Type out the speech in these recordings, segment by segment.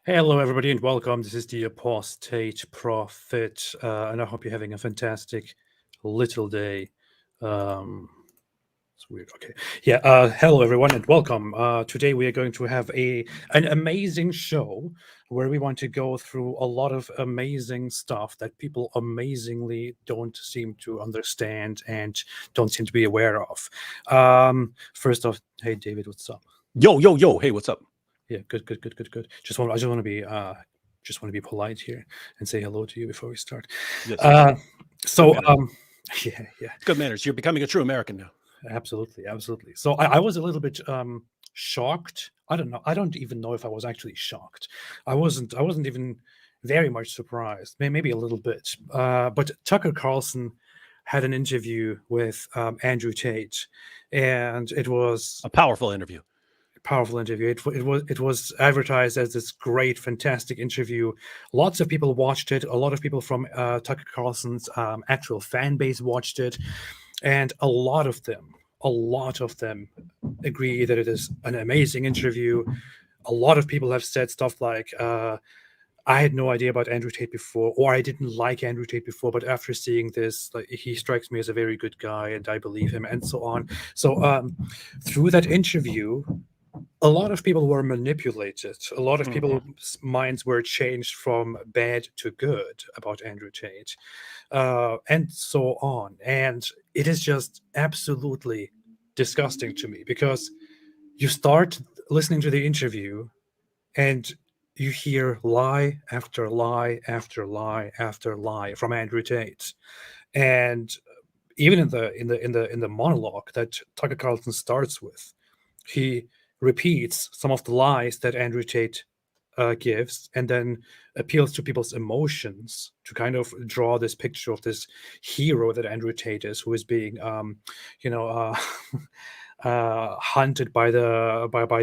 Hello, everybody, and welcome. This is the Apostate Prophet, and I hope you're having a fantastic little day. Um, it's weird. Okay, yeah. Hello, everyone, and welcome. Today we are going to have an amazing show where we want to go through a lot of amazing stuff that people amazingly don't seem to understand and don't seem to be aware of. First off, hey, David, what's up? Yo, yo, yo. Hey, what's up? Yeah, good. I just want to be polite here and say hello to you before we start. Yes. So, Good manners. yeah, Good manners. You're becoming a true American now. absolutely. So I was a little bit shocked. I don't know. I don't even know if I was actually shocked. I wasn't even very much surprised. Maybe a little bit. But Tucker Carlson had an interview with Andrew Tate, and it was A powerful interview. powerful interview. It was advertised as this great, fantastic interview. Lots of people watched it. A lot of people from Tucker Carlson's actual fan base watched it, and a lot of them agree that it is an amazing interview. A lot of people have said stuff like, I had no idea about Andrew Tate before, or I didn't like Andrew Tate before, but after seeing this, like, he strikes me as a very good guy, and I believe him, and so on. So through that interview, a lot of people were manipulated. A lot of people's minds were changed from bad to good about Andrew Tate, and so on. And it is just absolutely disgusting to me, because you start listening to the interview and you hear lie after lie after lie after lie from Andrew Tate. And even in the monologue that Tucker Carlson starts with, he repeats some of the lies that Andrew Tate gives, and then appeals to people's emotions to kind of draw this picture of this hero that Andrew Tate is, who is being, hunted by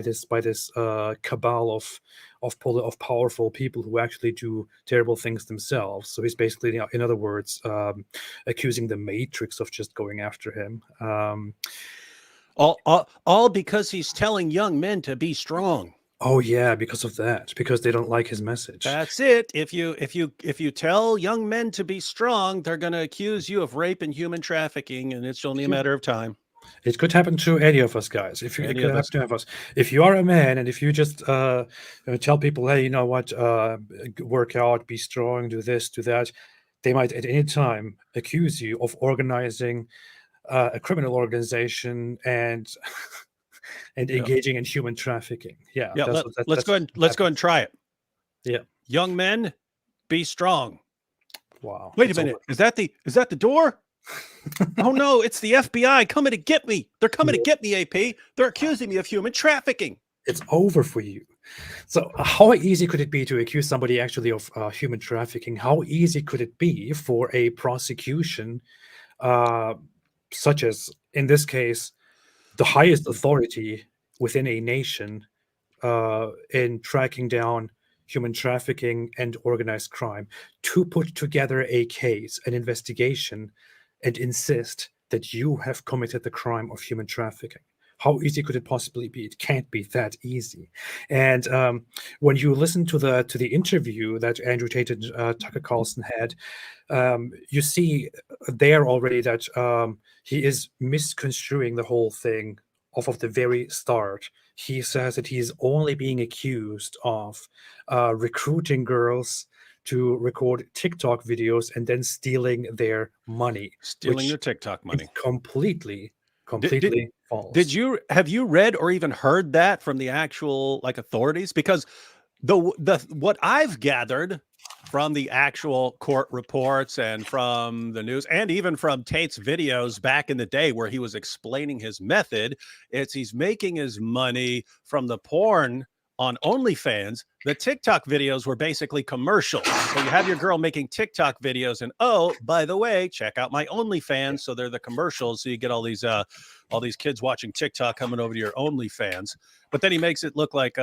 this cabal of powerful people who actually do terrible things themselves. So he's basically, in other words, accusing the Matrix of just going after him. All because he's telling young men to be strong. Oh yeah, because of that, because they don't like his message. That's it. If you tell young men to be strong, they're going to accuse you of rape and human trafficking, and it's only a matter of time. It could happen to any of us, guys. It could happen to any of us. If you are a man, and if you just tell people, hey, you know what, work out, be strong, do this, do that, they might at any time accuse you of organizing a criminal organization and engaging in human trafficking. Yeah. Let's go ahead and try it. Yeah. Young men, be strong. Wow. Wait a minute. Is that the door? Oh no, it's the FBI coming to get me. They're coming to get me, AP. They're accusing me of human trafficking. It's over for you. So how easy could it be to accuse somebody actually of human trafficking? How easy could it be for a prosecution, such as, in this case, the highest authority within a nation in tracking down human trafficking and organized crime, to put together a case, an investigation, and insist that you have committed the crime of human trafficking? How easy could it possibly be? It can't be that easy. And when you listen to the interview that Andrew Tate and Tucker Carlson had, you see there already that he is misconstruing the whole thing off of the very start. He says that he's only being accused of recruiting girls to record TikTok videos and then stealing their money. Stealing their TikTok money. Completely false. Have you read or even heard that from the actual authorities? Because what I've gathered from the actual court reports and from the news, and even from Tate's videos back in the day where he was explaining his method, he's making his money from the porn on OnlyFans. The TikTok videos were basically commercials. So you have your girl making TikTok videos, and oh, by the way, check out my OnlyFans. So they're the commercials. So you get all these kids watching TikTok coming over to your OnlyFans. But then he makes it look like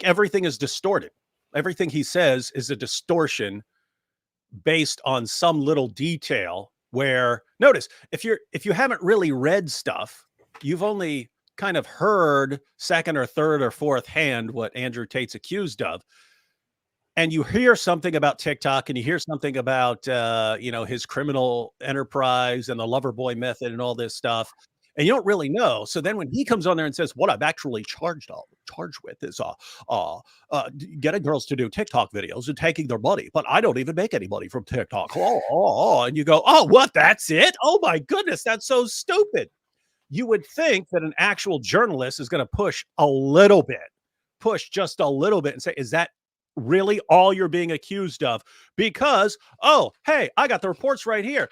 everything is distorted. Everything he says is a distortion based on some little detail. Where, notice, if you haven't really read stuff, you've only kind of heard second or third or fourth hand what Andrew Tate's accused of. and you hear something about TikTok and you hear something about, his criminal enterprise and the Loverboy method and all this stuff, and you don't really know. So then when he comes on there and says, what I'm actually charged with is getting girls to do TikTok videos and taking their money, but I don't even make any money from TikTok. And you go, oh, what? That's it? Oh my goodness, that's so stupid. You would think that an actual journalist is going to push just a little bit and say, is that really all you're being accused of? Because, oh, hey, I got the reports right here.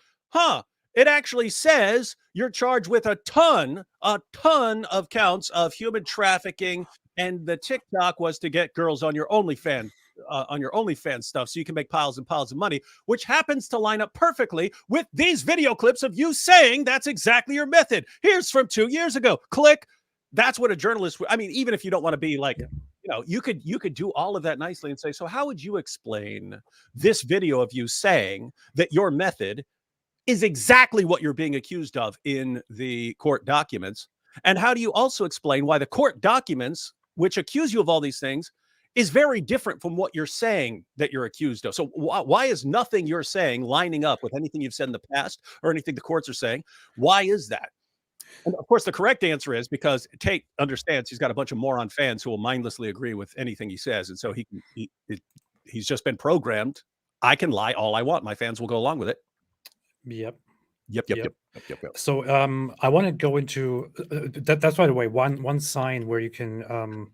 It actually says you're charged with a ton of counts of human trafficking, and the TikTok was to get girls on your OnlyFans stuff so you can make piles and piles of money, which happens to line up perfectly with these video clips of you saying that's exactly your method. Here's from 2 years ago. Click. That's what a journalist would. I mean, even if you don't want to be like, you could do all of that nicely and say, so how would you explain this video of you saying that your method is exactly what you're being accused of in the court documents? And how do you also explain why the court documents, which accuse you of all these things, is very different from what you're saying that you're accused of? So why is nothing you're saying lining up with anything you've said in the past or anything the courts are saying? Why is that? And of course, the correct answer is because Tate understands he's got a bunch of moron fans who will mindlessly agree with anything he says. And so he's just been programmed. I can lie all I want. My fans will go along with it. Yep. Yep. So I want to go into that. That's, by the way, one sign where you can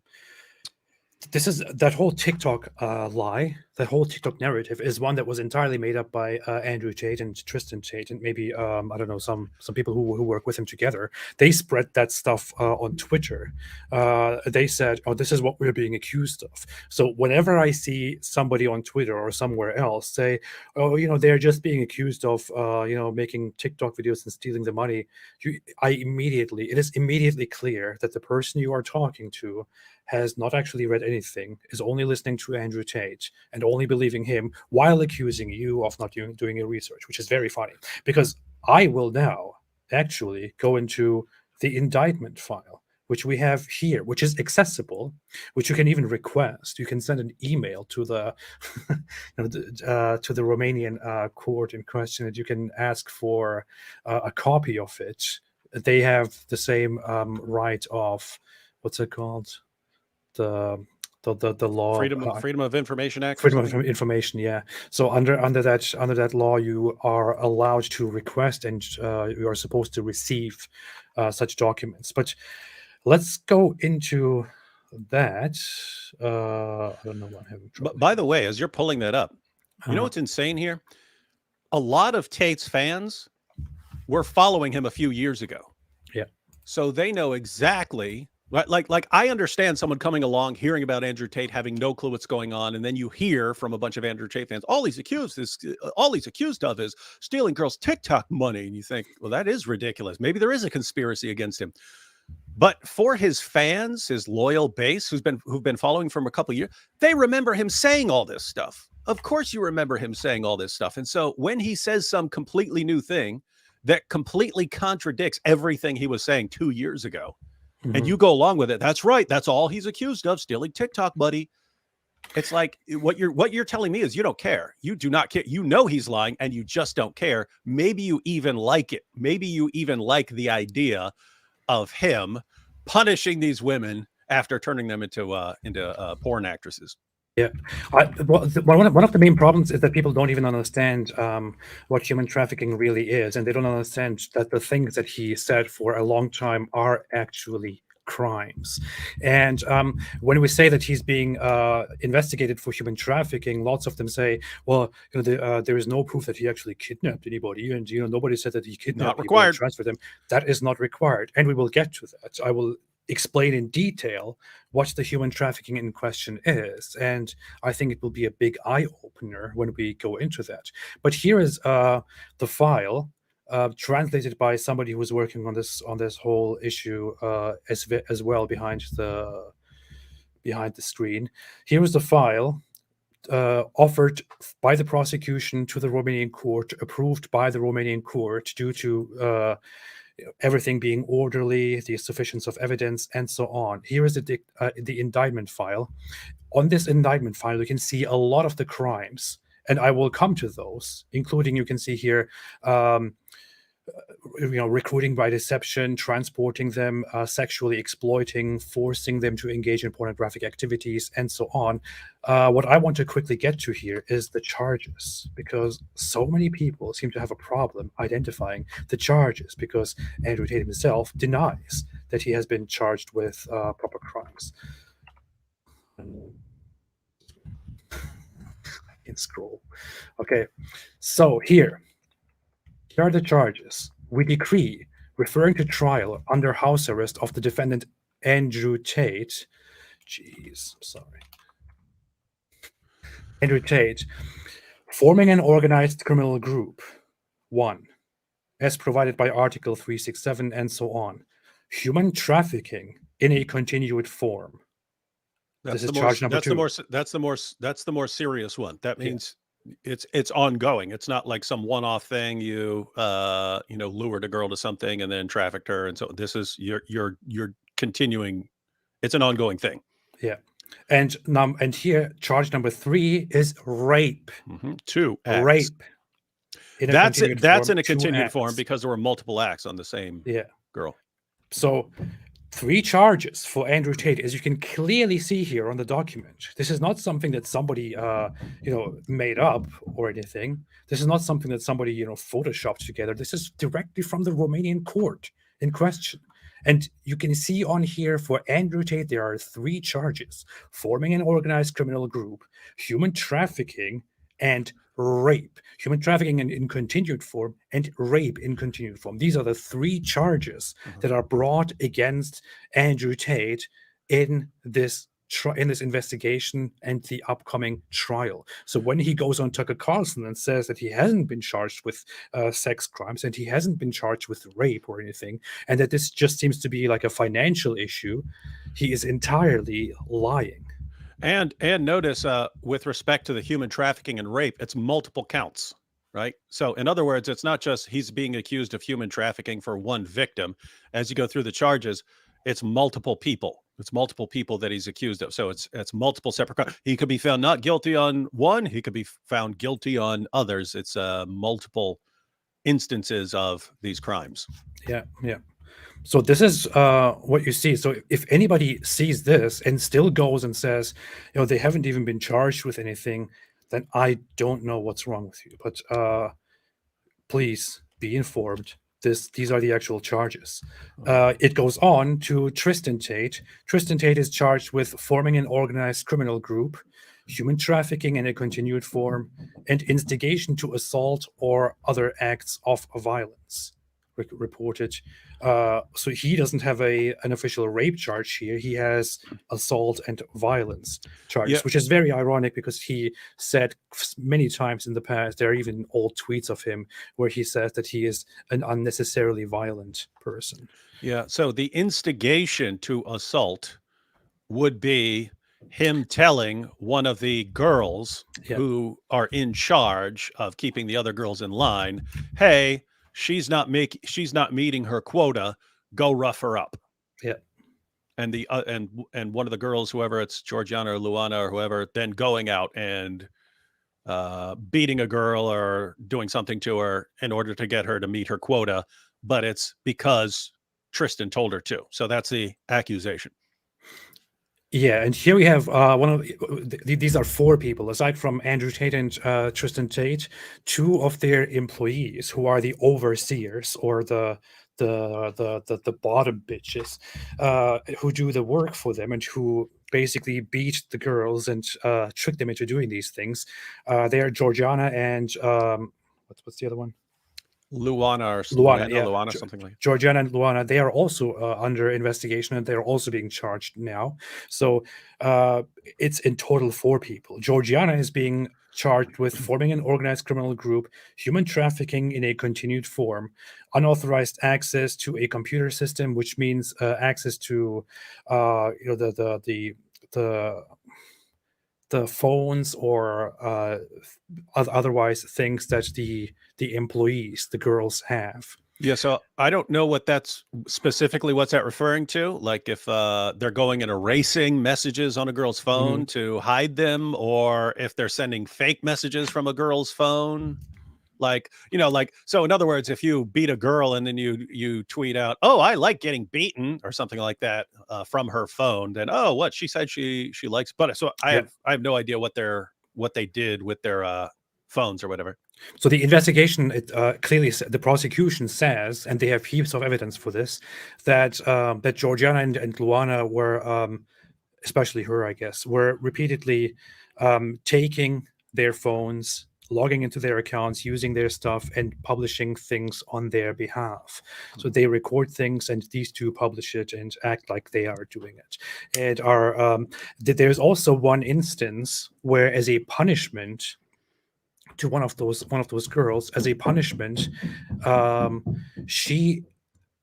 this is that whole TikTok lie, that whole TikTok narrative is one that was entirely made up by Andrew Tate and Tristan Tate, and maybe I don't know, some people who work with him together. They spread that stuff on Twitter. They said, "Oh, this is what we're being accused of." So whenever I see somebody on Twitter or somewhere else say, "Oh, they're just being accused of making TikTok videos and stealing the money," it is immediately clear that the person you are talking to has not actually read anything, is only listening to Andrew Tate and only believing him while accusing you of not doing your research, which is very funny, because I will now actually go into the indictment file, which we have here, which is accessible, which you can even request. You can send an email to the to the Romanian court in question, and you can ask for a copy of it. They have the same right of, what's it called? The law, Freedom of Information Act. Freedom of Information, yeah. So under that law, you are allowed to request and you are supposed to receive such documents. But let's go into that. I don't know what I'm having trouble. But by the way, as you're pulling that up, you know what's insane here? A lot of Tate's fans were following him a few years ago. Yeah. So they know exactly. Like I understand someone coming along, hearing about Andrew Tate, having no clue what's going on, and then you hear from a bunch of Andrew Tate fans, all he's accused of is stealing girls' TikTok money, and you think, well, that is ridiculous. Maybe there is a conspiracy against him. But for his fans, his loyal base, who've been following from a couple of years, they remember him saying all this stuff. Of course, you remember him saying all this stuff, and so when he says some completely new thing that completely contradicts everything he was saying 2 years ago. And you go along with it. That's right. That's all he's accused of, stealing TikTok, buddy. It's like what you're telling me is you don't care. You do not care. You know he's lying, and you just don't care. Maybe you even like it. Maybe you even like the idea of him punishing these women after turning them into porn actresses. Yeah, one of the main problems is that people don't even understand what human trafficking really is, and they don't understand that the things that he said for a long time are actually crimes. And when we say that he's being investigated for human trafficking, lots of them say, "Well, there is no proof that he actually kidnapped anybody, and nobody said that he kidnapped people and transferred them." That is not required, and we will get to that. I will explain in detail what the human trafficking in question is, and I think it will be a big eye-opener when we go into that. But here is the file translated by somebody who was working on this whole issue as well behind the screen. Here is the file offered by the prosecution to the Romanian court, approved by the Romanian court due to everything being orderly, the sufficiency of evidence, and so on. Here is the indictment file. on this indictment file, you can see a lot of the crimes, and I will come to those, including, you can see here, recruiting by deception, transporting them, sexually exploiting, forcing them to engage in pornographic activities, and so on. What I want to quickly get to here is the charges, because so many people seem to have a problem identifying the charges, because Andrew Tate himself denies that he has been charged with proper crimes. I can scroll. Okay, so here are the charges. We decree, referring to trial under house arrest of the defendant Andrew Tate. Jeez, sorry. Andrew Tate, forming an organized criminal group. 1. As provided by Article 367 and so on. Human trafficking in a continued form. That's this is charge number 2. That's the more serious one. That means it's ongoing. It's not like some one-off thing. You lured a girl to something and then trafficked her, and so this is you're continuing. It's an ongoing thing. Yeah, and here charge number 3 is rape. 2 acts. Rape. That's in a continued form because there were multiple acts on the same girl. So 3 charges for Andrew Tate, as you can clearly see here on the document. This is not something that somebody, made up or anything. This is not something that somebody, photoshopped together. This is directly from the Romanian court in question. And you can see on here for Andrew Tate, there are 3 charges: forming an organized criminal group, human trafficking, and rape. Human trafficking in continued form and rape in continued form. These are the 3 charges that are brought against Andrew Tate in this investigation and the upcoming trial. So when he goes on Tucker Carlson and says that he hasn't been charged with sex crimes and he hasn't been charged with rape or anything, and that this just seems to be like a financial issue, he is entirely lying. And notice, with respect to the human trafficking and rape, it's multiple counts, right? So in other words, it's not just he's being accused of human trafficking for one victim. As you go through the charges, it's multiple people. It's multiple people that he's accused of. So it's multiple separate crimes. He could be found not guilty on one. He could be found guilty on others. It's multiple instances of these crimes. Yeah. So this is what you see. So if anybody sees this and still goes and says, they haven't even been charged with anything, then I don't know what's wrong with you. But please be informed. These are the actual charges. It goes on to Tristan Tate. Tristan Tate is charged with forming an organized criminal group, human trafficking in a continued form, and instigation to assault or other acts of violence. Reported. So he doesn't have an official rape charge here. He has assault and violence charges, which is very ironic because he said many times in the past, there are even old tweets of him where he says that he is an unnecessarily violent person. Yeah. So the instigation to assault would be him telling one of the girls who are in charge of keeping the other girls in line, hey, she's not meeting her quota. Go rough her up. Yeah. And the and one of the girls, whoever it's Georgiana or Luana or whoever, then going out and beating a girl or doing something to her in order to get her to meet her quota, but it's because Tristan told her to. So that's the accusation. Yeah, and here we have these are 4 people, aside from Andrew Tate and Tristan Tate, 2 of their employees who are the overseers or the bottom bitches who do the work for them and who basically beat the girls and trick them into doing these things. They are Georgiana and what's the other one? Luana, something like that. Georgiana and Luana, they are also under investigation and they're also being charged now. So it's in total 4 people. Georgiana is being charged with forming an organized criminal group, human trafficking in a continued form, unauthorized access to a computer system, which means access to the phones or otherwise things that the employees, the girls, have. Yeah, so I don't know what that's specifically what's that referring to. Like if they're going and erasing messages on a girl's phone to hide them, or if they're sending fake messages from a girl's phone. Like, like, so in other words, if you beat a girl and then you tweet out, "Oh, I like getting beaten," or something like that from her phone, then what she said she likes butter. So I have no idea what they did with their phones or whatever. So the investigation, it clearly the prosecution says, and they have heaps of evidence for this, that that Georgiana and Luana were, especially her, I guess, were repeatedly taking their phones, logging into their accounts, using their stuff, and publishing things on their behalf. So they record things, and these two publish it and act like they are doing it. And there's also one instance where, as a punishment to one of those girls, as a punishment, she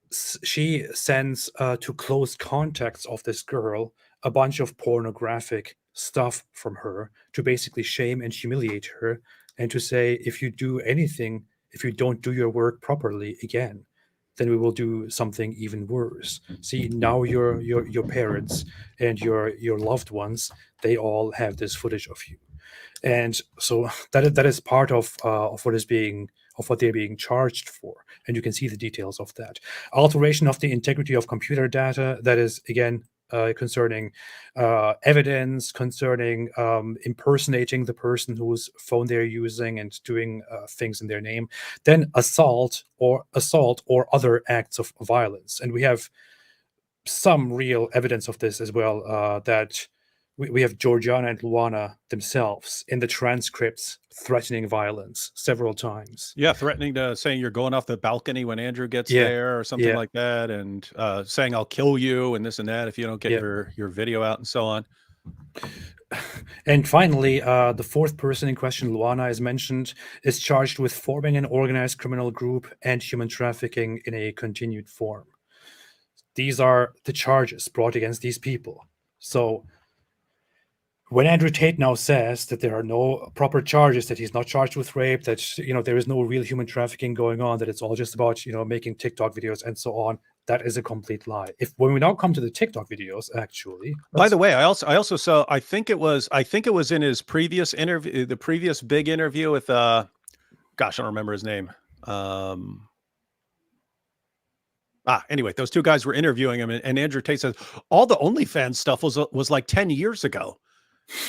sends to close contacts of this girl a bunch of pornographic stuff from her to basically shame and humiliate her, and to say, if you do anything, if you don't do your work properly again, then we will do something even worse. See, now your parents and your loved ones, they all have this footage of you. And so that is part of what they're being charged for, and you can see the details of that. Alteration of the integrity of computer data, that is again concerning evidence, concerning impersonating the person whose phone they're using and doing things in their name. Then assault or other acts of violence, and we have some real evidence of this as well. That we have Georgiana and Luana themselves in the transcripts threatening violence several times. Yeah, threatening to saying you're going off the balcony when Andrew gets there or something like that, and saying I'll kill you and this and that if you don't get your video out and so on. And finally, the fourth person in question, Luana, is mentioned, is charged with forming an organized criminal group and human trafficking in a continued form. These are the charges brought against these people. So when Andrew Tate now says that there are no proper charges, that he's not charged with rape, that there is no real human trafficking going on, that it's all just about making TikTok videos and so on, that is a complete lie. When we now come to the TikTok videos, actually, by the way, I also saw, I think it was in his previous interview, the previous big interview with gosh, I don't remember his name. Anyway, those two guys were interviewing him, and Andrew Tate says all the OnlyFans stuff was like 10 years ago.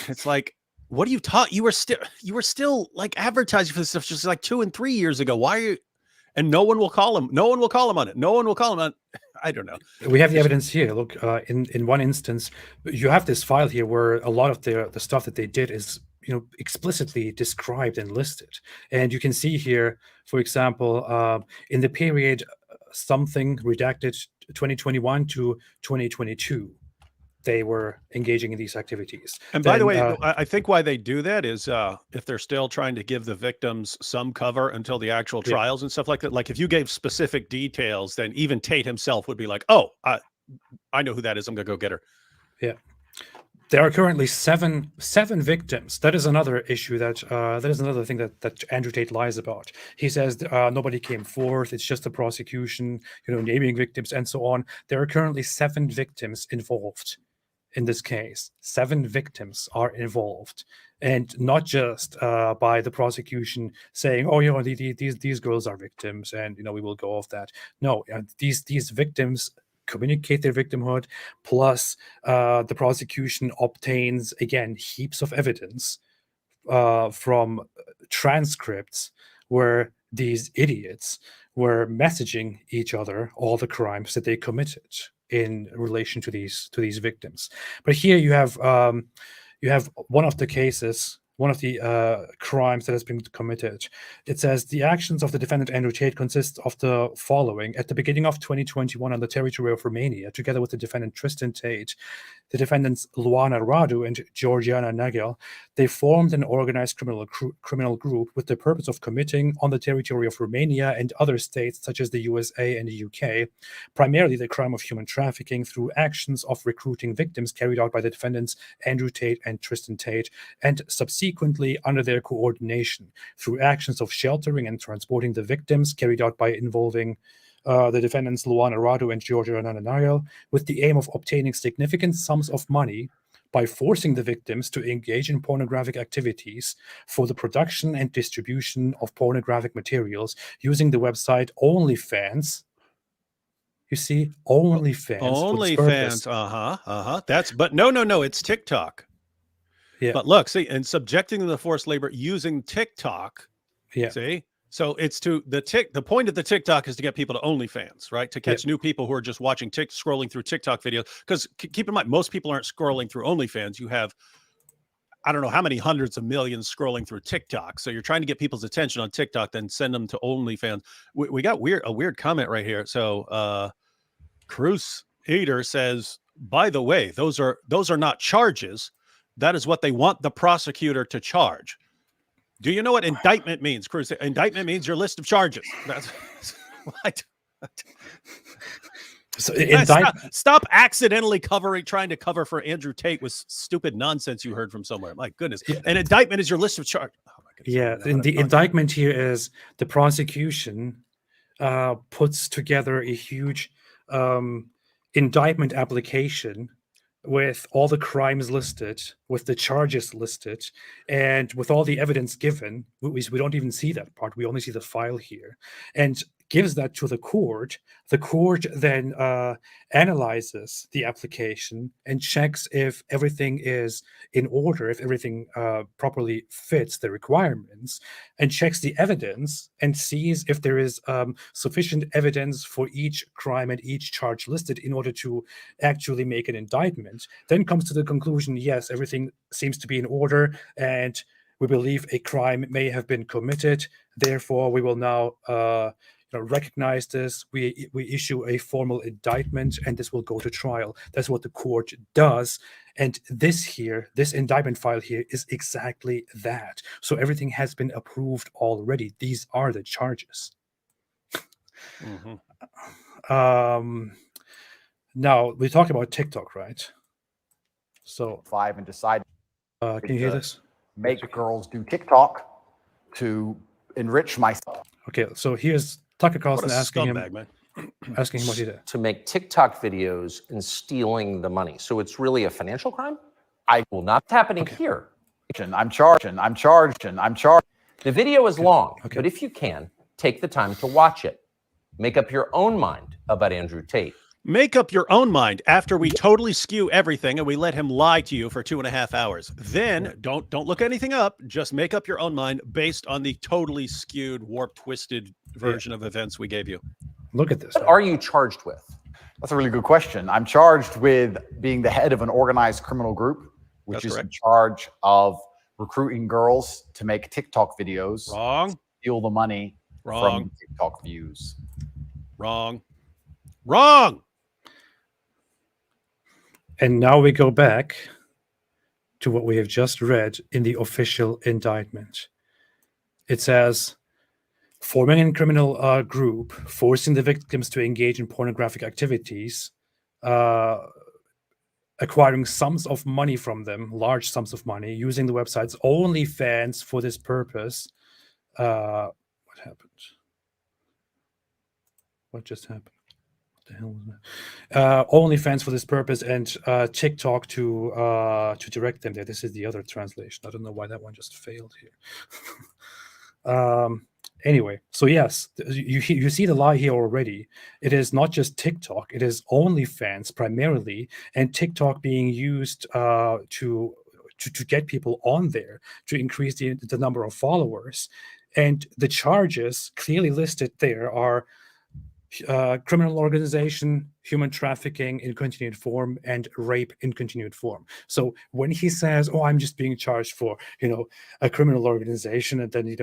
It's like, what are you taught? You were still like advertising for this stuff just like 2 and 3 years ago. Why are you? And no one will call him. No one will call him on it. No one will call him on. I don't know. We have the evidence here. Look, in one instance, you have this file here where a lot of the stuff that they did is explicitly described and listed, and you can see here, for example, in the period something redacted 2021 to 2022. They were engaging in these activities. And by the way, I think why they do that is if they're still trying to give the victims some cover until the actual trials and stuff like that. Like if you gave specific details, then even Tate himself would be like, "Oh, I know who that is. I'm gonna go get her." Yeah. There are currently seven victims. That is another issue that is another thing that Andrew Tate lies about. He says nobody came forth. It's just the prosecution, naming victims and so on. There are currently 7 victims involved in this case. 7 victims are involved, and not just by the prosecution saying, "Oh, these girls are victims, and we will go off that." No, these victims communicate their victimhood, plus the prosecution obtains again heaps of evidence from transcripts where these idiots were messaging each other all the crimes that they committed in relation to these victims. But here you have one of the cases, one of the crimes that has been committed. It says the actions of the defendant Andrew Tate consist of the following. At the beginning of 2021, on the territory of Romania, together with the defendant Tristan Tate, the defendants Luana Radu and Georgiana Nagel, They formed an organized criminal group with the purpose of committing on the territory of Romania and other states such as the USA and the UK, primarily the crime of human trafficking through actions of recruiting victims carried out by the defendants Andrew Tate and Tristan Tate, and subsequently under their coordination through actions of sheltering and transporting the victims carried out by involving the defendants Luana Radu and Georgia Nananayo, with the aim of obtaining significant sums of money by forcing the victims to engage in pornographic activities for the production and distribution of pornographic materials using the website OnlyFans. You see, OnlyFans. OnlyFans, That's, but no, it's TikTok. Yeah. But look, see, and subjecting them to forced labor using TikTok. Yeah. See, so it's to the point of the TikTok is to get people to OnlyFans, right? To catch new people who are just watching scrolling through TikTok videos. Because keep in mind, most people aren't scrolling through OnlyFans. You have, I don't know how many hundreds of millions scrolling through TikTok. So you're trying to get people's attention on TikTok, then send them to OnlyFans. We got a weird comment right here. So Cruz Eater says, by the way, those are not charges. That is what they want the prosecutor to charge. Do you know what indictment means, Cruz? Indictment means your list of charges. That's what. So stop accidentally trying to cover for Andrew Tate with stupid nonsense you heard from somewhere. My goodness. Yeah. An indictment is your list of charges. Oh my goodness. Yeah, the indictment here is the prosecution puts together a huge indictment application with all the crimes listed, with the charges listed, and with all the evidence given. We don't even see that part. We only see the file here, and gives that to the court. The court then analyzes the application and checks if everything is in order, if everything properly fits the requirements, and checks the evidence and sees if there is sufficient evidence for each crime and each charge listed in order to actually make an indictment. Then comes to the conclusion, yes, everything seems to be in order, and we believe a crime may have been committed. Therefore, we will now recognize this. We issue a formal indictment, and this will go to trial. That's what the court does. And this indictment file here is exactly that. So everything has been approved already. These are the charges. Mm-hmm. Now we talked about TikTok, right? So 5 and decide. Can you hear this? Make girls do TikTok to enrich myself. Okay, so here's Tucker Carlson asking him what he did. To make TikTok videos and stealing the money. So it's really a financial crime? I will not happening here. I'm charged. The video is long, but if you can, take the time to watch it. Make up your own mind about Andrew Tate. Make up your own mind after we totally skew everything and we let him lie to you for 2.5 hours. Then don't look anything up. Just make up your own mind based on the totally skewed, warped, twisted version of events we gave you. Look at this. What are you charged with? That's a really good question. I'm charged with being the head of an organized criminal group, which is in charge of recruiting girls to make TikTok videos. Wrong. Steal the money from TikTok views. Wrong. And now we go back to what we have just read in the official indictment. It says, forming a criminal group, forcing the victims to engage in pornographic activities, acquiring sums of money from them, large sums of money, using the website's OnlyFans for this purpose. What happened? What just happened? The hell was that? OnlyFans for this purpose, and TikTok to direct them there. This is the other translation. I don't know why that one just failed here. Anyway, so yes, you see the lie here already. It is not just TikTok; it is OnlyFans primarily, and TikTok being used to get people on there to increase the number of followers. And the charges clearly listed there are criminal organization, human trafficking in continued form, and rape in continued form. So when he says, "Oh, I'm just being charged for a criminal organization," and then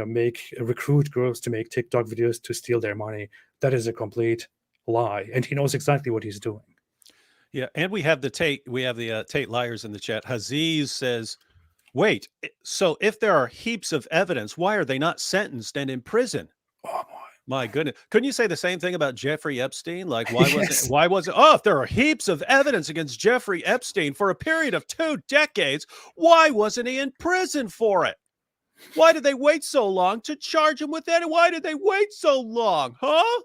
recruit girls to make TikTok videos to steal their money, that is a complete lie, and he knows exactly what he's doing. Yeah, and we have the Tate liars in the chat. Haziz says, Wait, so if there are heaps of evidence, why are they not sentenced and in prison? Oh my goodness. Couldn't you say the same thing about Jeffrey Epstein? Like, why Yes. was it, oh, if there are heaps of evidence against Jeffrey Epstein for a period of 2 decades, why wasn't he in prison for it? Why did they wait so long to charge him with that? Why did they wait so long? Huh?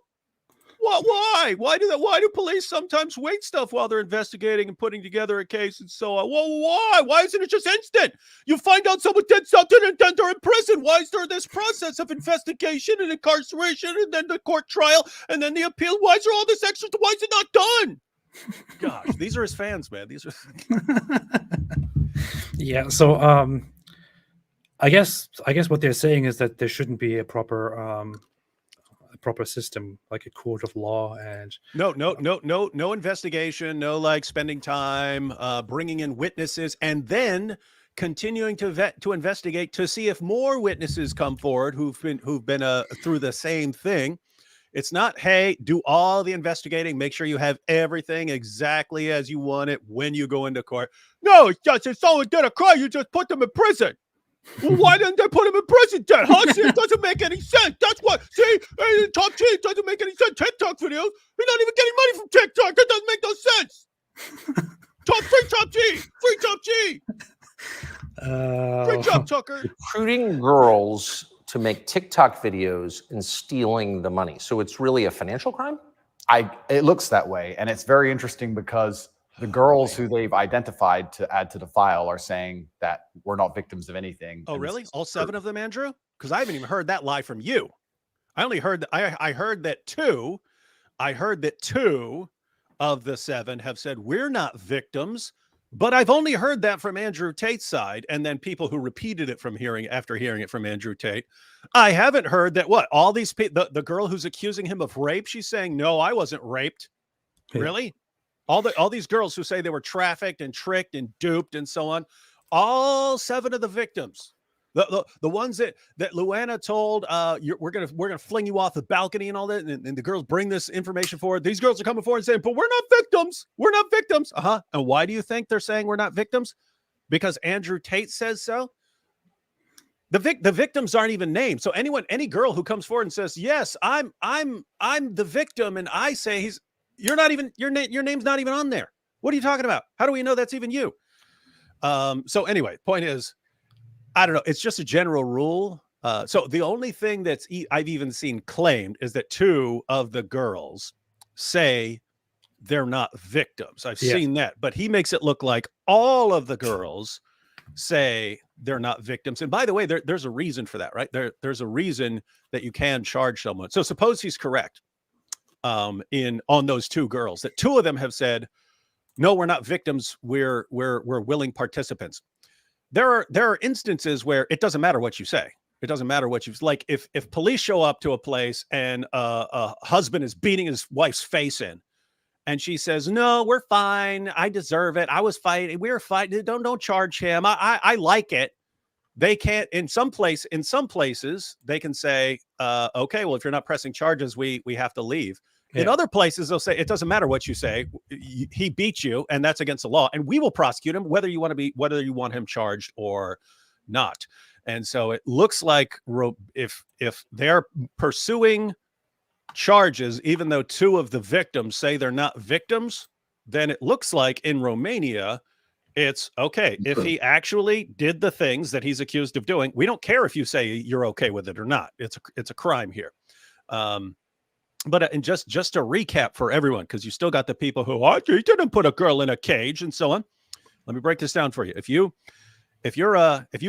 Why? Why do police sometimes wait stuff while they're investigating and putting together a case and so on? Well, why? Why isn't it just instant? You find out someone did something and then they're in prison. Why is there this process of investigation and incarceration and then the court trial and then the appeal? Why is there all this extra? Why is it not done? Gosh, these are his fans, man. These are. Yeah. So, I guess what they're saying is that there shouldn't be a proper system, like a court of law, and no investigation, no like spending time bringing in witnesses and then continuing to investigate to see if more witnesses come forward who've been through the same thing. It's not, hey, do all the investigating, make sure you have everything exactly as you want it when you go into court. No, it's just if someone did a crime, you just put them in prison. Well, why didn't they put him in prison then? Huh? See, it doesn't make any sense. That's what. See, Top G, it doesn't make any sense. TikTok videos. You're not even getting money from TikTok. That doesn't make no sense. Free Top G. Free Top G. Free Top Tucker. Recruiting girls to make TikTok videos and stealing the money. So it's really a financial crime? It looks that way. And it's very interesting because the girls who they've identified to add to the file are saying that we're not victims of anything. Oh, really? All 7 of them, Andrew? Because I haven't even heard that lie from you. I only heard I heard that 2. I heard that 2 of the 7 have said we're not victims, but I've only heard that from Andrew Tate's side, and then people who repeated it after hearing it from Andrew Tate. I haven't heard that all these people. The girl who's accusing him of rape, she's saying no, I wasn't raped. Yeah. Really? All these girls who say they were trafficked and tricked and duped and so on, all 7 of the victims, the ones that Luana told, we're gonna fling you off the balcony and all that, and the girls bring this information forward. These girls are coming forward and saying, but we're not victims. We're not victims. And why do you think they're saying we're not victims? Because Andrew Tate says so. The victims aren't even named. So any girl who comes forward and says, yes, I'm the victim, and I say you're not even, your name's not even on there. What are you talking about? How do we know that's even you? So anyway, point is, I don't know. It's just a general rule. So the only thing I've even seen claimed is that 2 of the girls say they're not victims. I've seen that, but he makes it look like all of the girls say they're not victims. And by the way, there's a reason for that, right? There's a reason that you can charge someone. So suppose he's correct. On those 2 girls, that 2 of them have said, no, we're not victims. We're willing participants. There are instances where it doesn't matter what you say. It doesn't matter what you've like. If police show up to a place and a husband is beating his wife's face in, and she says, no, we're fine. I deserve it. I was fighting. We were fighting. Don't charge him. I like it. They can't, in some places, they can say, okay, well, if you're not pressing charges, we have to leave. Yeah. In other places, they'll say, it doesn't matter what you say. He beat you, and that's against the law. And we will prosecute him, whether you want him charged or not. And so it looks like if they're pursuing charges, even though 2 of the victims say they're not victims, then it looks like in Romania, it's okay. If he actually did the things that he's accused of doing, we don't care if you say you're okay with it or not. It's a crime here. But just to recap for everyone, because you still got the people who, he didn't put a girl in a cage and so on. Let me break this down for you. If you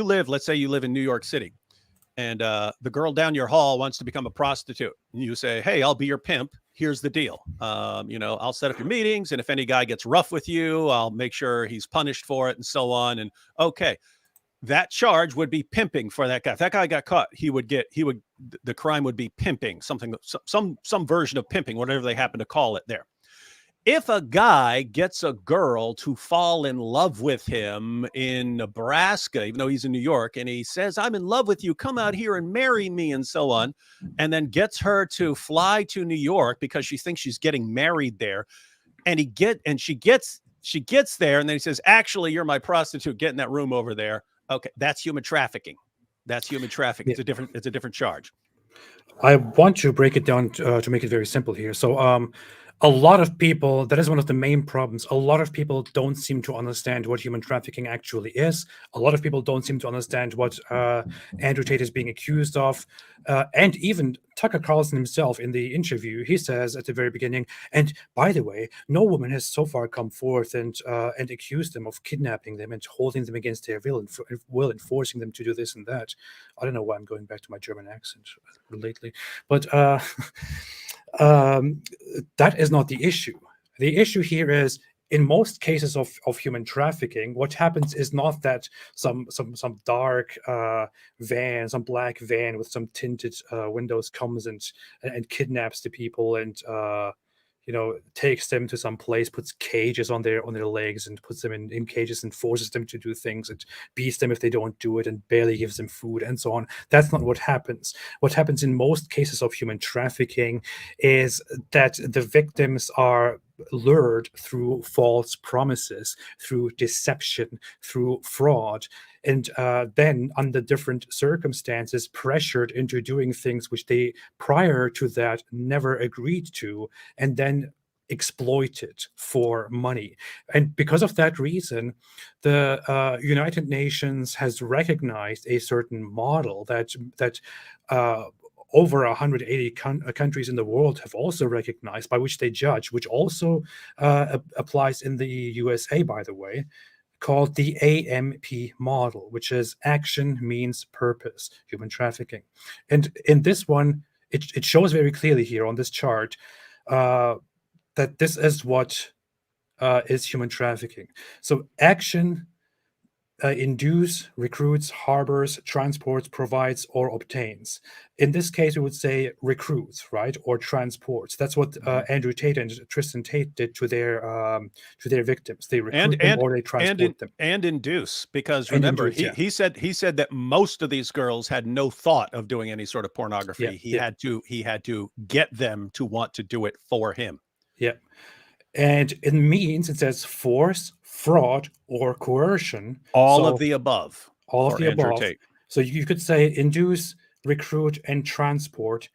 live, let's say you live in New York City, and the girl down your hall wants to become a prostitute, and you say, hey, I'll be your pimp. Here's the deal. I'll set up your meetings, and if any guy gets rough with you, I'll make sure he's punished for it and so on. And okay, that charge would be pimping for that guy. If that guy got caught, the crime would be pimping, some version of pimping, whatever they happen to call it there. If a guy gets a girl to fall in love with him in Nebraska, even though he's in New York, and he says, I'm in love with you, come out here and marry me and so on, and then gets her to fly to New York because she thinks she's getting married there, and she gets she gets there, and then he says, actually, you're my prostitute. Get in that room over there. Okay, that's human trafficking. That's human trafficking. Yeah. It's a different charge. I want to break it down to make it very simple here. So a lot of people, that is one of the main problems. A lot of people don't seem to understand what human trafficking actually is. A lot of people don't seem to understand what Andrew Tate is being accused of. And even Tucker Carlson himself in the interview, he says at the very beginning, and by the way, no woman has so far come forth and accused them of kidnapping them and holding them against their will and forcing them to do this and that. I don't know why I'm going back to my German accent lately, but that is not the issue. The issue here is, in most cases of human trafficking, what happens is not that some dark van, some black van with some tinted windows comes and kidnaps the people and takes them to some place, puts cages on their legs and puts them in cages and forces them to do things and beats them if they don't do it and barely gives them food and so on. That's not what happens. What happens in most cases of human trafficking is that the victims are lured through false promises, through deception, through fraud, and then under different circumstances pressured into doing things which they prior to that never agreed to, and then exploited for money. And because of that reason, the United Nations has recognized a certain model that over 180 countries in the world have also recognized, by which they judge, which also applies in the USA, by the way, called the AMP model, which is action means purpose, human trafficking. And in this one, it shows very clearly here on this chart that this is what is human trafficking. So action induce, recruits, harbors, transports, provides, or obtains. In this case, we would say recruits, right, or transports. That's what Andrew Tate and Tristan Tate did to their victims. They recruit them or they transport them. And induce, because remember, he said that most of these girls had no thought of doing any sort of pornography. Yeah, he had to get them to want to do it for him. Yeah. And it means, it says force, fraud, or coercion. All of the above. All of the above. So you could say induce, recruit, and transport.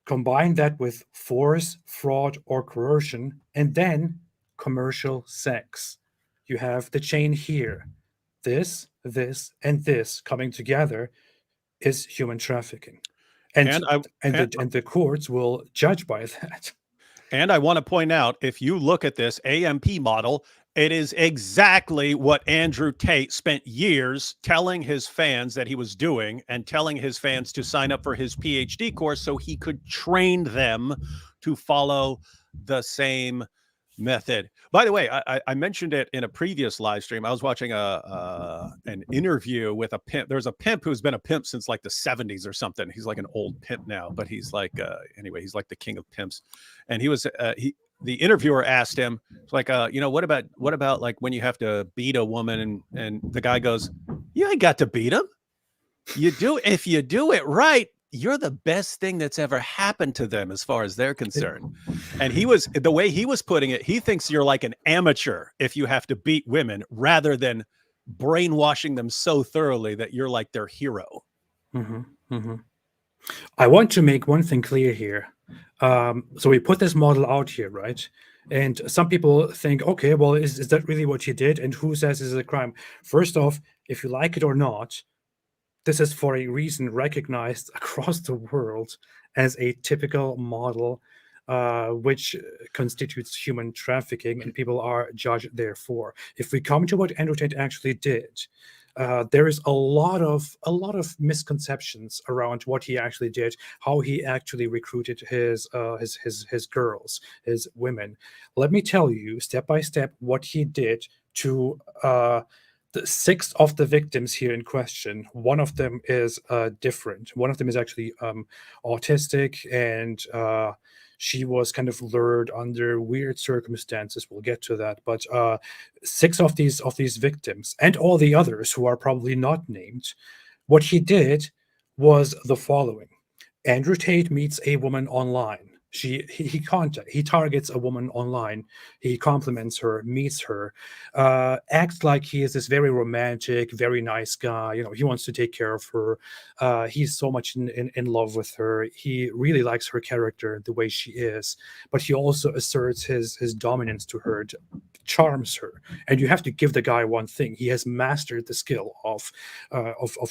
Combine that with force, fraud, or coercion, and then commercial sex. You have the chain here. This, and this coming together is human trafficking. And the courts will judge by that. And I want to point out, if you look at this AMP model, it is exactly what Andrew Tate spent years telling his fans that he was doing, and telling his fans to sign up for his PhD course so he could train them to follow the same method. By the way, I mentioned it in a previous live stream. I was watching an interview with a pimp. There's a pimp who's been a pimp since like the 70s or something. He's like an old pimp now, but he's like anyway, he's like the king of pimps. And he was the interviewer asked him, like, what about like when you have to beat a woman, and the guy goes, you ain't got to beat him. You do, if you do it right, you're the best thing that's ever happened to them as far as they're concerned. And the way he was putting it, he thinks you're like an amateur if you have to beat women, rather than brainwashing them so thoroughly that you're like their hero. Mm-hmm, mm-hmm. I want to make one thing clear here. So we put this model out here, right? And some people think, okay, well, is that really what he did? And who says this is a crime? First off, if you like it or not, this is for a reason recognized across the world as a typical model which constitutes human trafficking, and people are judged therefore. If we come to what Andrew Tate actually did, there is a lot of misconceptions around what he actually did, how he actually recruited his girls, his women. Let me tell you step by step what he did to the 6 of the victims here in question. One of them is different. One of them is actually autistic, and she was kind of lured under weird circumstances. We'll get to that. But 6 of these victims, and all the others who are probably not named, what he did was the following. Andrew Tate meets a woman online. He targets a woman online. He compliments her, meets her, acts like he is this very romantic, very nice guy. He wants to take care of her. He's so much in love with her. He really likes her character, the way she is, but he also asserts his dominance to her, charms her. And you have to give the guy one thing: he has mastered the skill of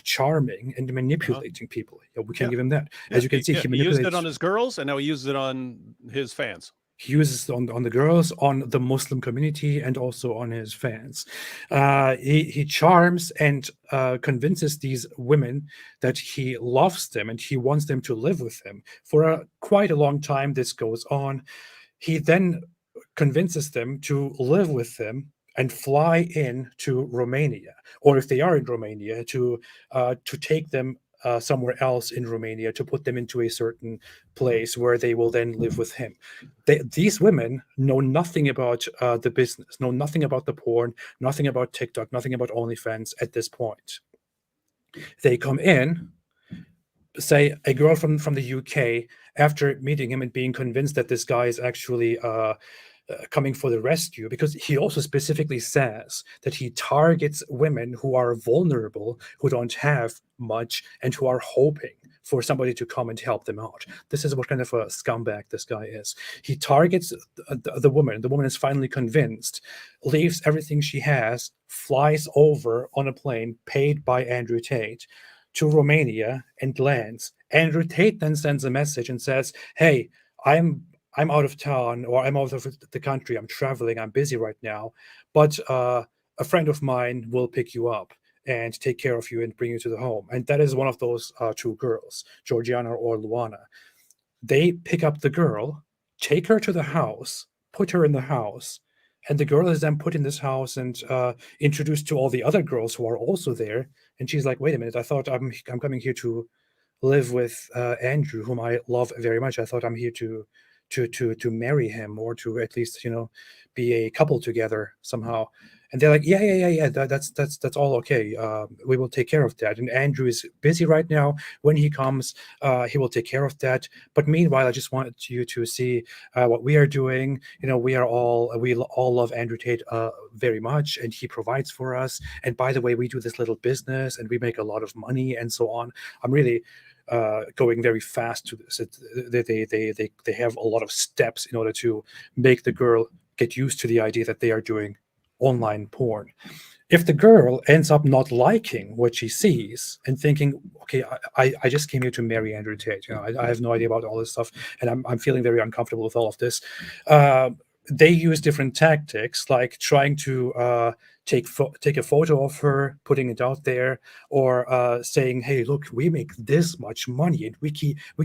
charming and manipulating people. We can give him that. As you can see, he used it on his girls, and now he uses it on his fans. He uses it on the girls, on the Muslim community, and also on his fans. He charms and convinces these women that he loves them and he wants them to live with him. For quite a long time, this goes on. He then convinces them to live with him and fly in to Romania, or if they are in Romania, to take them somewhere else in Romania, to put them into a certain place where they will then live with him. These women know nothing about the business, know nothing about the porn, nothing about TikTok, nothing about OnlyFans at this point. They come in, say a girl from the UK, after meeting him and being convinced that this guy is actually coming for the rescue, because he also specifically says that he targets women who are vulnerable, who don't have much, and who are hoping for somebody to come and help them out. This is what kind of a scumbag this guy is. He targets the woman. The woman is finally convinced, leaves everything she has, flies over on a plane paid by Andrew Tate to Romania and lands. Andrew Tate then sends a message and says, hey, I'm out of town, or I'm out of the country, I'm traveling, I'm busy right now, but a friend of mine will pick you up and take care of you and bring you to the home. And that is one of those two girls, Georgiana or Luana. They pick up the girl, take her to the house, put her in the house, and the girl is then put in this house and introduced to all the other girls who are also there. And she's like, wait a minute, I thought I'm coming here to live with Andrew, whom I love very much. I thought I'm here to marry him, or to at least be a couple together somehow. And they're like, yeah, that's all okay. We will take care of that. And Andrew is busy right now. When he comes, he will take care of that. But meanwhile, I just wanted you to see what we are doing. We all love Andrew Tate very much, and he provides for us. And by the way, we do this little business and we make a lot of money and so on. I'm really going very fast to this. They have a lot of steps in order to make the girl get used to the idea that they are doing online porn. If the girl ends up not liking what she sees and thinking, okay, I just came here to marry Andrew Tate, I have no idea about all this stuff, and I'm feeling very uncomfortable with all of this, they use different tactics, like trying to take a photo of her, putting it out there, or saying, hey, look, we make this much money and we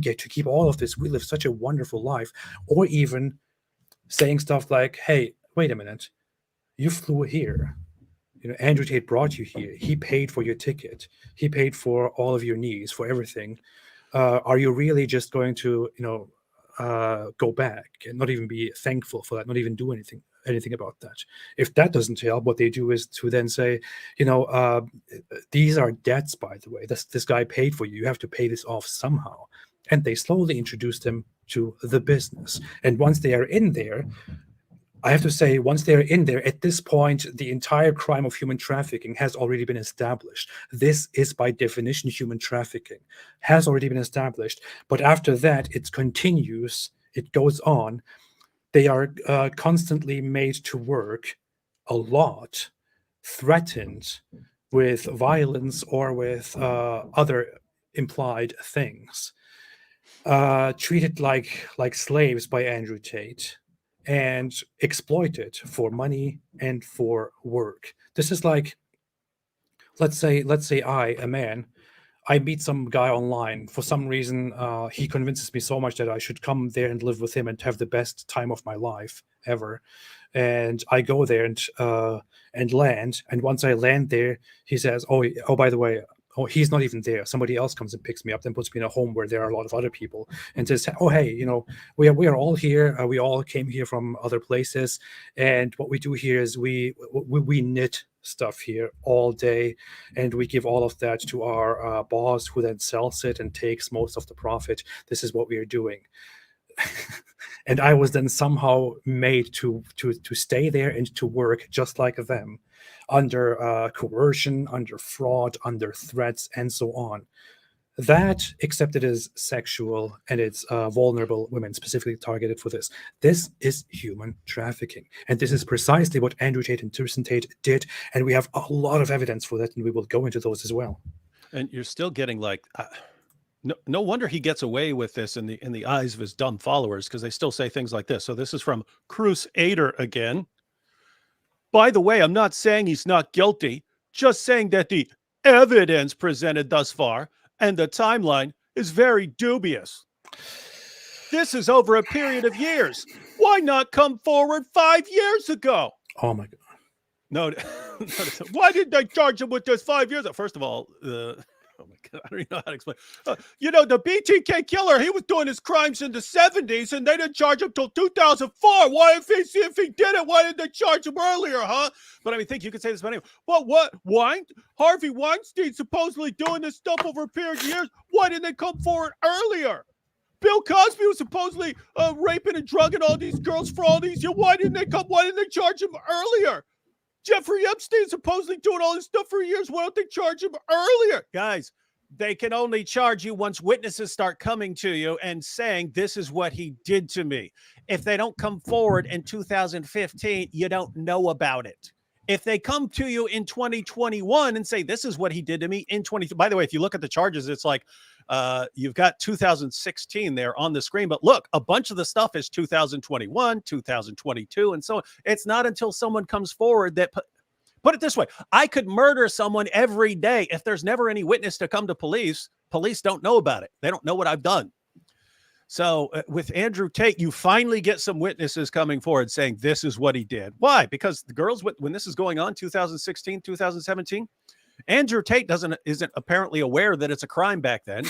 get to keep all of this, we live such a wonderful life. Or even saying stuff like, hey, wait a minute, you flew here, Andrew Tate brought you here, he paid for your ticket, he paid for all of your needs, for everything. Are you really just going to go back and not even be thankful for that, not even do anything about that? If that doesn't help, what they do is to then say, these are debts, by the way, this guy paid for you, you have to pay this off somehow. And they slowly introduce them to the business. And once they are in there, I have to say, once they're in there, at this point, the entire crime of human trafficking has already been established. This is, by definition, human trafficking, has already been established. But after that, it continues, it goes on. They are constantly made to work a lot, threatened with violence or with other implied things, treated like slaves by Andrew Tate, and exploited for money and for work. This is like, let's say I, a man, I meet some guy online. For some reason, he convinces me so much that I should come there and live with him and have the best time of my life ever. And I go there and land. And once I land there, he says, oh, by the way, he's not even there. Somebody else comes and picks me up, then puts me in a home where there are a lot of other people, and says, oh, hey, we are all here. We all came here from other places. And what we do here is we knit stuff here all day, and we give all of that to our boss, who then sells it and takes most of the profit. This is what we are doing. and I was then somehow made to stay there and to work just like them, under coercion, under fraud, under threats, and so on. That, accepted as sexual, and it's vulnerable women specifically targeted for this. This is human trafficking. And this is precisely what Andrew Tate and Tristan Tate did. And we have a lot of evidence for that, and we will go into those as well. And you're still getting like, no wonder he gets away with this in the eyes of his dumb followers, because they still say things like this. So this is from Crusader again. By the way, I'm not saying he's not guilty, just saying that the evidence presented thus far and the timeline is very dubious. This is over a period of years. Why not come forward 5 years ago? Oh my God. No, why did they charge him with this 5 years ago? First of all, oh my God, I don't even know how to explain. The BTK killer, he was doing his crimes in the 70s, and they didn't charge him till 2004. Why, if he did it, why did they charge him earlier, huh? But I mean, think you could say this about anyone. Well, Harvey Weinstein supposedly doing this stuff over a period of years. Why didn't they come forward earlier? Bill Cosby was supposedly raping and drugging all these girls for all these years. Why didn't they charge him earlier? Jeffrey Epstein supposedly doing all this stuff for years. Why don't they charge him earlier? Guys, they can only charge you once witnesses start coming to you and saying, this is what he did to me. If they don't come forward in 2015, you don't know about it. If they come to you in 2021 and say, this is what he did to me in 20. By the way, if you look at the charges, it's like you've got 2016 there on the screen. But look, a bunch of the stuff is 2021, 2022, and so on. It's not until someone comes forward that put it this way. I could murder someone every day. If there's never any witness to come to police don't know about it. They don't know what I've done. So with Andrew Tate, you finally get some witnesses coming forward saying this is what he did. Why? Because the girls, when this is going on, 2016, 2017, Andrew Tate isn't apparently aware that it's a crime back then.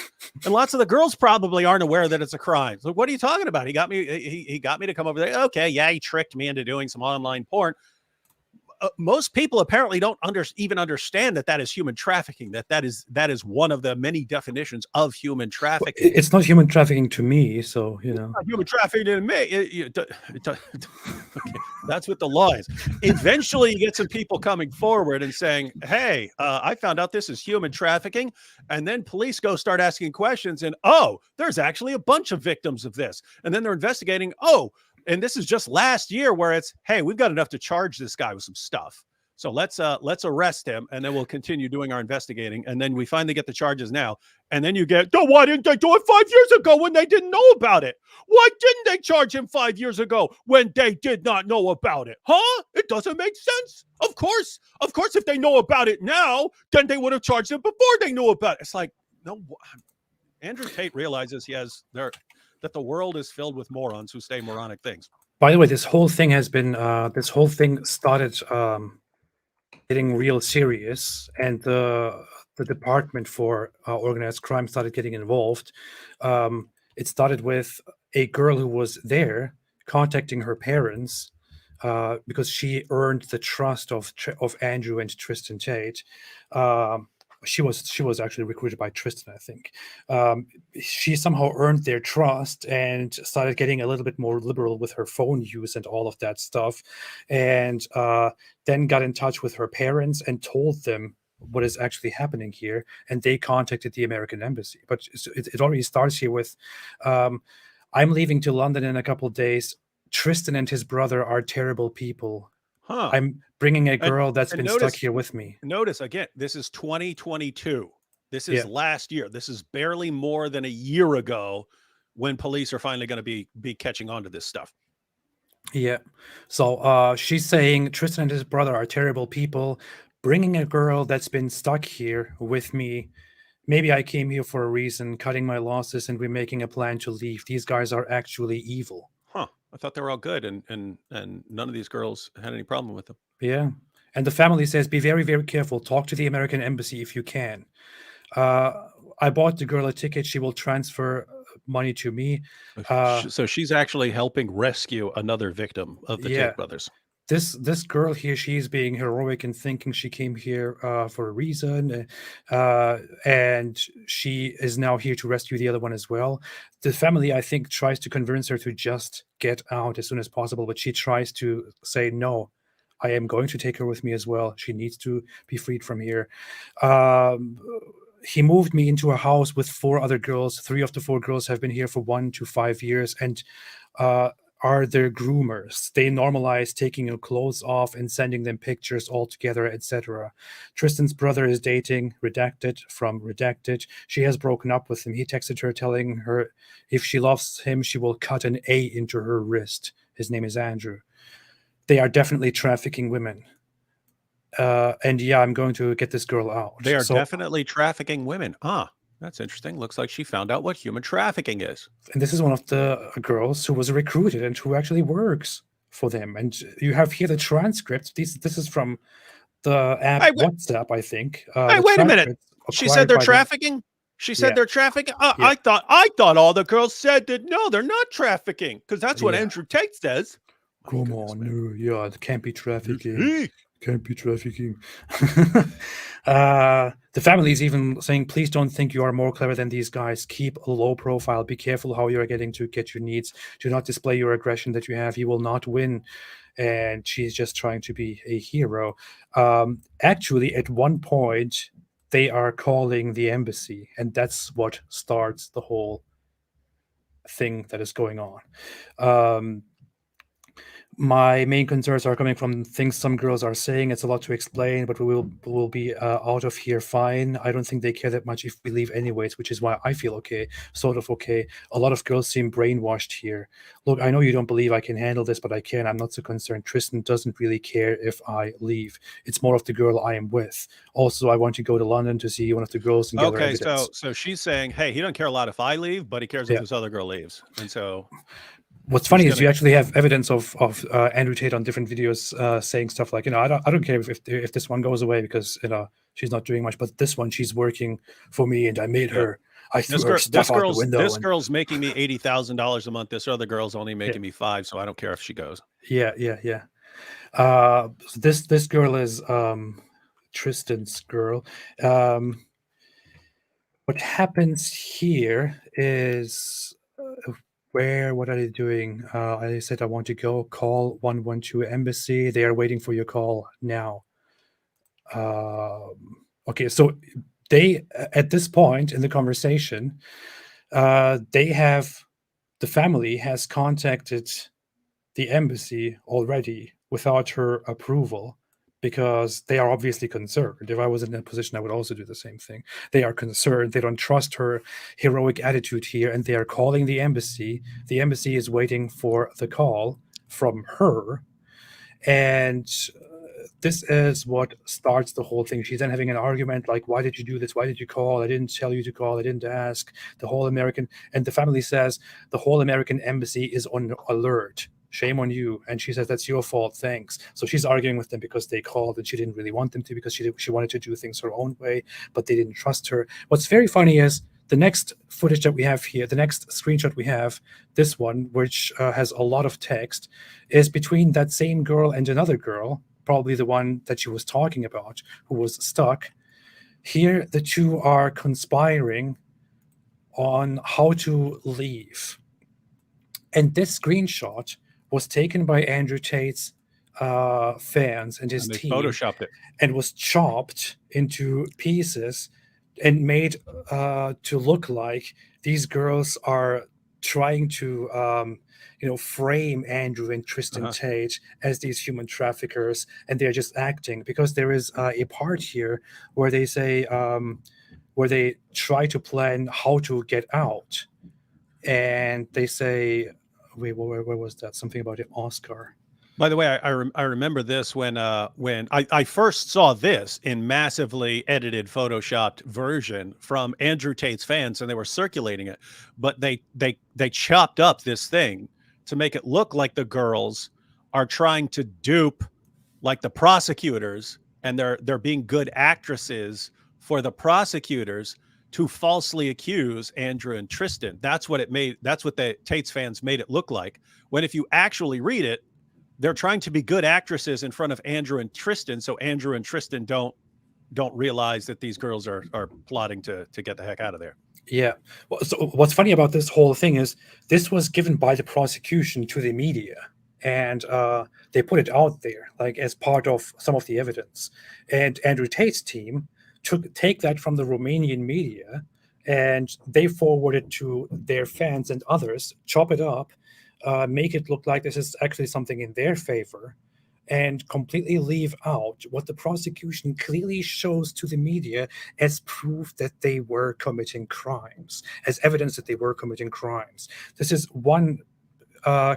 And lots of the girls probably aren't aware that it's a crime. So what are you talking about? He got me to come over there. Okay, yeah, he tricked me into doing some online porn. Most people apparently don't even understand that is human trafficking. That is one of the many definitions of human trafficking. It's not human trafficking to me, so you know. It's not human trafficking to me. Okay, that's what the law is. Eventually, you get some people coming forward and saying, "Hey, I found out this is human trafficking," and then police start asking questions, and there's actually a bunch of victims of this, and then they're investigating. And this is just last year where it's, hey, we've got enough to charge this guy with some stuff. So let's arrest him, and then we'll continue doing our investigating. And then we finally get the charges now. And then you get, why didn't they do it 5 years ago when they didn't know about it? Why didn't they charge him 5 years ago when they did not know about it? Huh? It doesn't make sense. Of course, if they know about it now, then they would have charged him before they knew about it. It's like, no, Andrew Tate realizes that the world is filled with morons who say moronic things. By the way, this whole thing has been, this whole thing started getting real serious, and the Department for Organized Crime started getting involved. It started with a girl who was there contacting her parents because she earned the trust of Andrew and Tristan Tate. She was actually recruited by Tristan, I think. She somehow earned their trust and started getting a little bit more liberal with her phone use and all of that stuff, and then got in touch with her parents and told them what is actually happening here, and they contacted the American embassy. But it already starts here with, I'm leaving to London in a couple of days. Tristan and his brother are terrible people. Huh. I'm bringing a girl that's been stuck here with me. Notice again, this is 2022. This is last year. This is barely more than a year ago when police are finally going to be catching on to this stuff. Yeah. So she's saying Tristan and his brother are terrible people, bringing a girl that's been stuck here with me. Maybe I came here for a reason, cutting my losses, and we're making a plan to leave. These guys are actually evil. Huh. I thought they were all good, and none of these girls had any problem with them. Yeah. And the family says, be very, very careful. Talk to the American embassy if you can. I bought the girl a ticket. She will transfer money to me. So she's actually helping rescue another victim of the Tate brothers. this girl here, she's being heroic and thinking she came here for a reason, and she is now here to rescue the other one as well. The family, I think, tries to convince her to just get out as soon as possible, but she tries to say, no, I am going to take her with me as well. She needs to be freed from here. He moved me into a house with 4 other girls. 3 of the 4 girls have been here for 1 to 5 years, and are their groomers. They normalize taking your clothes off and sending them pictures all together, etc. Tristan's brother is dating, redacted from redacted. She has broken up with him. He texted her telling her if she loves him, she will cut an A into her wrist. His name is Andrew. They are definitely trafficking women. And yeah, I'm going to get this girl out. They are definitely trafficking women. That's interesting. Looks like she found out what human trafficking is. And this is one of the girls who was recruited and who actually works for them. And you have here the transcripts. This is from the app WhatsApp, I think. Hey, wait a minute. She said they're trafficking? She said they're trafficking? Yeah. I thought all the girls said that no, they're not trafficking, because that's what Andrew Tate says. Come on, no, yeah, it can't be trafficking. Can't be trafficking. The family is even saying, please don't think you are more clever than these guys. Keep a low profile. Be careful how you're getting to get your needs. Do not display your aggression that you have. You will not win. And she's just trying to be a hero. Actually, at one point, they are calling the embassy, and that's what starts the whole thing that is going on. My main concerns are coming from things some girls are saying. It's a lot to explain, but we will be out of here fine. I don't think they care that much if we leave anyways, which is why I feel okay, sort of okay. A lot of girls seem brainwashed here. Look, I know you don't believe I can handle this, but I can. I'm not so concerned. Tristan doesn't really care if I leave. It's more of the girl I am with. Also, I want to go to London to see one of the girls and gather evidence. So she's saying, hey, he doesn't care a lot if I leave, but he cares if this other girl leaves. And so... What's funny is you actually have evidence of Andrew Tate on different videos saying stuff like, I don't care if this one goes away because she's not doing much, but this one she's working for me and I made her. I threw her stuff out the window. This girl's making me $80,000 a month. This other girl's only making me $5,000, so I don't care if she goes. Yeah. This girl is Tristan's girl. What happens here is. What are they doing? I said I want to go call 112 embassy. They are waiting for your call now. Okay, so they at this point in the conversation, the family has contacted the embassy already without her approval, because they are obviously concerned. If I was in that position, I would also do the same thing. They are concerned. They don't trust her heroic attitude here, and they are calling the embassy. The embassy is waiting for the call from her, and this is what starts the whole thing. She's then having an argument like, why did you do this? Why did you call? I didn't tell you to call. I didn't ask. And the family says the whole American embassy is on alert. Shame on you. And she says, that's your fault. Thanks. So she's arguing with them because they called and she didn't really want them to, because she wanted to do things her own way, but they didn't trust her. What's very funny is the next footage that we have here, the next screenshot we have, this one, which has a lot of text, is between that same girl and another girl, probably the one that she was talking about, who was stuck. Here, the two are conspiring on how to leave. And this screenshot was taken by Andrew Tate's fans and his team, photoshopped it, and was chopped into pieces and made to look like these girls are trying to frame Andrew and Tristan Tate as these human traffickers, and they're just acting, because there is a part here where they say where they try to plan how to get out, and they say, wait, where was that? Something about an Oscar. By the way, I remember this when I first saw this in massively edited, photoshopped version from Andrew Tate's fans, and they were circulating it. But they chopped up this thing to make it look like the girls are trying to dupe like the prosecutors, and they're being good actresses for the prosecutors to falsely accuse Andrew and Tristan. That's what it made. That's what the Tate's fans made it look like. When if you actually read it, they're trying to be good actresses in front of Andrew and Tristan, so Andrew and Tristan don't realize that these girls are plotting to get the heck out of there. Yeah. Well, so what's funny about this whole thing is this was given by the prosecution to the media, and they put it out there like as part of some of the evidence. And Andrew Tate's team take that from the Romanian media, and they forward it to their fans and others, chop it up, make it look like this is actually something in their favor, and completely leave out what the prosecution clearly shows to the media as proof that they were committing crimes, as evidence that they were committing crimes. This is one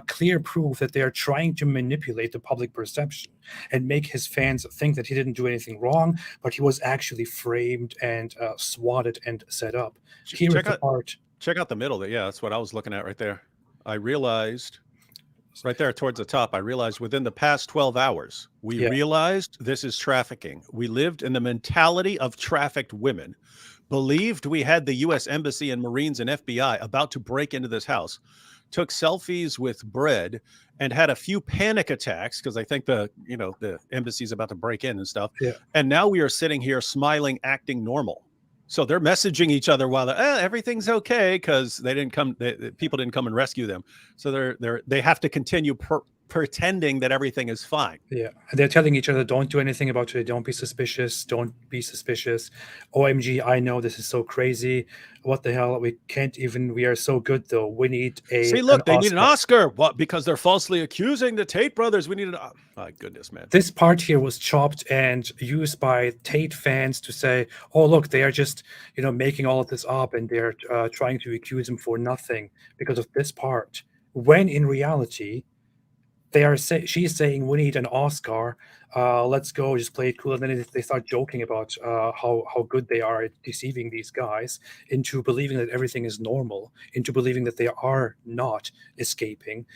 clear proof that they are trying to manipulate the public perception and make his fans think that he didn't do anything wrong, but he was actually framed and swatted and set up. Here is the part. Check out the middle. Yeah, that's what I was looking at right there. I realized right there towards the top, I realized within the past 12 hours, we realized this is trafficking. We lived in the mentality of trafficked women, believed we had the U.S. Embassy and Marines and FBI about to break into this house, took selfies with bread, and had a few panic attacks because I think the embassy's about to break in and stuff. Yeah. And now we are sitting here smiling, acting normal. So they're messaging each other while everything's okay because they didn't come. People didn't come and rescue them. So they have to continue pretending that everything is fine. Yeah, and they're telling each other, "Don't do anything about it. Don't be suspicious. Don't be suspicious." OMG, I know this is so crazy. What the hell? We can't even. We are so good though. We need a. See, look, they need an Oscar. What? Because they're falsely accusing the Tate brothers. We need an. Oh, my goodness, man. This part here was chopped and used by Tate fans to say, "Oh, look, they are just making all of this up, and they're trying to accuse him for nothing because of this part." When in reality, she's saying we need an Oscar. Let's go, just play it cool. And then they start joking about how good they are at deceiving these guys into believing that everything is normal, into believing that they are not escaping.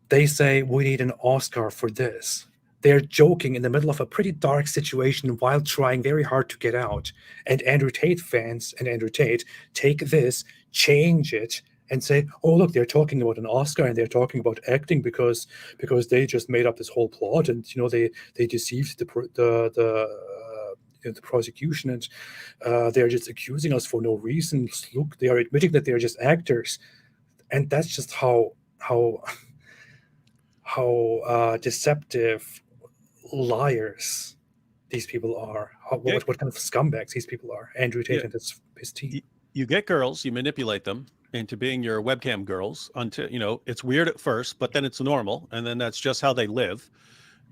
They say we need an Oscar for this. They're joking in the middle of a pretty dark situation while trying very hard to get out. And Andrew Tate fans and Andrew Tate take this, change it, and say, "Oh, look, they're talking about an Oscar and they're talking about acting because they just made up this whole plot and they deceived the prosecution and they're just accusing us for no reason. Look, they are admitting that they're just actors," and that's just how deceptive liars these people are. What kind of scumbags these people are. Andrew Tate and his team. You get girls, you manipulate them into being your webcam girls until it's weird at first, but then it's normal, and then that's just how they live.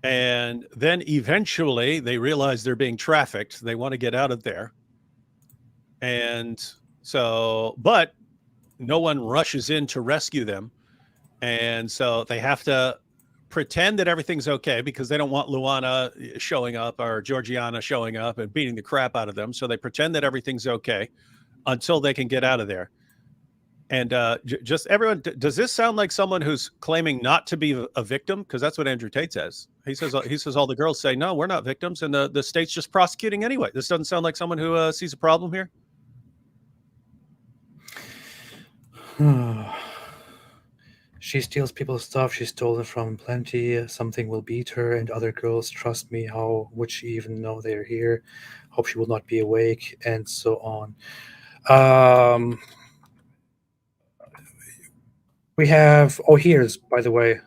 And then eventually they realize they're being trafficked. They want to get out of there. And so, but no one rushes in to rescue them. And so they have to pretend that everything's okay because they don't want Luana showing up or Georgiana showing up and beating the crap out of them. So they pretend that everything's okay until they can get out of there. And just everyone, does this sound like someone who's claiming not to be a victim? Because that's what Andrew Tate says. He says all the girls say, "No, we're not victims," and the state's just prosecuting anyway. This doesn't sound like someone who sees a problem here. She steals people's stuff. She's stolen from plenty. Something will beat her and other girls. Trust me. How would she even know they're here? Hope she will not be awake, and so on. We have, here's, by the way.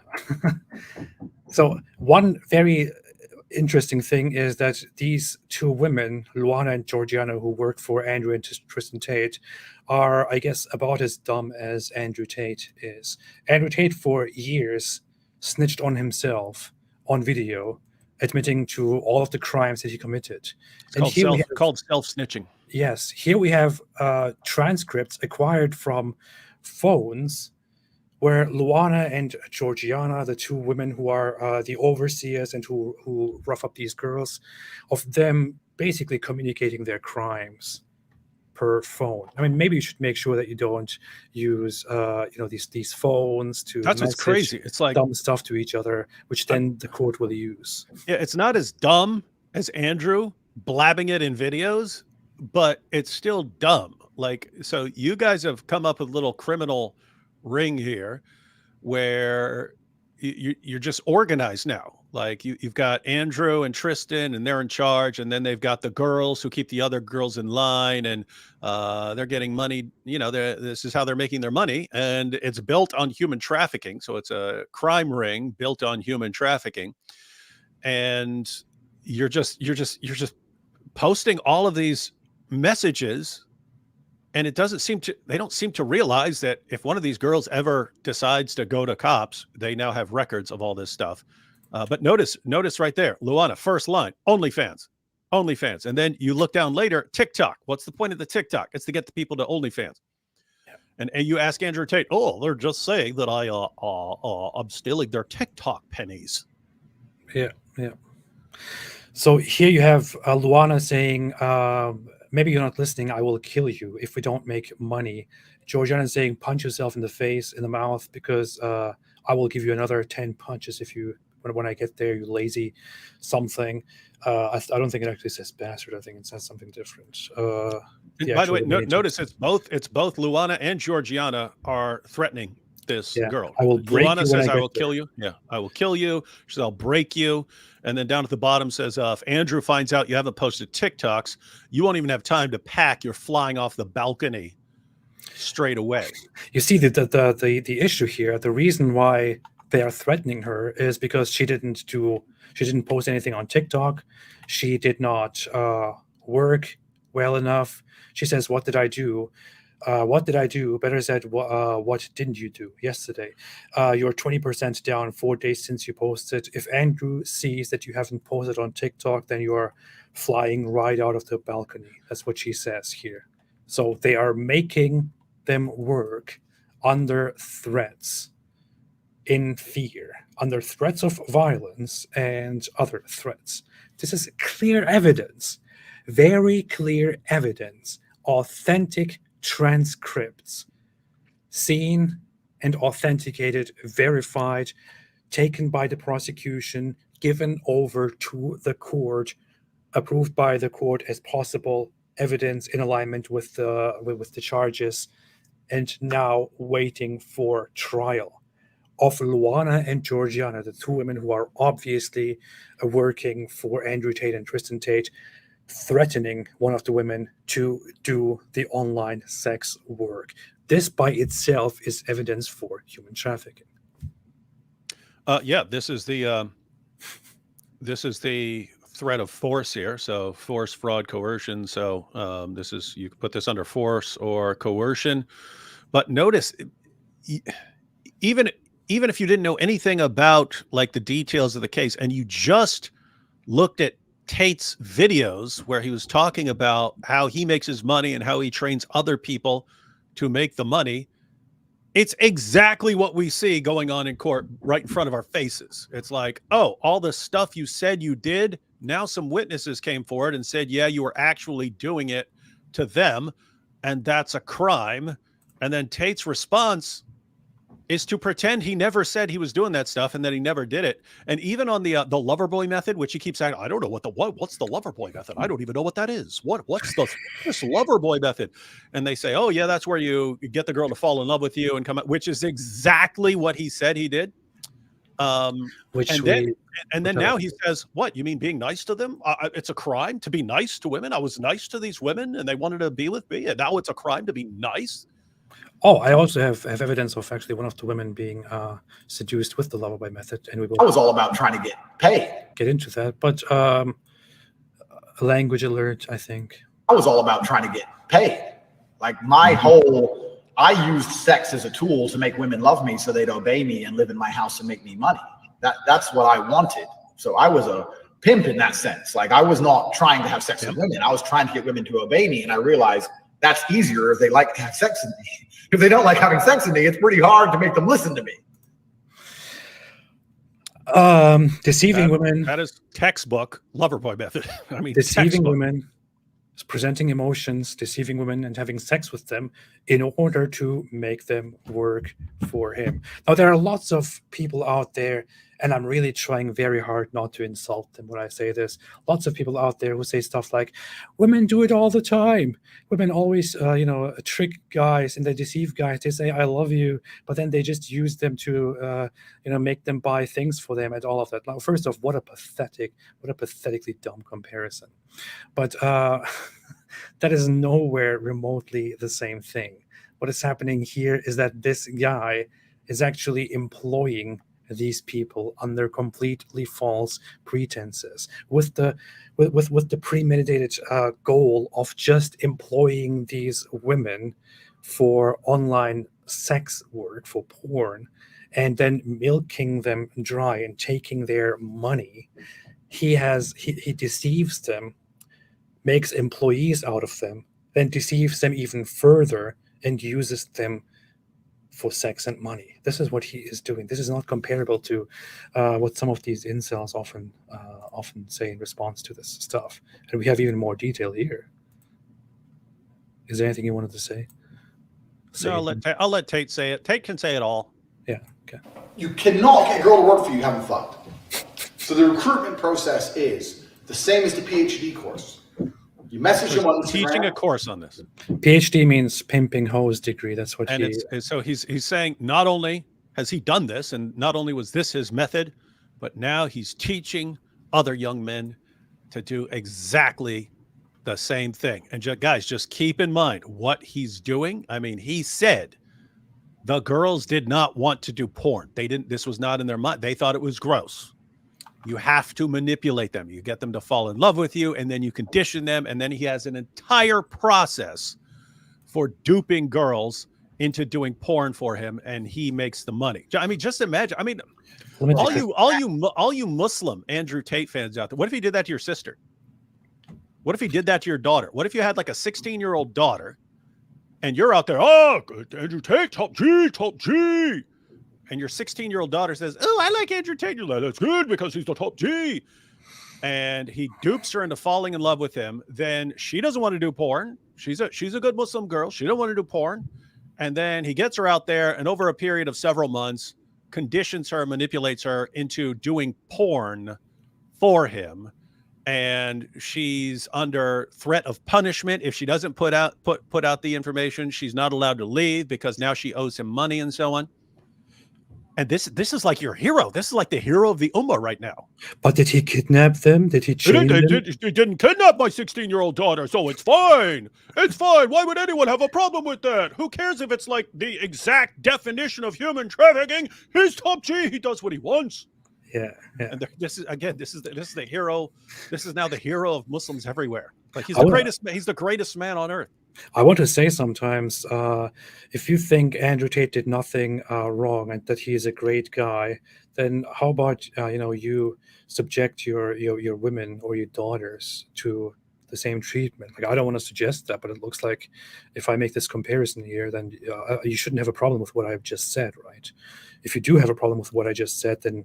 So one very interesting thing is that these two women, Luana and Georgiana, who work for Andrew and Tristan Tate, are, I guess, about as dumb as Andrew Tate is. Andrew Tate, for years, snitched on himself on video, admitting to all of the crimes that he committed. It's called self-snitching. Yes. Here we have transcripts acquired from phones where Luana and Georgiana, the two women who are the overseers and who rough up these girls, of them basically communicating their crimes per phone. I mean, maybe you should make sure that you don't use these phones to that's what's crazy. It's like dumb stuff to each other, which then the court will use. Yeah, it's not as dumb as Andrew blabbing it in videos, but it's still dumb. Like, so you guys have come up with a little criminal ring here where you're just organized now. Like you've got Andrew and Tristan, and they're in charge, and then they've got the girls who keep the other girls in line, and they're getting money. You know, this is how they're making their money, and it's built on human trafficking. So it's a crime ring built on human trafficking, and you're just posting all of these messages. And it doesn't seem to, they don't seem to realize that if one of these girls ever decides to go to cops, they now have records of all this stuff. But notice right there, Luana, first line, OnlyFans. And then you look down later, TikTok. What's the point of the TikTok? It's to get the people to OnlyFans. Yeah. And you ask Andrew Tate, oh, they're just saying that I'm stealing their TikTok pennies. Yeah. So here you have Luana saying, maybe you're not listening. I will kill you if we don't make money. Georgiana is saying, punch yourself in the face, in the mouth, because I will give you another 10 punches if you, when I get there, you lazy something. I don't think it actually says bastard. I think it says something different. By the way, notice it's both Luana and Georgiana are threatening this girl. I will break Luana you says, I will kill you. Yeah, I will kill you. She says, I'll break you. And then down at the bottom says, if Andrew finds out you haven't posted TikToks, you won't even have time to pack. You're flying off the balcony straight away. You see the issue here, the reason why they are threatening her is because she didn't post anything on TikTok. She did not work well enough. She says, what did I do? What did I do? Better said, what didn't you do yesterday? You're 20% down 4 days since you posted. If Andrew sees that you haven't posted on TikTok, then you are flying right out of the balcony. That's what she says here. So they are making them work under threats, in fear, under threats of violence and other threats. This is clear evidence, very clear evidence, authentic transcripts, seen and authenticated, verified, taken by the prosecution, given over to the court, approved by the court as possible evidence in alignment with the charges, and now waiting for trial of Luana and Georgiana, the two women who are obviously working for Andrew Tate and Tristan Tate, threatening one of the women to do the online sex work. This by itself is evidence for human trafficking. This is the threat of force here. So force, fraud, coercion. So this is, you can put this under force or coercion. But notice, even if you didn't know anything about like the details of the case, and you just looked at Tate's videos where he was talking about how he makes his money and how he trains other people to make the money, it's exactly what we see going on in court right in front of our faces. It's like, oh, all the stuff you said you did, now some witnesses came forward and said, yeah, you were actually doing it to them, and that's a crime. And then Tate's response is to pretend he never said he was doing that stuff and that he never did it. And even on the Loverboy method, which he keeps saying, I don't know what's the Loverboy method. I don't even know what that is. What's this Loverboy method? And they say, oh yeah, that's where you get the girl to fall in love with you and come out, which is exactly what he said he did. And then now he says, what, you mean being nice to them? It's a crime to be nice to women. I was nice to these women and they wanted to be with me, and now it's a crime to be nice. Oh, I also have evidence of actually one of the women being seduced with the Loverboy method, and we will. I was all about trying to get paid. Get into that, but language alert, I think. I was all about trying to get paid. Like my whole, I used sex as a tool to make women love me, so they'd obey me and live in my house and make me money. That's what I wanted. So I was a pimp in that sense. Like I was not trying to have sex with women. I was trying to get women to obey me, and I realized that's easier if they like to have sex with me. If they don't like having sex with me, it's pretty hard to make them listen to me. Deceiving women. That is textbook Loverboy method. I mean, deceiving women, presenting emotions, deceiving women and having sex with them in order to make them work for him. Now, there are lots of people out there, And I'm really trying very hard not to insult them when I say this. Lots of people out there who say stuff like, women do it all the time. Women always, trick guys and they deceive guys. They say, I love you, but then they just use them to, make them buy things for them and all of that. Now, first off, what a pathetically dumb comparison. But that is nowhere remotely the same thing. What is happening here is that this guy is actually employing these people under completely false pretenses with the premeditated goal of just employing these women for online sex work, for porn, and then milking them dry and taking their money. He deceives them, makes employees out of them, then deceives them even further and uses them for sex and money. This is what he is doing. This is not comparable to what some of these incels often say in response to this stuff. And we have even more detail here. Is there anything you wanted to say? No, I'll let Tate say it. Tate can say it all. Yeah, okay. You cannot get a girl to work for you having fun. So the recruitment process is the same as the PhD course. You message them on Instagram. Teaching a course on this. PhD means pimping hose degree. That's what so he's saying not only has he done this, and not only was this his method, but now he's teaching other young men to do exactly the same thing. And guys, just keep in mind what he's doing. I mean, he said the girls did not want to do porn. This was not in their mind. They thought it was gross. You have to manipulate them. You get them to fall in love with you, and then you condition them. And then he has an entire process for duping girls into doing porn for him, and he makes the money. I mean, just imagine. I mean, all you Muslim Andrew Tate fans out there. What if he did that to your sister? What if he did that to your daughter? What if you had like a 16-year-old daughter, and you're out there, oh, Andrew Tate, top G. And your 16-year-old daughter says, oh, I like Andrew Tate. You're like, that's good because he's the top G. And he dupes her into falling in love with him. Then she doesn't want to do porn. She's a good Muslim girl. She don't want to do porn. And then he gets her out there, and over a period of several months, conditions her, manipulates her into doing porn for him. And she's under threat of punishment. If she doesn't put out the information, she's not allowed to leave because now she owes him money and so on. And this is like your hero. This is like the hero of the Ummah right now. But did he kidnap them? Did he chain them? He didn't kidnap my 16-year-old daughter, so it's fine. It's fine. Why would anyone have a problem with that? Who cares if it's like the exact definition of human trafficking? He's top G. He does what he wants. Yeah. And this is the hero. This is now the hero of Muslims everywhere. Like he's the greatest man on earth. I want to say sometimes, if you think Andrew Tate did nothing wrong and that he is a great guy, then how about you subject your women or your daughters to the same treatment? Like, I don't want to suggest that, but it looks like if I make this comparison here, then you shouldn't have a problem with what I've just said, right? If you do have a problem with what I just said, then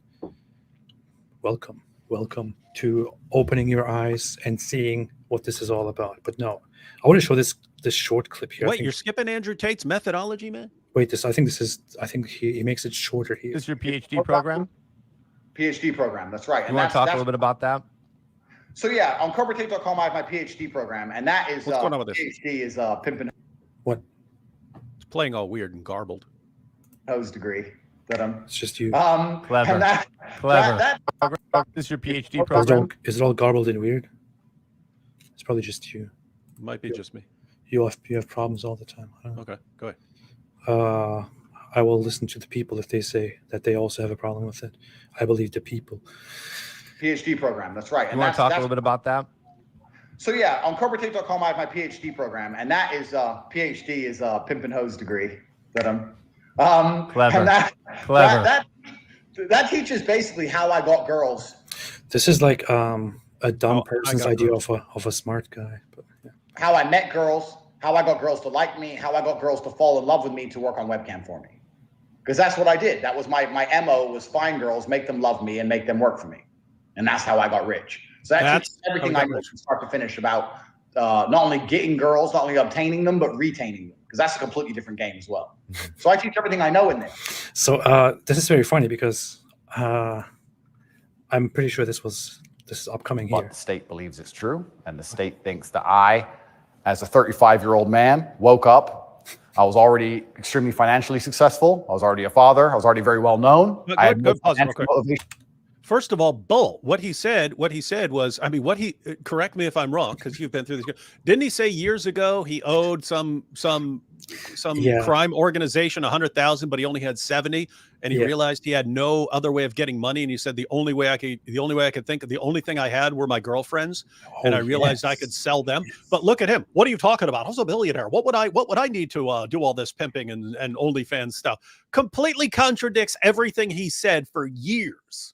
welcome to opening your eyes and seeing what this is all about. But no, I want to show this short clip here. Wait, you're skipping Andrew Tate's methodology, man? Wait, I think he makes it shorter here. This is your PhD program? PhD program, that's right. You want to talk a little bit about that? So yeah, on CobraTate.com, I have my PhD program, and that is what's going on with this? PhD is pimping. What? It's playing all weird and garbled. Hose degree that I'm. It's just you. Clever. Clever. This is your PhD program? Is it all garbled and weird? It's probably just you. It might be just me. You have problems all the time. Okay, go ahead. I will listen to the people if they say that they also have a problem with it. I believe the people. PhD program, that's right. You want to talk a little bit about that? So yeah, on CobraTate.com, I have my PhD program, and that is PhD is pimp and hose degree that I'm. Clever. And that teaches basically how I got girls. This is like a dumb person's idea of a smart guy. But, yeah. How I met girls, how I got girls to like me, how I got girls to fall in love with me to work on webcam for me. Because that's what I did. That was my MO, was find girls, make them love me, and make them work for me. And that's how I got rich. So that's everything I know from start to finish about not only getting girls, not only obtaining them, but retaining them. Because that's a completely different game as well. So I teach everything I know in there. So this is very funny because I'm pretty sure this is upcoming But here. the state believes it's true, and the state thinks that I, as a 35-year-old man, woke up. I was already extremely financially successful. I was already a father. I was already very well known. I had no Pause real financial quick. motivation. First of all, bull. What he said was, I mean, correct me if I'm wrong, because you've been through this. Didn't he say years ago he owed some crime organization 100,000, but he only had 70, and he realized he had no other way of getting money, and he said the only way I could think of, the only thing I had were my girlfriends, and I realized I could sell them. But look at him. What are you talking about? I was a billionaire. What would I need to do all this pimping and OnlyFans stuff? Completely contradicts everything he said for years.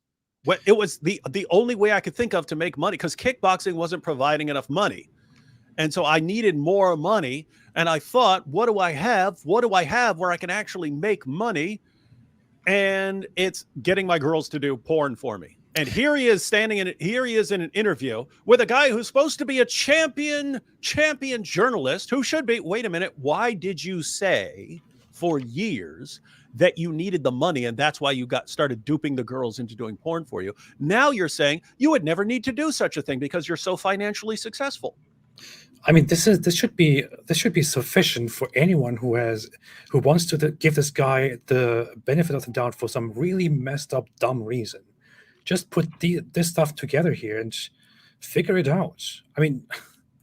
It was the only way I could think of to make money, because kickboxing wasn't providing enough money. And so I needed more money. And I thought, what do I have? What do I have where I can actually make money? And it's getting my girls to do porn for me. And here he is here he is in an interview with a guy who's supposed to be a champion journalist, who should be, wait a minute, why did you say for years that you needed the money, and that's why you started duping the girls into doing porn for you? Now you're saying you would never need to do such a thing because you're so financially successful. I mean, this should be sufficient for anyone who wants to give this guy the benefit of the doubt for some really messed up, dumb reason. Just put this stuff together here and figure it out. I mean,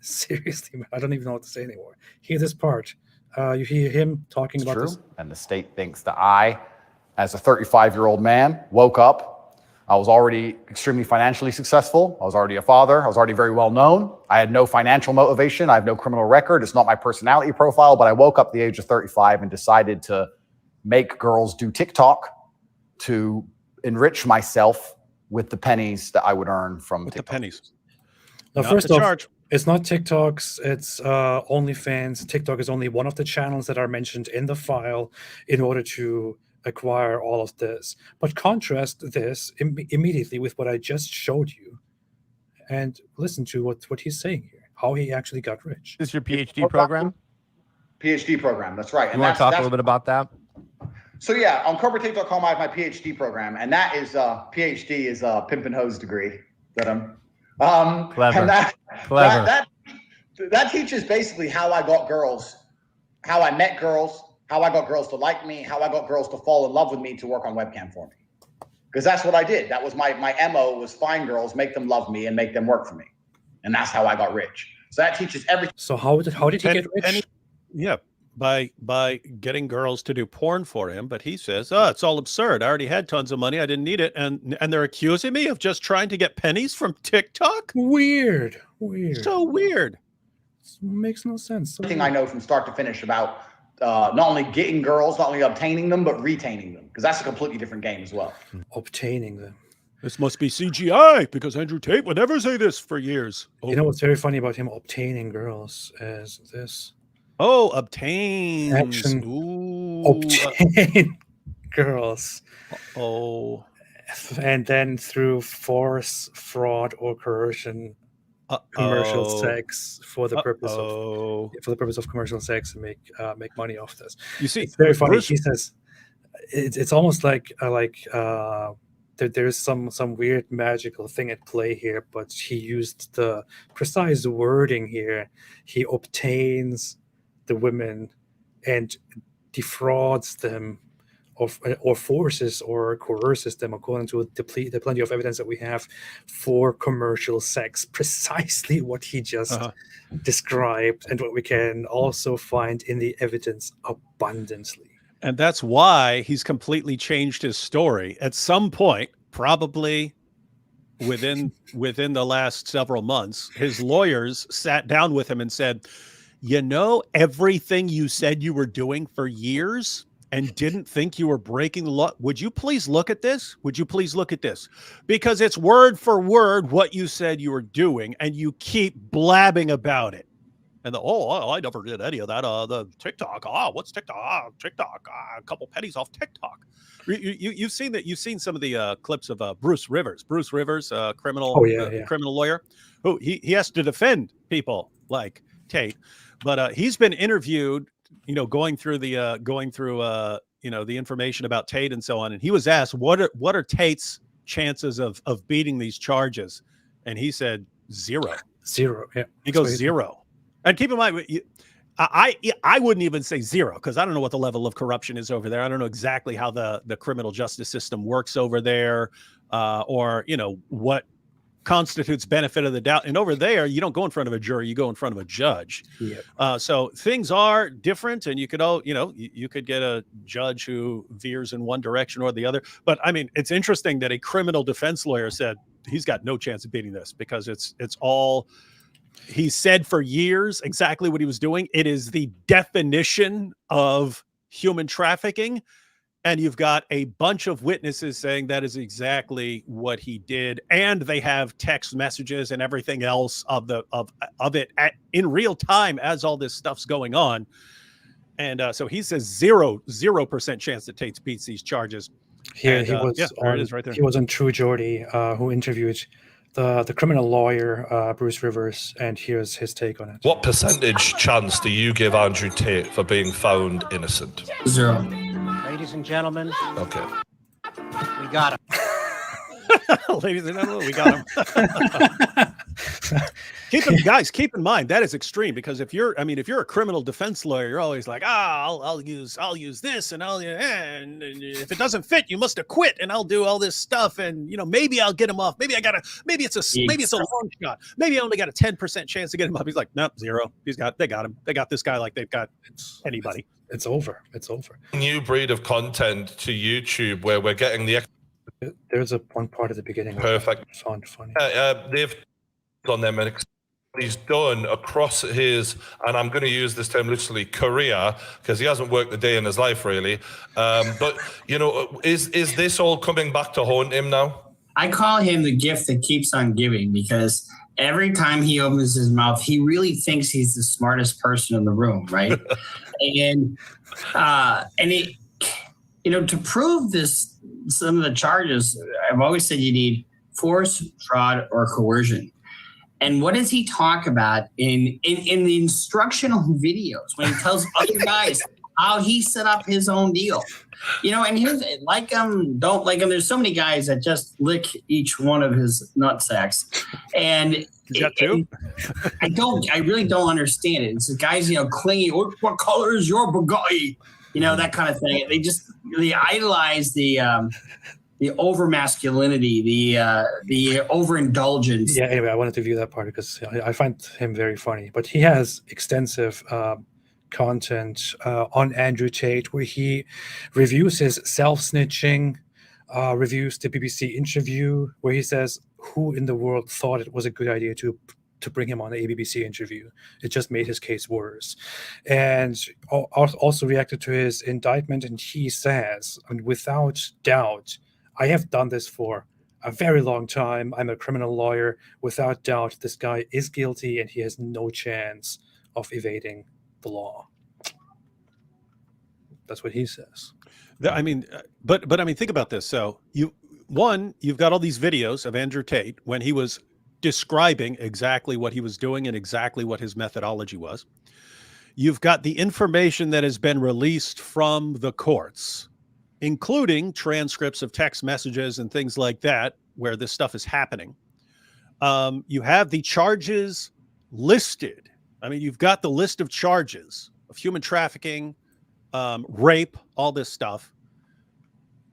seriously, man, I don't even know what to say anymore. Hear this part. You hear him talking about this. And the state thinks that I, as a 35-year-old man, woke up. I was already extremely financially successful. I was already a father. I was already very well known. I had no financial motivation. I have no criminal record. It's not my personality profile, but I woke up at the age of 35 and decided to make girls do TikTok to enrich myself with the pennies that I would earn from TikTok. The pennies. Now, first off, it's not TikToks, it's OnlyFans. TikTok is only one of the channels that are mentioned in the file in order to acquire all of this. But contrast this immediately with what I just showed you and listen to what he's saying here, how he actually got rich. This is your PhD program? PhD program, that's right. You want to talk a little bit about that? So yeah, on corporatate.com, I have my PhD program, and that is PhD is a pimp and hose degree that I'm clever. And that teaches basically how I got girls, how I met girls, how I got girls to like me, how I got girls to fall in love with me to work on webcam for me. Because that's what I did. That was my MO, was find girls, make them love me, and make them work for me. And that's how I got rich. So that teaches everything. So how did he get rich? By getting girls to do porn for him. But he says, oh, it's all absurd. I already had tons of money. I didn't need it. And they're accusing me of just trying to get pennies from TikTok? Weird. So weird. It makes no sense. Everything I know from start to finish about not only getting girls, not only obtaining them, but retaining them. Because that's a completely different game as well. Obtaining them. This must be CGI, because Andrew Tate would never say this for years. You know what's very funny about him obtaining girls is this. Oh, obtain. Action. Ooh. Obtain girls. Oh. And then through force, fraud, or coercion, commercial sex for the purpose of commercial sex and make money off this. You see, it's very funny. He says it's almost like there's some weird magical thing at play here, but he used the precise wording here. He obtains the women and defrauds them or forces or coerces them, according to the plenty of evidence that we have, for commercial sex. Precisely what he just described, and what we can also find in the evidence abundantly. And that's why he's completely changed his story. At some point, probably within the last several months, his lawyers sat down with him and said, you know, everything you said you were doing for years and didn't think you were breaking the law. Would you please look at this? Would you please look at this? Because it's word for word what you said you were doing, and you keep blabbing about it. And I never did any of that. The TikTok. What's TikTok? TikTok. A couple pennies off TikTok. You've seen that. You've seen some of the clips of Bruce Rivers. Bruce Rivers, criminal lawyer, who he has to defend people like Tate, but he's been interviewed, going through the information about Tate and so on, and he was asked what are Tate's chances of beating these charges? And he said 0. 0. Yeah. He goes 0. And keep in mind, I wouldn't even say 0 because I don't know what the level of corruption is over there. I don't know exactly how the criminal justice system works over there, or what constitutes benefit of the doubt. And over there, you don't go in front of a jury, you go in front of a judge. Yep. So things are different, and you could you could get a judge who veers in one direction or the other. But I mean, it's interesting that a criminal defense lawyer said he's got no chance of beating this because it's all he said for years exactly what he was doing. It is the definition of human trafficking. And you've got a bunch of witnesses saying that is exactly what he did, and they have text messages and everything else of it in real time as all this stuff's going on. And so he says 0% chance that Tate beats these charges. Here and, he was. there it is, right there. He was on True Geordie, who interviewed the criminal lawyer Bruce Rivers, and here's his take on it. What percentage chance do you give Andrew Tate for being found innocent? 0. Ladies and gentlemen, Okay. we got him. Ladies and gentlemen, we got him. Keep in mind that is extreme, because if you're a criminal defense lawyer, you're always like, I'll use this, and and if it doesn't fit, you must acquit, and I'll do all this stuff, and maybe I'll get him off. Maybe it's a long shot. Maybe I only got a 10% chance to get him up. He's like, nope, 0. They got him. They got this guy like they've got anybody. It's over. New breed of content to YouTube where we're getting the There's one part at the beginning. perfect. Funny. They've on them and he's done across his, and I'm going to use this term literally, career, because he hasn't worked a day in his life really. But is this all coming back to haunt him now? I call him the gift that keeps on giving, because every time he opens his mouth, he really thinks he's the smartest person in the room, right? and it, to prove this, some of the charges, I've always said you need force, fraud, or coercion. And what does he talk about in the instructional videos when he tells other guys how he set up his own deal? And here's like him, don't like him. There's so many guys that just lick each one of his nutsacks, and I really don't understand it. It's the guys, clinging. What color is your Bugatti? That kind of thing. They idolize the over masculinity, the overindulgence. Yeah. Anyway, I wanted to view that part because I find him very funny. But he has extensive content on Andrew Tate, where he reviews his self-snitching, reviews the BBC interview, where he says who in the world thought it was a good idea to bring him on a BBC interview. It just made his case worse. And also reacted to his indictment, and he says, without doubt, I have done this for a very long time. I'm a criminal lawyer. Without doubt, this guy is guilty, and he has no chance of evading the law. That's what he says. But think about this. So you've got all these videos of Andrew Tate when he was describing exactly what he was doing and exactly what his methodology was. You've got the information that has been released from the courts, including transcripts of text messages and things like that, where this stuff is happening. You have the charges listed. You've got the list of charges of human trafficking, rape, all this stuff.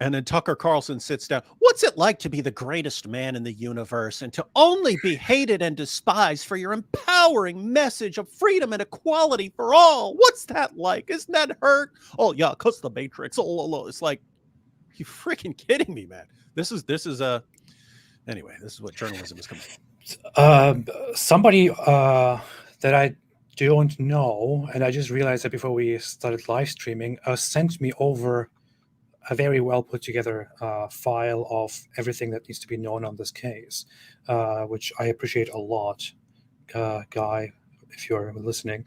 And then Tucker Carlson sits down. What's it like to be the greatest man in the universe and to only be hated and despised for your empowering message of freedom and equality for all? What's that like? Isn't that hurt? Oh yeah, cause the Matrix. Oh, it's like, you freaking kidding me, man. This is anyway, this is what journalism is coming. Somebody that I don't know, and I just realized that before we started live streaming, sent me over a very well put together file of everything that needs to be known on this case, which I appreciate a lot, Guy, if you're listening.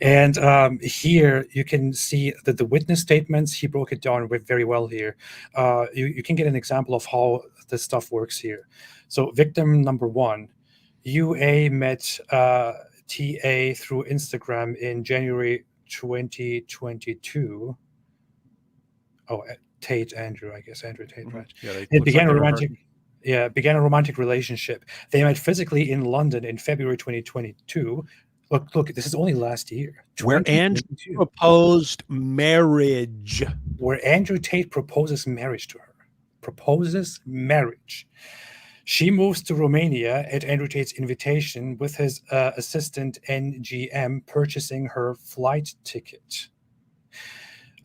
And here you can see that the witness statements, he broke it down very well here. You can get an example of how this stuff works here. So victim number 1, UA met TA through Instagram in January 2022. Tate, Andrew, I guess, Andrew Tate, right? Yeah, It began began a romantic relationship. They met physically in London in February 2022. Look, this is only last year. Where Andrew proposed marriage. Where Andrew Tate proposes marriage to her. Proposes marriage. She moves to Romania at Andrew Tate's invitation with his assistant NGM purchasing her flight ticket.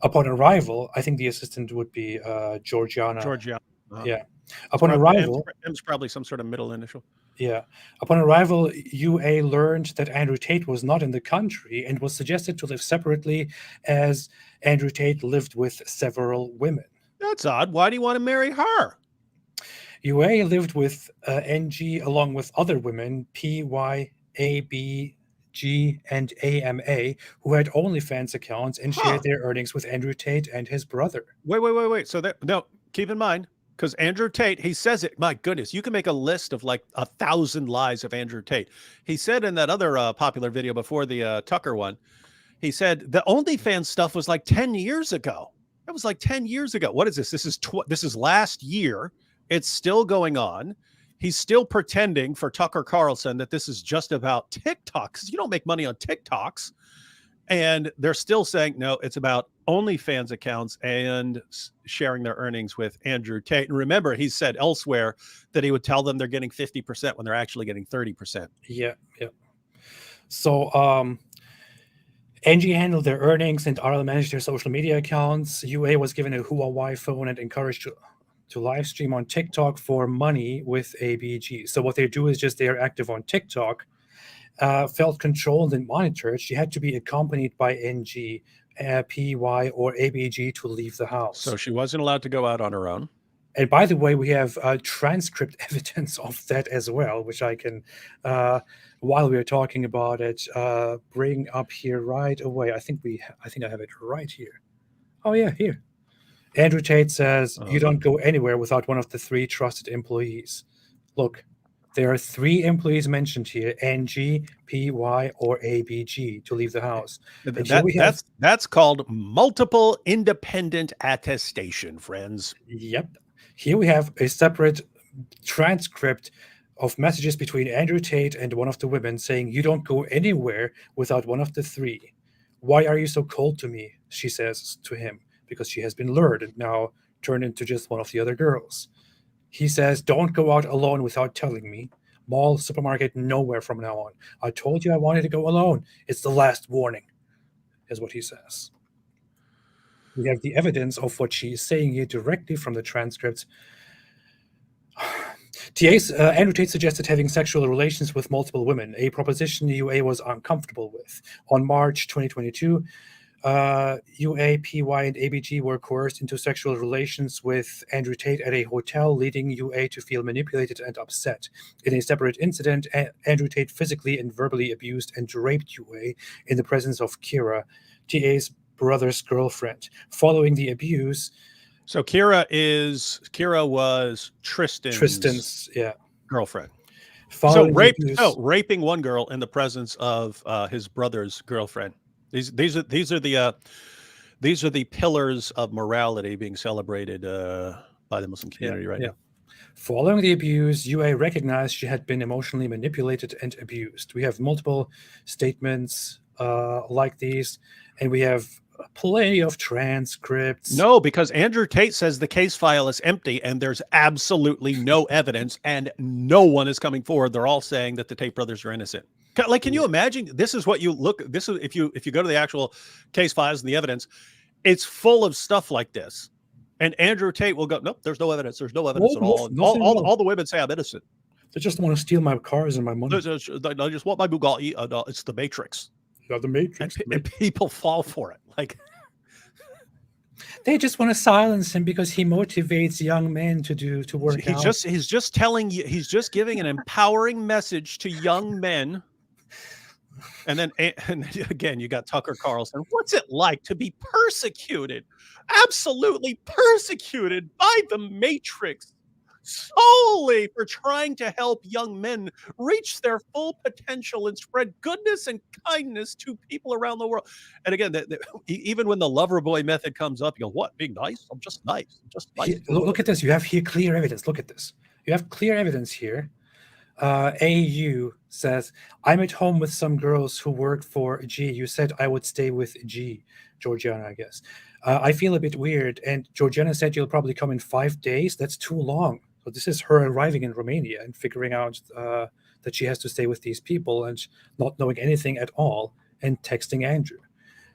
Upon arrival, I think the assistant would be Georgiana. Yeah. Upon arrival, M's probably some sort of middle initial. Yeah. Upon arrival, UA learned that Andrew Tate was not in the country and was suggested to live separately, as Andrew Tate lived with several women. That's odd. Why do you want to marry her? UA lived with NG along with other women, PY, AB, G, and AMA, who had OnlyFans accounts and shared their earnings with Andrew Tate and his brother. Wait. So no, keep in mind, because Andrew Tate, he says it. My goodness, you can make a list of like 1,000 lies of Andrew Tate. He said in that other popular video before the Tucker one, he said the OnlyFans stuff was like 10 years ago. That was like 10 years ago. What is this? This is last year. It's still going on. He's still pretending for Tucker Carlson that this is just about TikTok, because you don't make money on TikToks. And they're still saying, no, it's about OnlyFans accounts and sharing their earnings with Andrew Tate. And remember, he said elsewhere that he would tell them they're getting 50% when they're actually getting 30%. Yeah. So NG handled their earnings and RL managed their social media accounts. UA was given a Huawei phone and encouraged to live stream on TikTok for money with ABG. So what they do is just they are active on TikTok, felt controlled and monitored. She had to be accompanied by NG, PY, or ABG to leave the house. So she wasn't allowed to go out on her own. And by the way, we have transcript evidence of that as well, which I can, while we are talking about it, bring up here right away. I think I have it right here. Oh yeah, here. Andrew Tate says, you don't go anywhere without one of the 3 trusted employees. Look, there are 3 employees mentioned here, NG, PY, or ABG, to leave the house. That's called multiple independent attestation, friends. Yep. Here we have a separate transcript of messages between Andrew Tate and one of the women saying, you don't go anywhere without one of the 3. Why are you so cold to me? She says to him. Because she has been lured and now turned into just one of the other girls. He says, don't go out alone without telling me. Mall, supermarket, nowhere from now on. I told you I wanted to go alone. It's the last warning, is what he says. We have the evidence of what she is saying here directly from the transcripts. Andrew Tate suggested having sexual relations with multiple women, a proposition UA was uncomfortable with. On March 2022, UA, PY, and ABG were coerced into sexual relations with Andrew Tate at a hotel, leading UA to feel manipulated and upset. In a separate incident, Andrew Tate physically and verbally abused and raped UA in the presence of Kira, TA's brother's girlfriend. Following the abuse... So Kira was Tristan's girlfriend. Raping one girl in the presence of his brother's girlfriend. These are the pillars of morality being celebrated by the Muslim community right now. Following the abuse, UA recognized she had been emotionally manipulated and abused. We have multiple statements like these, and we have plenty of transcripts. No, because Andrew Tate says the case file is empty and there's absolutely no evidence and no one is coming forward. They're all saying that the Tate brothers are innocent. Like, can you imagine? This is what you look. This is if you go to the actual case files and the evidence, it's full of stuff like this. And Andrew Tate will go, nope, there's no evidence. There's no evidence at all. All the women say I'm innocent. They just want to steal my cars and my money. I just want my Bugatti. It's the Matrix. The Matrix. And people fall for it. Like they just want to silence him because he motivates young men to work out. He's just telling you. He's just giving an empowering message to young men. And then again, you got Tucker Carlson. What's it like to be persecuted? Absolutely persecuted by the Matrix. solely for trying to help young men reach their full potential and spread goodness and kindness to people around the world. And again, even when the Loverboy method comes up, you go, what, being nice? I'm just nice. I'm just nice. Look at this. You have here clear evidence. Look at this. You have clear evidence here. AU says, I'm at home with some girls who worked for G. You said I would stay with G. Georgiana, I guess. I feel a bit weird. And Georgiana said you'll probably come in 5 days. That's too long. So this is her arriving in Romania and figuring out that she has to stay with these people and not knowing anything at all and texting Andrew.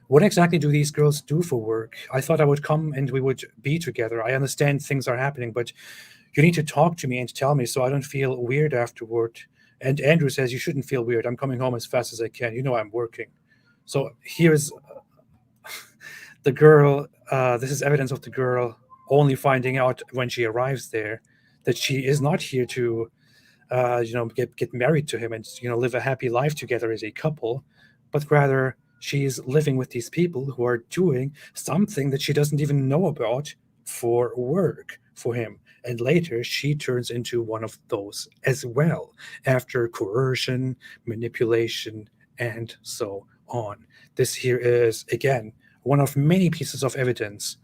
What exactly do these girls do for work? I thought I would come and we would be together. I understand things are happening, but you need to talk to me and tell me so I don't feel weird afterward. And Andrew says, you shouldn't feel weird. I'm coming home as fast as I can. You know I'm working. So here's the girl. This is evidence of the girl only finding out when she arrives there that she is not here to, get married to him and, live a happy life together as a couple, but rather she's living with these people who are doing something that she doesn't even know about for work for him. And later she turns into one of those as well, after coercion, manipulation, and so on. This here is, again, one of many pieces of evidence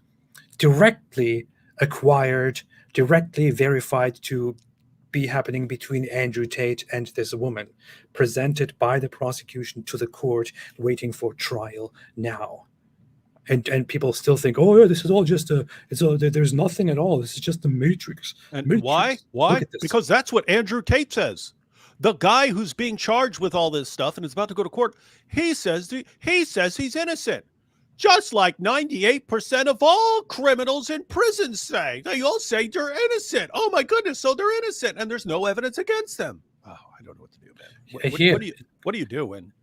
directly acquired, directly verified to be happening between Andrew Tate and this woman, presented by the prosecution to the court, waiting for trial now. And people still think, oh yeah, this is all just there's nothing at all. This is just the Matrix. And Matrix. why? Because that's what Andrew Tate says. The guy who's being charged with all this stuff and is about to go to court, he says he's innocent. Just like 98% of all criminals in prison say. They all say they're innocent. Oh my goodness, so they're innocent, and there's no evidence against them. Oh, I don't know what to do, man. What do you do when,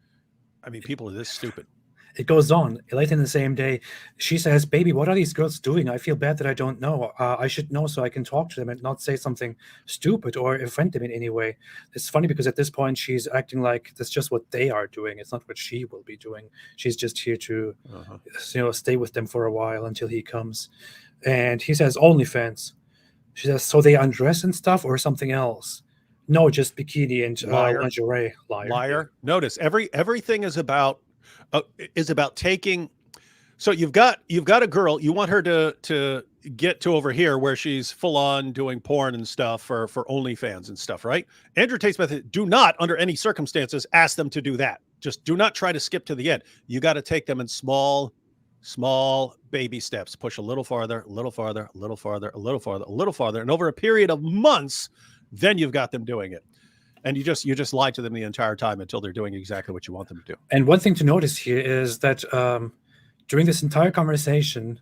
people are this stupid? It goes on. Later in the same day, she says, baby, what are these girls doing? I feel bad that I don't know. I should know so I can talk to them and not say something stupid or offend them in any way. It's funny because at this point, she's acting like that's just what they are doing. It's not what she will be doing. She's just here to, stay with them for a while until he comes. And he says, OnlyFans. She says, so they undress and stuff or something else? No, just bikini and lingerie. Liar. Notice everything is about taking. So you've got a girl, you want her to get to over here where she's full on doing porn and stuff for OnlyFans and stuff, right? Andrew Tate's method, do not under any circumstances ask them to do that. Just do not try to skip to the end. You got to take them in small baby steps. Push a little farther, a little farther, a little farther, a little farther, a little farther. And over a period of months, then you've got them doing it. And you just lie to them the entire time until they're doing exactly what you want them to do. And one thing to notice here is that during this entire conversation,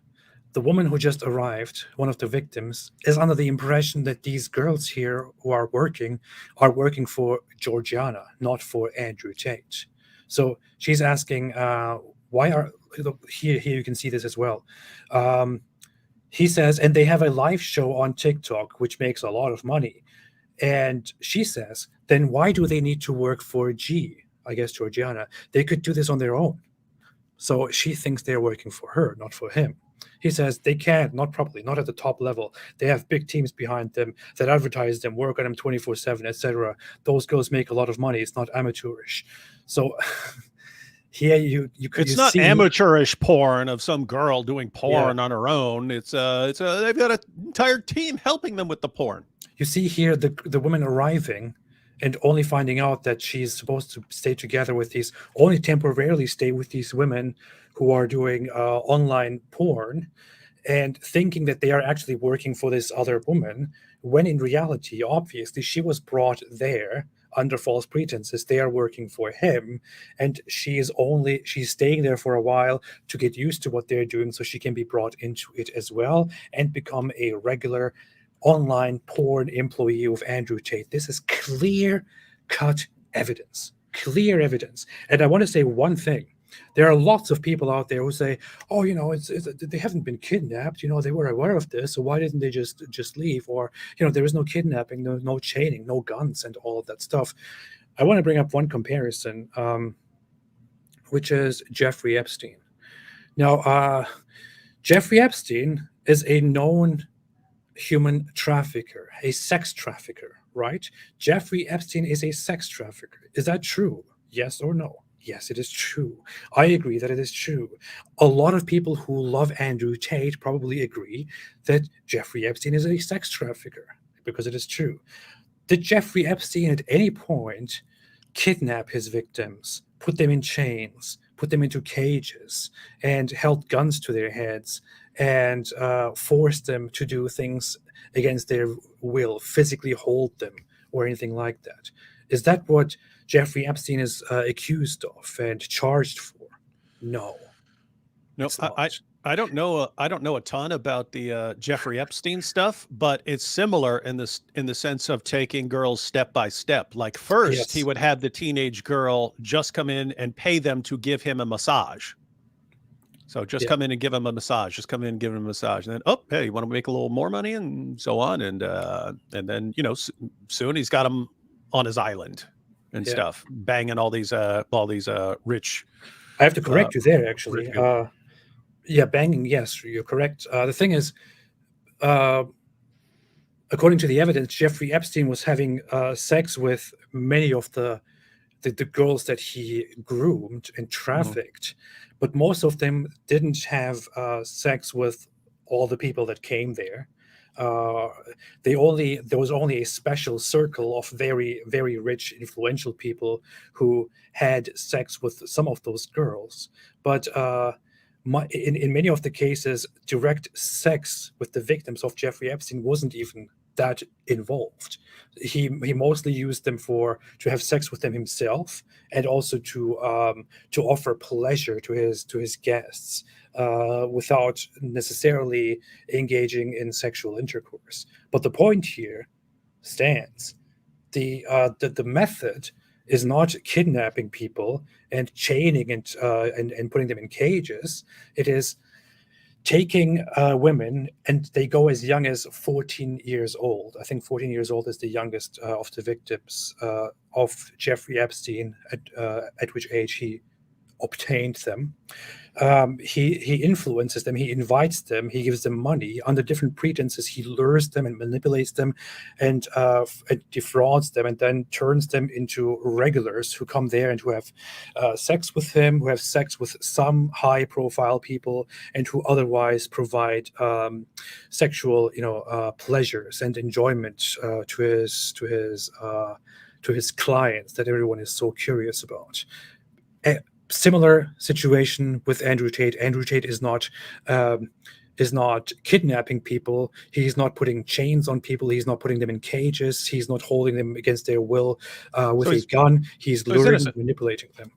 the woman who just arrived, one of the victims, is under the impression that these girls here who are working for Georgiana, not for Andrew Tate. So she's asking, why are here you can see this as well. He says, and they have a live show on TikTok, which makes a lot of money. And she says, then why do they need to work for G? I guess Georgiana. They could do this on their own. So she thinks they're working for her, not for him. He says they can't, not properly, not at the top level. They have big teams behind them that advertise them, work on them 24/7, etc. Those girls make a lot of money. It's not amateurish. So here it's not amateurish porn of some girl doing porn on her own. They've got an entire team helping them with the porn. You see here the woman arriving and only finding out that she's supposed to stay together with these, only temporarily stay with these women who are doing online porn, and thinking that they are actually working for this other woman, when in reality, obviously, she was brought there under false pretenses. They are working for him, and she's staying there for a while to get used to what they're doing so she can be brought into it as well and become a regular online porn employee of Andrew Tate. This is clear-cut evidence. Clear evidence. And I want to say one thing. There are lots of people out there who say, oh, they haven't been kidnapped. They were aware of this, so why didn't they just leave? Or, there was no kidnapping, no chaining, no guns, and all of that stuff. I want to bring up one comparison, which is Jeffrey Epstein. Now, Jeffrey Epstein is a known human trafficker, a sex trafficker, right? Jeffrey Epstein is a sex trafficker. Is that true? Yes or no? Yes, it is true. I agree that it is true. A lot of people who love Andrew Tate probably agree that Jeffrey Epstein is a sex trafficker because it is true. Did Jeffrey Epstein at any point kidnap his victims, put them in chains, put them into cages, and held guns to their heads and forced them to do things against their will, physically hold them or anything like that? Is that what Jeffrey Epstein is accused of and charged for? No. No, I don't know. I don't know a ton about the Jeffrey Epstein stuff, but it's similar in the sense of taking girls step by step. Like first, he would have the teenage girl just come in and pay them to give him a massage. So just come in and give him a massage. Just come in and give him a massage, and then hey, you want to make a little more money, and so on, and then soon he's got him on his island and stuff, banging all these rich. I have to correct you there, actually. Banging. Yes, you're correct. The thing is, according to the evidence, Jeffrey Epstein was having sex with many of the girls that he groomed and trafficked, but most of them didn't have sex with all the people that came there. There was only a special circle of very, very rich, influential people who had sex with some of those girls. But in many of the cases, direct sex with the victims of Jeffrey Epstein wasn't even that involved. He mostly used them to have sex with them himself, and also to offer pleasure to his guests, without necessarily engaging in sexual intercourse. But the point here stands: the method is not kidnapping people and chaining and putting them in cages. It is taking women, and they go as young as 14 years old. I think 14 years old is the youngest of the victims of Jeffrey Epstein, at which age he obtained them. He influences them, he invites them, he gives them money under different pretenses. He lures them and manipulates them and defrauds them, and then turns them into regulars who come there and who have sex with him, who have sex with some high-profile people, and who otherwise provide sexual, pleasures and enjoyment to his clients that everyone is so curious about. Similar situation with Andrew Tate. Andrew Tate is not kidnapping people. He's not putting chains on people. He's not putting them in cages. He's not holding them against their will with a gun. He's luring and manipulating them.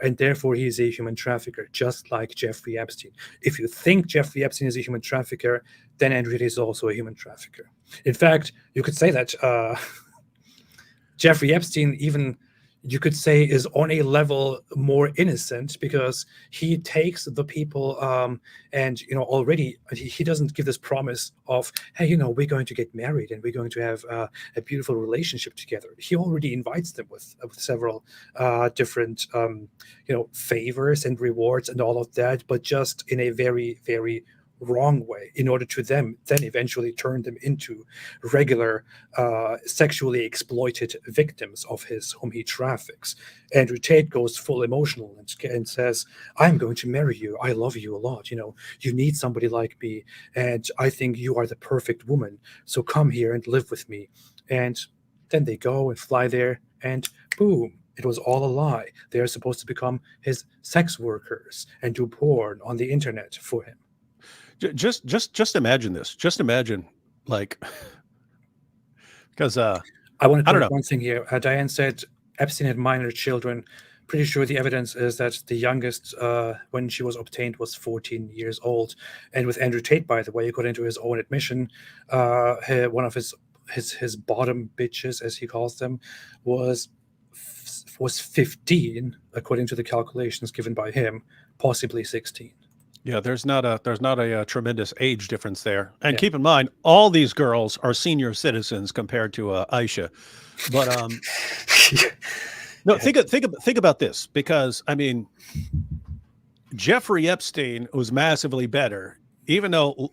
And therefore he's a human trafficker, just like Jeffrey Epstein. If you think Jeffrey Epstein is a human trafficker, then Andrew Tate is also a human trafficker. In fact, you could say that Jeffrey Epstein, even you could say, is on a level more innocent, because he takes the people and already he doesn't give this promise of, hey, we're going to get married and we're going to have a beautiful relationship together. He already invites them with several different favors and rewards and all of that, but just in a very, very wrong way, in order to then eventually turn them into regular sexually exploited victims of whom he traffics. Andrew Tate goes full emotional and says, I'm going to marry you. I love you a lot. You need somebody like me, and I think you are the perfect woman. So come here and live with me. And then they go and fly there, and boom, it was all a lie. They are supposed to become his sex workers and do porn on the internet for him. Just imagine this. Just imagine, because I want to correct one thing here. Diane said Epstein had minor children. Pretty sure the evidence is that the youngest, when she was obtained, was 14 years old. And with Andrew Tate, by the way, according to his own admission, one of his bottom bitches, as he calls them, was 15, according to the calculations given by him, possibly 16. Yeah, there's not a tremendous age difference there. And keep in mind, all these girls are senior citizens compared to Aisha. But no, think about this, because I mean, Jeffrey Epstein was massively better. even though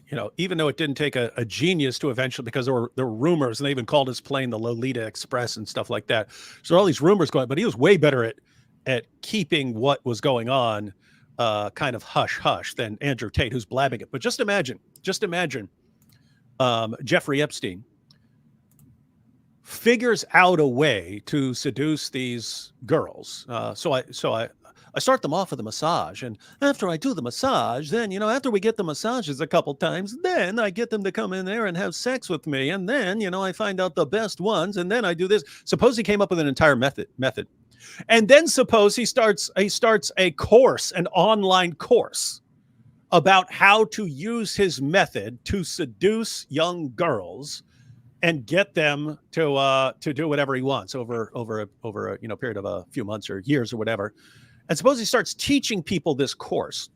it didn't take a genius to eventually, because there were rumors, and they even called his plane the Lolita Express and stuff like that. So all these rumors going, but he was way better at keeping what was going on kind of hush hush than Andrew Tate, who's blabbing it. But just imagine Jeffrey Epstein figures out a way to seduce these girls. So I start them off with a massage, and after I do the massage, then, after we get the massages a couple times, then I get them to come in there and have sex with me. And then, I find out the best ones, and then I do this. Suppose he came up with an entire method. And then suppose he starts a course, an online course about how to use his method to seduce young girls and get them to do whatever he wants over a period of a few months or years or whatever. And suppose he starts teaching people this course,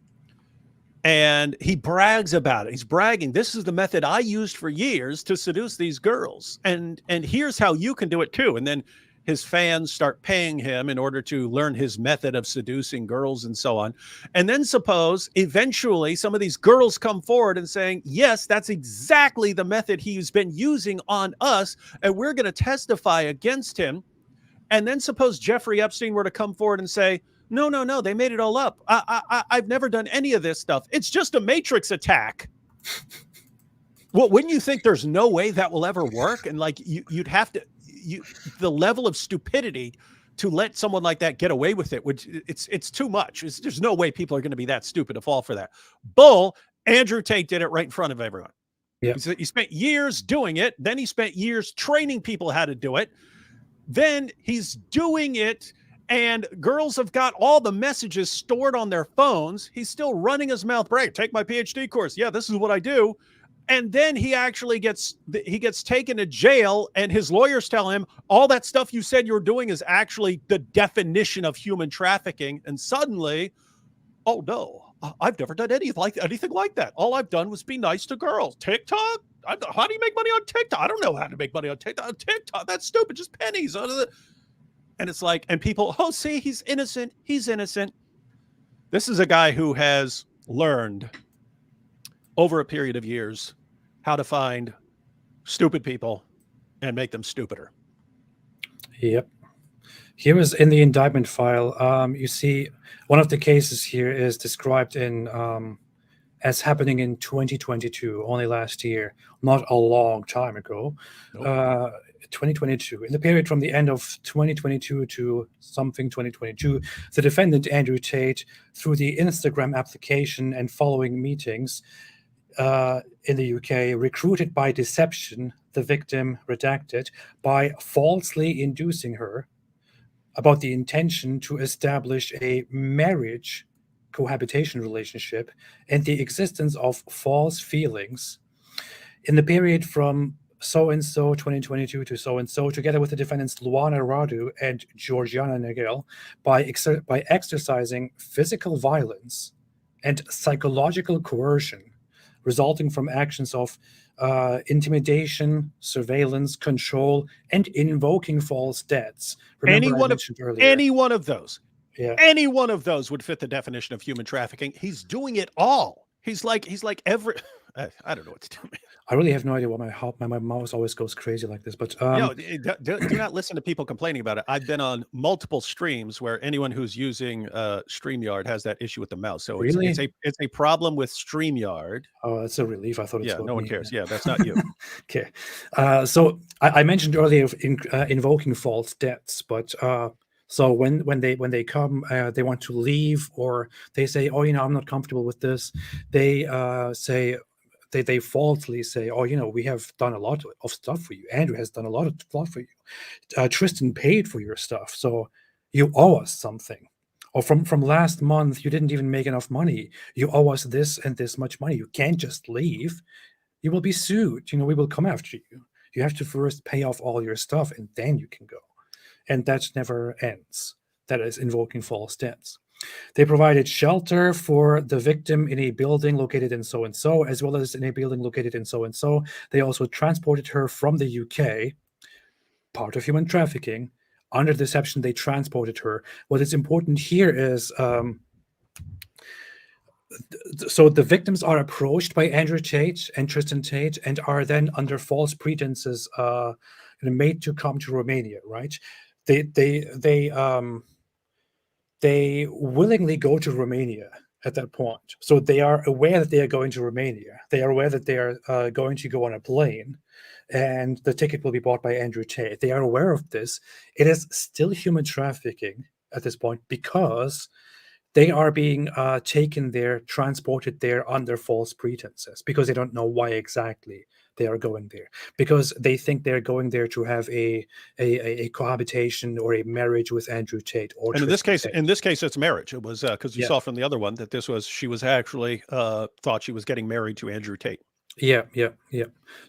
and he brags about it. He's bragging, this is the method I used for years to seduce these girls. And here's how you can do it too. And then his fans start paying him in order to learn his method of seducing girls and so on. And then suppose eventually some of these girls come forward and saying, yes, that's exactly the method he's been using on us, and we're going to testify against him. And then suppose Jeffrey Epstein were to come forward and say, no, they made it all up. I've never done any of this stuff. It's just a matrix attack. Well, wouldn't you think there's no way that will ever work? And like you'd have to, the level of stupidity to let someone like that get away with it, which it's too much. There's no way people are going to be that stupid to fall for that. Bull. Andrew Tate did it right in front of everyone. Yeah. He spent years doing it. Then he spent years training people how to do it. Then he's doing it, and girls have got all the messages stored on their phones. He's still running his mouth, bragging, take my PhD course. Yeah, this is what I do. And then he actually gets taken to jail, and his lawyers tell him all that stuff you said you're doing is actually the definition of human trafficking. And suddenly, oh no, I've never done anything like that. All I've done was be nice to girls. TikTok? How do you make money on TikTok? I don't know how to make money on TikTok. TikTok, that's stupid. Just pennies. And it's like, and people, oh, see, he's innocent. He's innocent. This is a guy who has learned over a period of years how to find stupid people and make them stupider. Yep. Here is in the indictment file. You see, one of the cases here is described in as happening in 2022, only last year, not a long time ago. Nope. 2022. In the period from the end of 2022 to something 2022, the defendant, Andrew Tate, through the Instagram application and following meetings in the UK, recruited by deception the victim, redacted, by falsely inducing her about the intention to establish a marriage cohabitation relationship and the existence of false feelings. In the period from so-and-so 2022 to so-and-so, together with the defendants Luana Radu and Georgiana Nagel, by exercising physical violence and psychological coercion resulting from actions of intimidation, surveillance, control, and invoking false debts. Remember, any one of those. Yeah. Any one of those would fit the definition of human trafficking. He's doing it all. He's like every. I don't know what to do. I really have no idea why my mouse always goes crazy like this. But do not listen to people complaining about it. I've been on multiple streams where anyone who's using StreamYard has that issue with the mouse. So really? it's a problem with StreamYard. Oh, that's a relief. I thought it was no one cares. Yeah, that's not you. Okay. So I mentioned earlier invoking false debts, but so when they come, they want to leave, or they say, oh, I'm not comfortable with this. They say. They falsely say, oh, we have done a lot of stuff for you. Andrew has done a lot of stuff for you. Tristan paid for your stuff, so you owe us something. Or from last month, you didn't even make enough money. You owe us this and this much money. You can't just leave. You will be sued. We will come after you. You have to first pay off all your stuff, and then you can go. And that never ends. That is invoking false debts. They provided shelter for the victim in a building located in so-and-so, as well as in a building located in so-and-so. They also transported her from the UK, part of human trafficking. Under deception, they transported her. What is important here is So the victims are approached by Andrew Tate and Tristan Tate and are then under false pretenses made to come to Romania, right? They willingly go to Romania at that point. So they are aware that they are going to Romania. They are aware that they are going to go on a plane and the ticket will be bought by Andrew Tate. They are aware of this. It is still human trafficking at this point because they are being taken there, transported there under false pretenses because they don't know why exactly they are going there, because they think they're going there to have a cohabitation or a marriage with Andrew Tate. Or and Tate. in this case, it's marriage. It was because you saw from the other one that she was actually thought she was getting married to Andrew Tate. Yeah.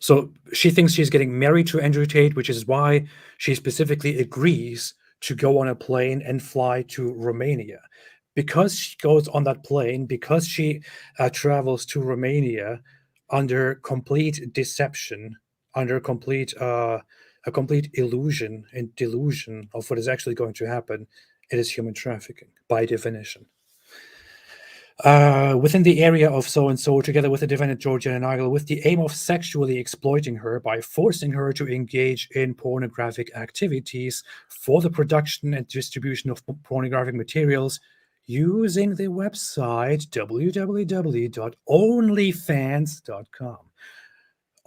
So she thinks she's getting married to Andrew Tate, which is why she specifically agrees to go on a plane and fly to Romania. Because she goes on that plane, because she travels to Romania under complete deception, under a complete illusion and delusion of what is actually going to happen, it is human trafficking by definition. Within the area of so-and-so, together with the defendant Georgiana Nagel, with the aim of sexually exploiting her by forcing her to engage in pornographic activities for the production and distribution of pornographic materials, using the website www.onlyfans.com.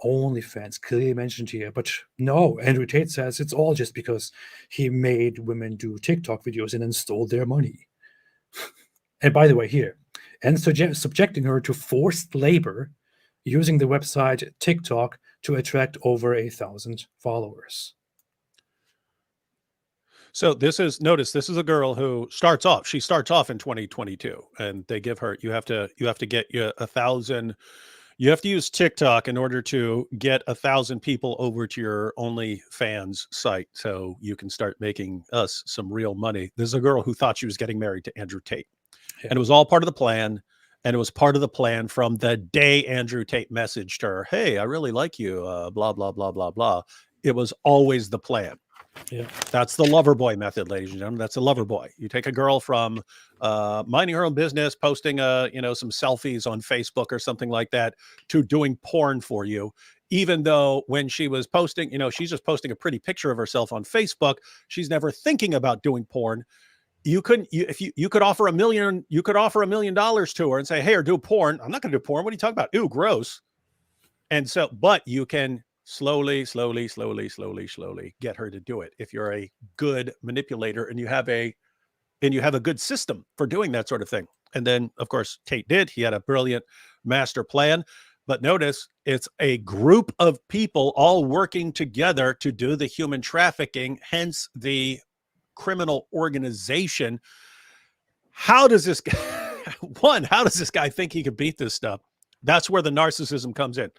OnlyFans, clearly mentioned here, but no, Andrew Tate says it's all just because he made women do TikTok videos and then stole their money. And by the way, here, and subjecting her to forced labor using the website TikTok to attract over 1,000 followers. So this is a girl who starts off in 2022 and they give her, you have to get 1,000, you have to use TikTok in order to get 1,000 people over to your OnlyFans site so you can start making us some real money. This is a girl who thought she was getting married to Andrew Tate. Yeah. And it was all part of the plan. And it was part of the plan from the day Andrew Tate messaged her, hey, I really like you, blah, blah, blah, blah, blah. It was always the plan. Yeah, that's the Loverboy method, ladies and gentlemen. That's a Loverboy. You take a girl from minding her own business, posting some selfies on Facebook or something like that, to doing porn for you. Even though when she was posting, she's just posting a pretty picture of herself on Facebook. She's never thinking about doing porn. You could offer $1 million, $1 million to her and say, hey, or do porn. I'm not going to do porn. What are you talking about? Ew, gross. And so, but you can slowly get her to do it if you're a good manipulator and you have a good system for doing that sort of thing. And then, of course, Tate did. He had a brilliant master plan. But notice, it's a group of people all working together to do the human trafficking, hence the criminal organization. How does this guy think he could beat this stuff? That's where the narcissism comes in.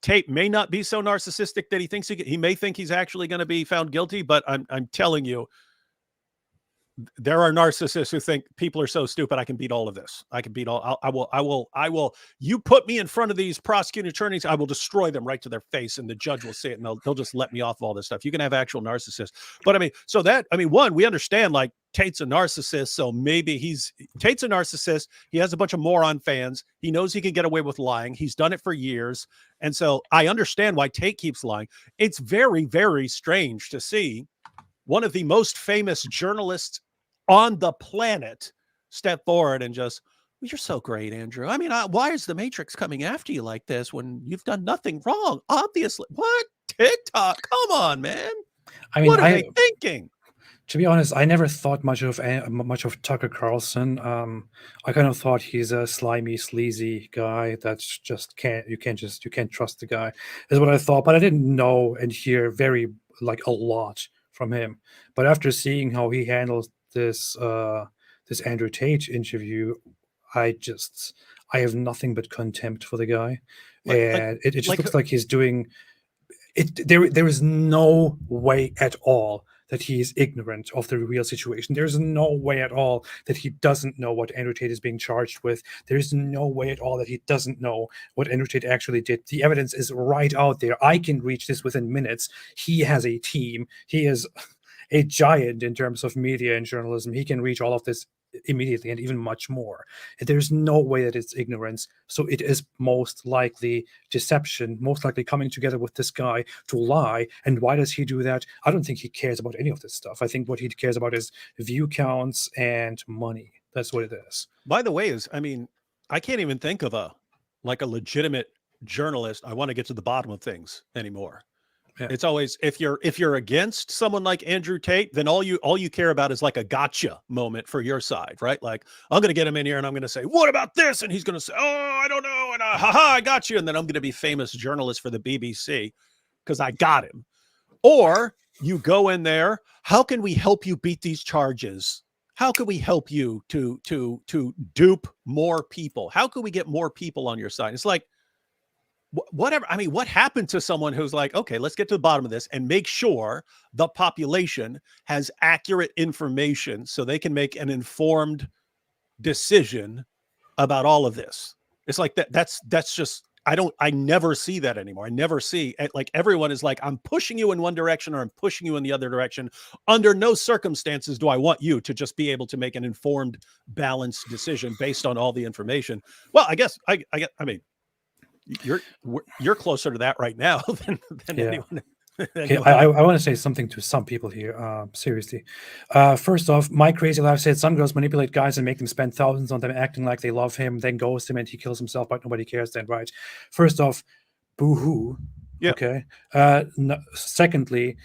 Tate may not be so narcissistic that he thinks he may think he's actually going to be found guilty, but I'm telling you, there are narcissists who think people are so stupid. I can beat all of this. I can beat all. I will. You put me in front of these prosecuting attorneys, I will destroy them right to their face, and the judge will see it, and they'll just let me off of all this stuff. You can have actual narcissists, but one, we understand like Tate's a narcissist, so maybe Tate's a narcissist. He has a bunch of moron fans. He knows he can get away with lying. He's done it for years, and so I understand why Tate keeps lying. It's very, very strange to see one of the most famous journalists on the planet step forward and just, well, you're so great, Andrew. I mean, why is the Matrix coming after you like this when you've done nothing wrong? Obviously. What? TikTok? Come on, man. I mean, what are they thinking? To be honest, I never thought much of Tucker Carlson. I kind of thought he's a slimy, sleazy guy that's just you can't trust the guy, is what I thought. But I didn't know and hear a lot from him. But after seeing how he handles this Andrew Tate interview, I have nothing but contempt for the guy. It just looks like he's doing it. There is no way at all that he is ignorant of the real situation. There's no way at all that he doesn't know what Andrew Tate is being charged with. There's no way at all that he doesn't know what Andrew Tate actually did. The evidence is right out there. I can reach this within minutes. He has a team. He is a giant in terms of media and journalism. He can reach all of this immediately and even much more. There's no way that it's ignorance. So it is most likely deception, most likely coming together with this guy to lie. And why does he do that? I don't think he cares about any of this stuff. I think what he cares about is view counts and money. That's what it is. By the way, I can't even think of a legitimate journalist. I want to get to the bottom of things anymore. Yeah. It's always, if you're against someone like Andrew Tate, then all you care about is like a gotcha moment for your side, right? Like, I'm going to get him in here and I'm going to say, what about this? And he's going to say, oh, I don't know. And haha, I got you. And then I'm going to be famous journalist for the BBC because I got him. Or you go in there, how can we help you beat these charges? How can we help you to dupe more people? How can we get more people on your side? It's like, whatever. I mean, what happened to someone who's like, okay, let's get to the bottom of this and make sure the population has accurate information so they can make an informed decision about all of this. It's like that's just, I never see that anymore. I never see, like, everyone is like, I'm pushing you in one direction or I'm pushing you in the other direction. Under no circumstances do I want you to just be able to make an informed, balanced decision based on all the information. Well, I guess I mean, you're closer to that right now than anyone. Okay, I want to say something to some people here, seriously. First off, My Crazy Life said some girls manipulate guys and make them spend thousands on them acting like they love him, then ghost him and he kills himself, but nobody cares then, right? First off, boo-hoo. Yeah. Okay. Secondly,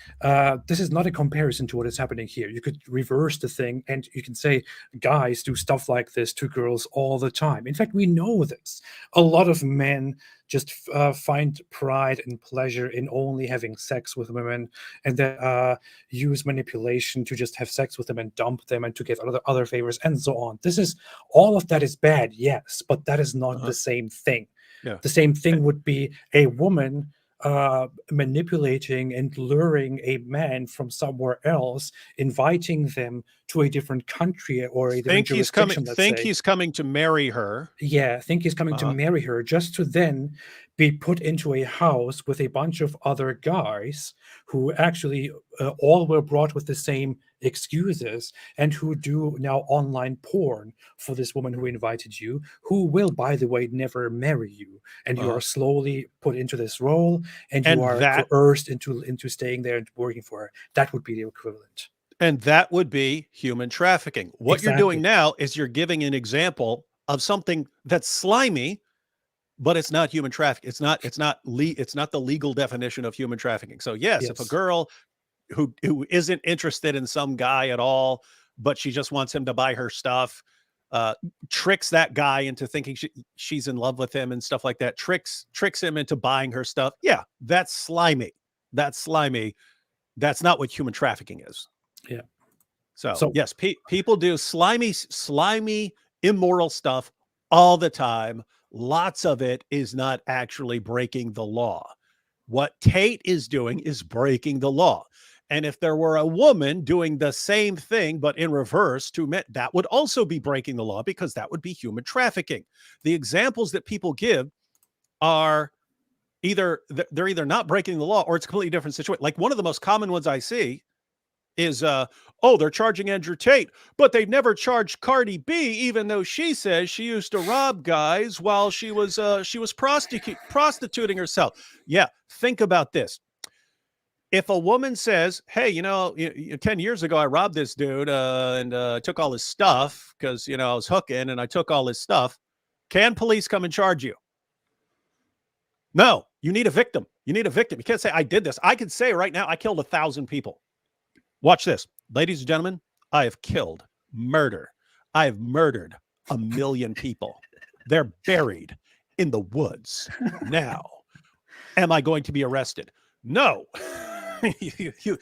this is not a comparison to what is happening here. You could reverse the thing and you can say guys do stuff like this to girls all the time. In fact, we know this. A lot of men just find pride and pleasure in only having sex with women and then use manipulation to just have sex with them and dump them and to get other favors and so on. All of that is bad, yes, but that is not the same thing. Yeah. The same thing would be a woman manipulating and luring a man from somewhere else, inviting them to a different country or a different jurisdiction. He's coming to marry her. Yeah, think he's coming to marry her just to then be put into a house with a bunch of other guys who actually all were brought with the same excuses and who do now online porn for this woman who invited you, who will, by the way, never marry you. And you are slowly put into this role and you are coerced into staying there and working for her. That would be the equivalent. And that would be human trafficking. What you're doing now is you're giving an example of something that's slimy, but it's not human trafficking. It's not the legal definition of human trafficking. So yes, if a girl who isn't interested in some guy at all, but she just wants him to buy her stuff, tricks that guy into thinking she's in love with him and stuff like that, tricks him into buying her stuff. Yeah, that's slimy. That's slimy. That's not what human trafficking is. Yeah. So yes, people do slimy, immoral stuff all the time. Lots of it is not actually breaking the law. What Tate is doing is breaking the law. And if there were a woman doing the same thing, but in reverse to men, that would also be breaking the law because that would be human trafficking. The examples that people give are they're either not breaking the law or it's a completely different situation. Like one of the most common ones I see is, they're charging Andrew Tate, but they've never charged Cardi B, even though she says she used to rob guys while she was prostituting herself. Yeah, think about this. If a woman says, hey, 10 years ago, I robbed this dude and took all his stuff because, I was hooking and I took all his stuff, can police come and charge you? No, you need a victim. You need a victim. You can't say, I did this. I could say right now, I killed 1,000 people. Watch this. Ladies and gentlemen, I have murdered 1 million people. They're buried in the woods. Now, am I going to be arrested? No.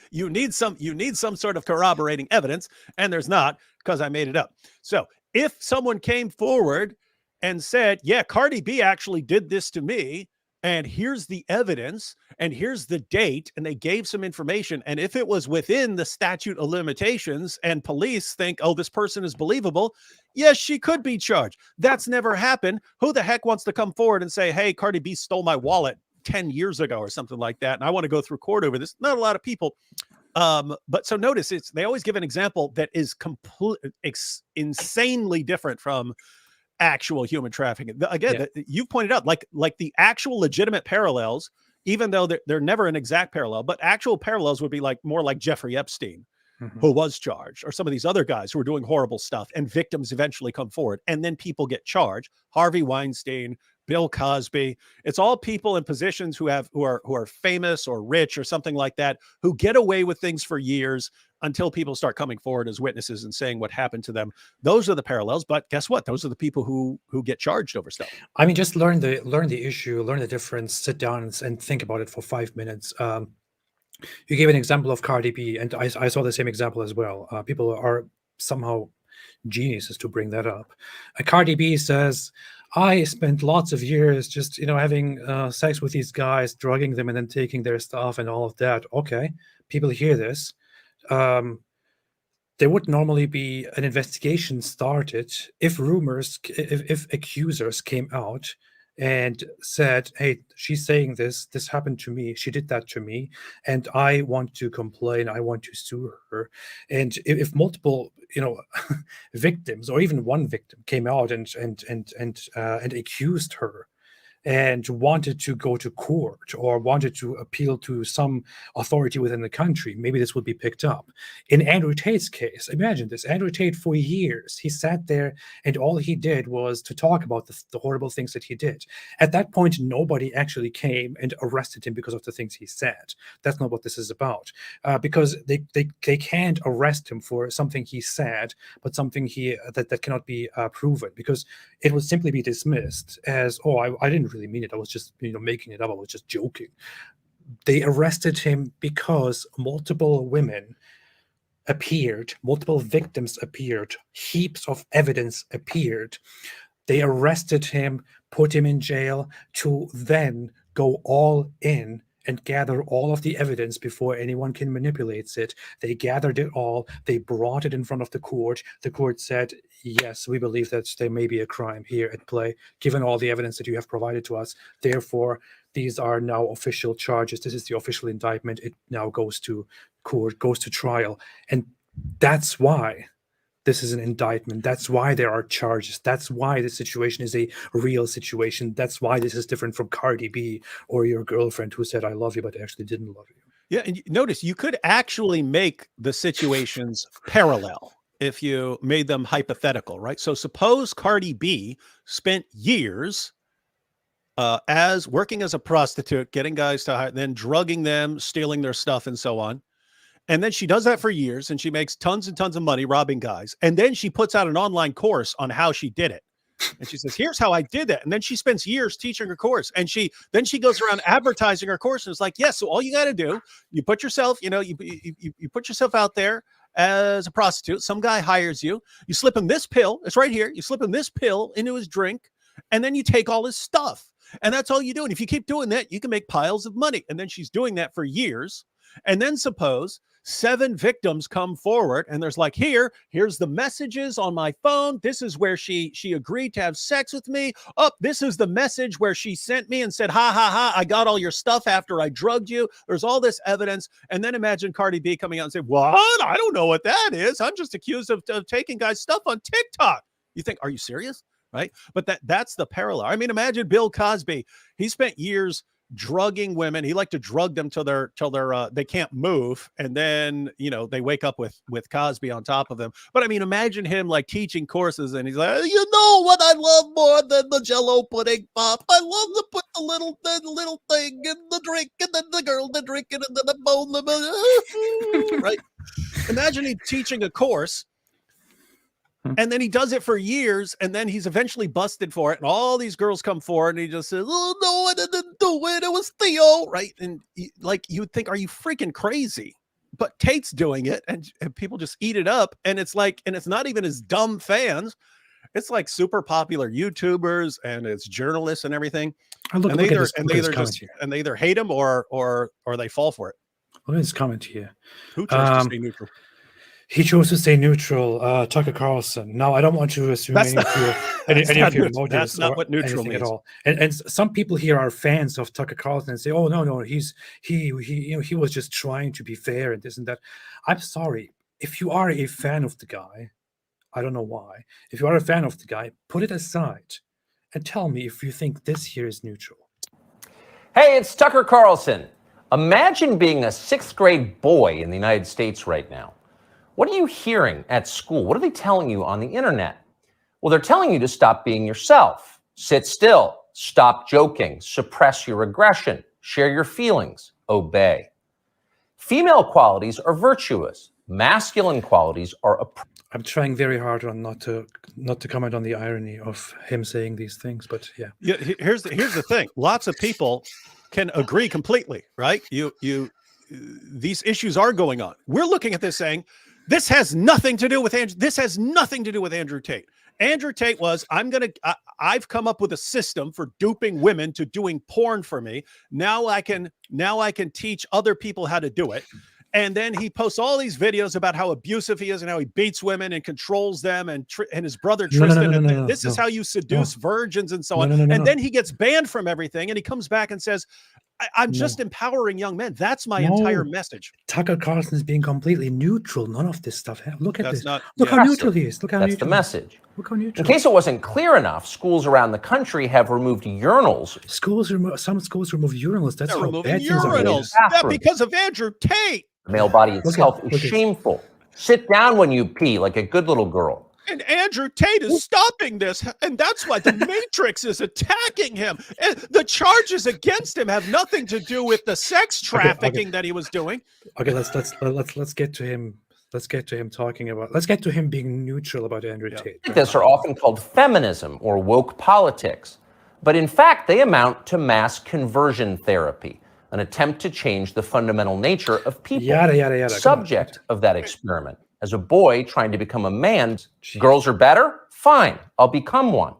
you need some sort of corroborating evidence, and there's not because I made it up. So if someone came forward and said, yeah, Cardi B actually did this to me, and here's the evidence, and here's the date, and they gave some information, and if it was within the statute of limitations and police think, oh, this person is believable, yes, she could be charged. That's never happened. Who the heck wants to come forward and say, hey, Cardi B stole my wallet 10 years ago or something like that, and I want to go through court over this? Not a lot of people. But so notice they always give an example that is insanely different from actual human trafficking. Again, you've pointed out like the actual legitimate parallels, even though they're never an exact parallel, but actual parallels would be like more like Jeffrey Epstein, who was charged, or some of these other guys who are doing horrible stuff, and victims eventually come forward, and then people get charged. Harvey Weinstein, Bill Cosby. It's all people in positions who are famous or rich or something like that, who get away with things for years until people start coming forward as witnesses and saying what happened to them. Those are the parallels. But guess what? Those are the people who get charged over stuff. I mean, just learn the issue, learn the difference, sit down and think about it for 5 minutes. You gave an example of Cardi B, and I saw the same example as well. People are somehow geniuses to bring that up. Cardi B says, I spent lots of years just, having sex with these guys, drugging them, and then taking their stuff and all of that. Okay, people hear this. There would normally be an investigation started if accusers came out and said, hey, she's saying this happened to me, she did that to me, and I want to complain, I want to sue her. And if multiple victims, or even one victim, came out and accused her and wanted to go to court or wanted to appeal to some authority within the country, maybe this would be picked up. In Andrew Tate's case, imagine this. Andrew Tate, for years, he sat there and all he did was to talk about the horrible things that he did. At that point, nobody actually came and arrested him because of the things he said. That's not what this is about. Because they can't arrest him for something he said, but something that cannot be proven, because it would simply be dismissed as, oh, I didn't really mean it. I was just, making it up. I was just joking. They arrested him because multiple women appeared, multiple victims appeared, heaps of evidence appeared. They arrested him, put him in jail, to then go all in and gather all of the evidence before anyone can manipulate it. They gathered it all. They brought it in front of the court. The court said, yes, we believe that there may be a crime here at play, given all the evidence that you have provided to us. Therefore, these are now official charges. This is the official indictment. It now goes to court, goes to trial. And that's why this is an indictment. That's why there are charges. That's why the situation is a real situation. That's why this is different from Cardi B or your girlfriend who said, I love you, but actually didn't love you. Yeah, and notice you could actually make the situations parallel if you made them hypothetical, right? So suppose Cardi B spent years as working as a prostitute, getting guys to hire, then drugging them, stealing their stuff, and so on. And then she does that for years, and she makes tons and tons of money robbing guys. And then she puts out an online course on how she did it. And she says, here's how I did that. And then she spends years teaching her course. And then she goes around advertising her course. And it's like, yes, so all you got to do, you put yourself, you put yourself out there as a prostitute. Some guy hires you. You slip him this pill. It's right here. You slip him this pill into his drink, and then you take all his stuff. And that's all you do. And if you keep doing that, you can make piles of money. And then she's doing that for years. And then suppose 7 victims come forward, and there's like, here's the messages on my phone. This is where she agreed to have sex with me. Oh, this is the message where she sent me and said, ha, ha, ha, I got all your stuff after I drugged you. There's all this evidence. And then imagine Cardi B coming out and saying, what? I don't know what that is. I'm just accused of taking guys' stuff on TikTok. You think, are you serious? Right? But that's the parallel. I mean, imagine Bill Cosby. He spent years drugging women. He liked to drug them till they can't move, and then they wake up with Cosby on top of them. But I mean, imagine him like teaching courses, and he's like, you know what I love more than the Jell-O pudding pop? I love to put the little thing in the drink, and then the girl to drink it, and then the bone. Right? Imagine him teaching a course. And then he does it for years, and then he's eventually busted for it, and all these girls come forward, and he just says, oh, no, I didn't do it. It was Theo, right? And you would think, are you freaking crazy? But Tate's doing it, and people just eat it up, and it's not even his dumb fans. It's like super popular YouTubers, and it's journalists and everything. And they either hate him or they fall for it. Look at this comment here. Who chose to stay neutral? He chose to stay neutral. Tucker Carlson. Now, I don't want to assume any of your motives. That's not what neutral means at all. And some people here are fans of Tucker Carlson and say, "Oh no, he was just trying to be fair and this and that." I'm sorry. If you are a fan of the guy, I don't know why. If you are a fan of the guy, put it aside and tell me if you think this here is neutral. Hey, it's Tucker Carlson. Imagine being a 6th grade boy in the United States right now. What are you hearing at school? What are they telling you on the internet? Well, they're telling you to stop being yourself, sit still, stop joking, suppress your aggression, share your feelings, obey. Female qualities are virtuous. Masculine qualities are I'm trying very hard on not to comment on the irony of him saying these things, but yeah. Here's the thing. Lots of people can agree completely, right? These issues are going on. We're looking at this saying, this has nothing to do with Andrew. This has nothing to do with Andrew Tate. Andrew Tate was, I've come up with a system for duping women to doing porn for me. Now I can teach other people how to do it. And then he posts all these videos about how abusive he is and how he beats women and controls them and his brother Tristan. This is how you seduce virgins and so on. And then he gets banned from everything and he comes back and says, I'm just empowering young men. That's my entire message. Tucker Carlson is being completely neutral. None of this stuff. Look at this. Look how neutral he is. Look how That's neutral. the message. Look how neutral. In case it wasn't clear enough, schools around the country have removed urinals. Some schools remove urinals. That's They're how removing bad things are. urinals. That because of Andrew Tate. The male body itself is shameful. Sit down when you pee like a good little girl. And Andrew Tate is stopping this, and that's why the Matrix is attacking him. And the charges against him have nothing to do with the sex trafficking that he was doing. Okay, let's get to him. Let's get to him talking about. Let's get to him being neutral about Andrew Tate. This are often called feminism or woke politics, but in fact they amount to mass conversion therapy, an attempt to change the fundamental nature of people. Yada yada yada. Subject of that experiment. As a boy trying to become a man, girls are better? Fine, I'll become one.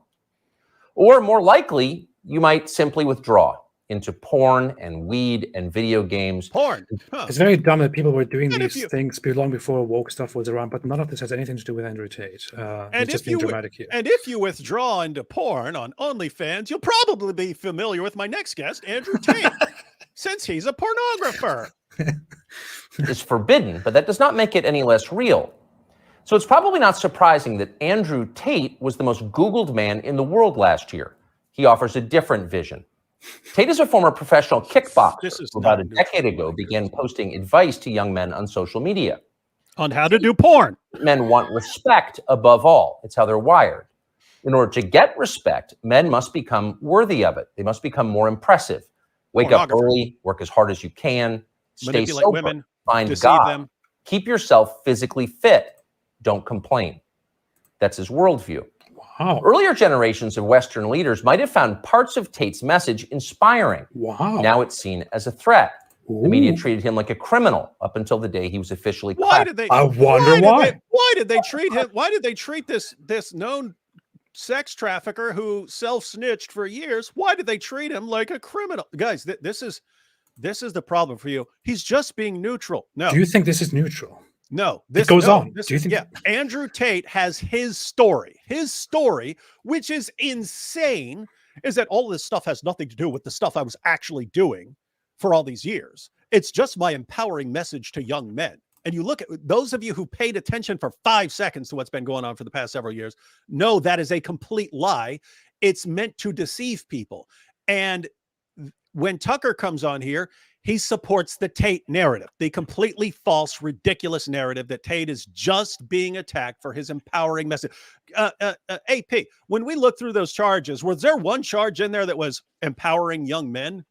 Or more likely, you might simply withdraw into porn and weed and video games. Porn. It's very dumb that people were doing these things long before woke stuff was around, but none of this has anything to do with Andrew Tate. And just being dramatic here. And if you withdraw into porn on OnlyFans, you'll probably be familiar with my next guest, Andrew Tate, since he's a pornographer. Is forbidden, but that does not make it any less real. So it's probably not surprising that Andrew Tate was the most Googled man in the world last year. He offers a different vision. Tate is a former professional kickboxer who about a decade ago began posting advice to young men on social media. On how to do porn. Men want respect above all. It's how they're wired. In order to get respect, men must become worthy of it. They must become more impressive. Wake up early, work as hard as you can, stay manipulate sober, women, find deceive God, them. Keep yourself physically fit, don't complain. That's his worldview. Wow. Earlier generations of Western leaders might have found parts of Tate's message inspiring. Wow. Now it's seen as a threat. Ooh. The media treated him like a criminal up until the day he was officially Why did they? I wonder why. Why did they treat him? Why did they treat this known sex trafficker who self-snitched for years? Why did they treat him like a criminal? Guys, this is the problem for you. He's just being neutral. No. Do you think this is neutral? No. It goes on. Do you think? Yeah. Andrew Tate has his story. His story, which is insane, is that all this stuff has nothing to do with the stuff I was actually doing for all these years. It's just my empowering message to young men. And you look at those of you who paid attention for 5 seconds to what's been going on for the past several years, know that is a complete lie. It's meant to deceive people. And when Tucker comes on here, he supports the Tate narrative, the completely false, ridiculous narrative that Tate is just being attacked for his empowering message. AP, when we look through those charges, was there one charge in there that was empowering young men?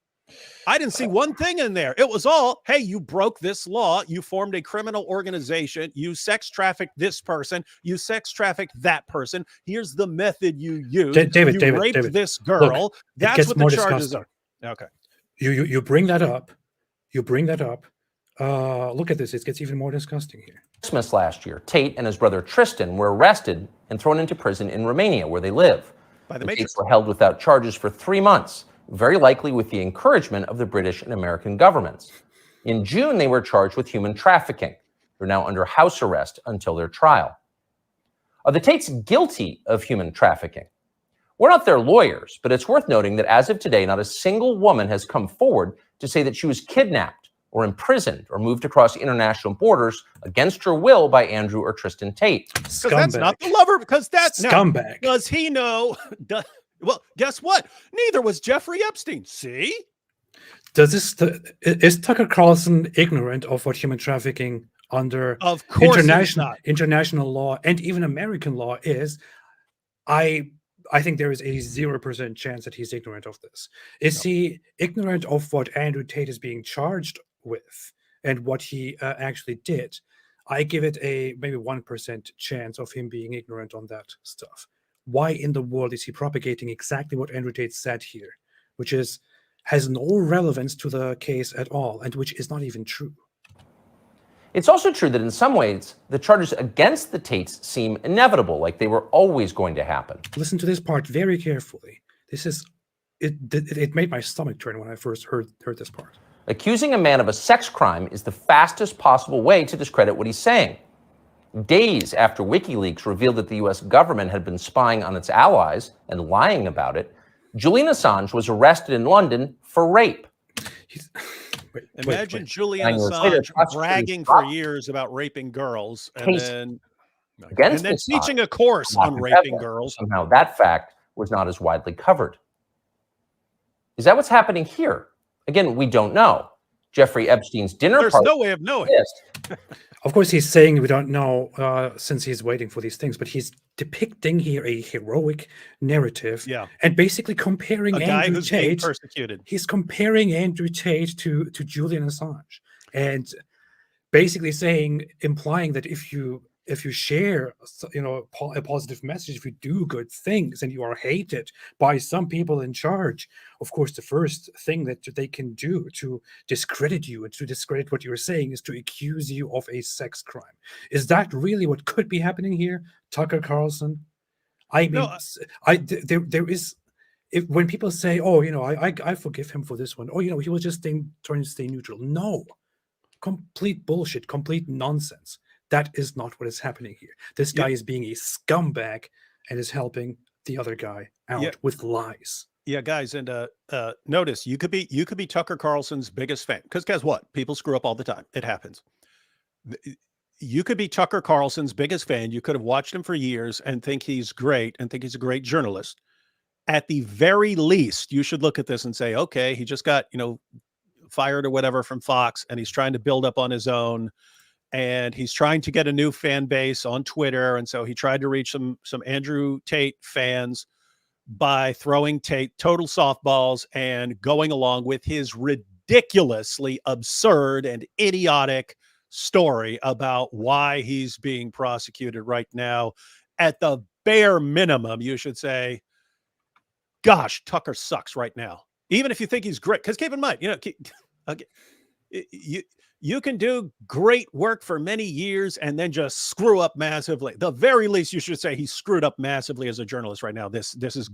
I didn't see one thing in there. It was all, hey, you broke this law. You formed a criminal organization. You sex trafficked this person. You sex trafficked that person. Here's the method you used. David, you raped this girl. Look, that's what the charges are. Okay. You bring that up. You bring that up. Look at this. It gets even more disgusting here. Christmas last year, Tate and his brother Tristan were arrested and thrown into prison in Romania, where they live. By the Tates Matrix. were held without charges for 3 months, very likely with the encouragement of the British and American governments. In June, they were charged with human trafficking. They're now under house arrest until their trial. Are the Tates guilty of human trafficking? We're not their lawyers, but it's worth noting that as of today, not a single woman has come forward to say that she was kidnapped or imprisoned or moved across international borders against her will by Andrew or Tristan Tate. Because that's not the lover. Because that's scumbag. Does he know? Well, guess what? Neither was Jeffrey Epstein. See? Is Tucker Carlson ignorant of what human trafficking under of course international law and even American law is? I think there is a 0% chance that he's ignorant of this. Is he ignorant of what Andrew Tate is being charged with and what he actually did? I give it a maybe 1% chance of him being ignorant on that stuff. Why in the world is he propagating exactly what Andrew Tate said here, which has no relevance to the case at all, and which is not even true? It's also true that in some ways, the charges against the Tates seem inevitable, like they were always going to happen. Listen to this part very carefully. It made my stomach turn when I first heard this part. Accusing a man of a sex crime is the fastest possible way to discredit what he's saying. Days after WikiLeaks revealed that the US government had been spying on its allies and lying about it, Julian Assange was arrested in London for rape. Imagine Julian Assange bragging for years about raping girls and then teaching a course on raping girls. Somehow that fact was not as widely covered. Is that what's happening here? Again, we don't know. Jeffrey Epstein's dinner There's party. no way of knowing. Of course, he's saying we don't know since he's waiting for these things, but he's depicting here a heroic narrative, and basically comparing a guy Andrew who's Tate. being persecuted. He's comparing Andrew Tate to Julian Assange, and basically implying that if you share, a positive message, if you do good things, and you are hated by some people in charge, of course, the first thing that they can do to discredit you and to discredit what you're saying is to accuse you of a sex crime. Is that really what could be happening here, Tucker Carlson? I mean, there is. When people say, "Oh, I forgive him for this one," he was just trying to stay neutral. No, complete bullshit, complete nonsense. That is not what is happening here. This guy is being a scumbag and is helping the other guy out with lies. Yeah, guys, and notice you could be Tucker Carlson's biggest fan, because guess what? People screw up all the time. It happens. You could be Tucker Carlson's biggest fan. You could have watched him for years and think he's great and think he's a great journalist. At the very least, you should look at this and say, okay, he just got fired or whatever from Fox, and he's trying to build up on his own. And he's trying to get a new fan base on Twitter. And so he tried to reach some Andrew Tate fans by throwing Tate total softballs and going along with his ridiculously absurd and idiotic story about why he's being prosecuted right now. At the bare minimum, you should say, gosh, Tucker sucks right now. Even if you think he's great, because keep in mind, you can do great work for many years and then just screw up massively. The very least, you should say he screwed up massively as a journalist right now. This is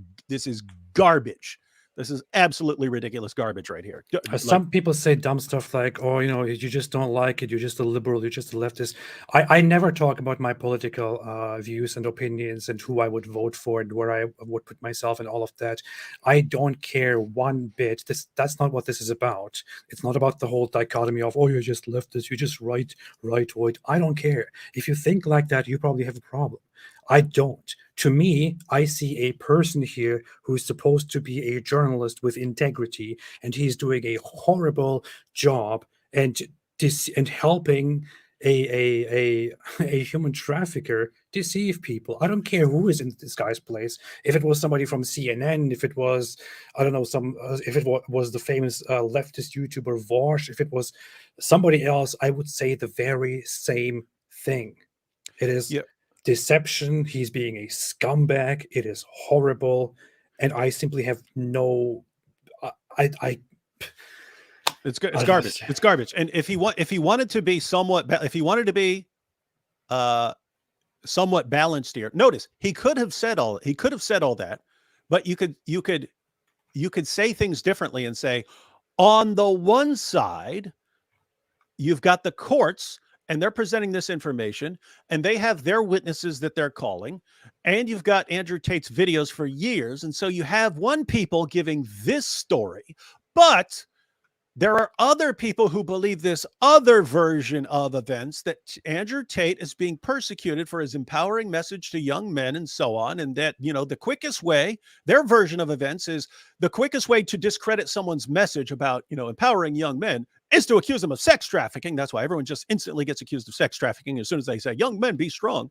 garbage. This is absolutely ridiculous garbage right here. Some people say dumb stuff like, "Oh, you just don't like it. You're just a liberal. You're just a leftist." I never talk about my political views and opinions and who I would vote for and where I would put myself and all of that. I don't care one bit. That's not what this is about. It's not about the whole dichotomy of, "Oh, you're just leftist. You're just right. I don't care. If you think like that, you probably have a problem. I don't. To me, I see a person here who's supposed to be a journalist with integrity, and he's doing a horrible job and helping a human trafficker deceive people. I don't care who is in this guy's place. If it was somebody from CNN, if it was, I don't know, if it was the famous leftist YouTuber Vosh, if it was somebody else, I would say the very same thing. It is deception. He's being a scumbag. It is horrible, and I simply have no. It's garbage. It's garbage. And if he wanted to be somewhat balanced here, notice he could have said all that, but you could say things differently and say, on the one side, you've got the courts and they're presenting this information, and they have their witnesses that they're calling, and you've got Andrew Tate's videos for years, and so you have one people giving this story, but there are other people who believe this other version of events, that Andrew Tate is being persecuted for his empowering message to young men and so on. And that, you know, the quickest way, their version of events is the quickest way to discredit someone's message about, you know, empowering young men is to accuse them of sex trafficking. That's why everyone just instantly gets accused of sex trafficking as soon as they say, young men, be strong.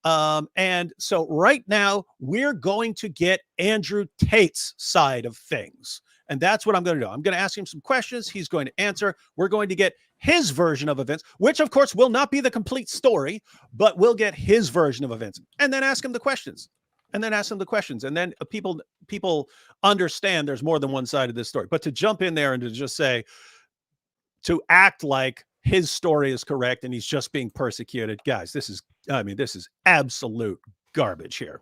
And so right now we're going to get Andrew Tate's side of things. And that's what I'm going to do. I'm going to ask him some questions. He's going to answer. We're going to get his version of events, which of course will not be the complete story, but we'll get his version of events, and then ask him the questions, and then ask him the questions. And then people understand there's more than one side of this story. But to jump in there and to just say, to act like his story is correct and he's just being persecuted, guys, this is absolute garbage here.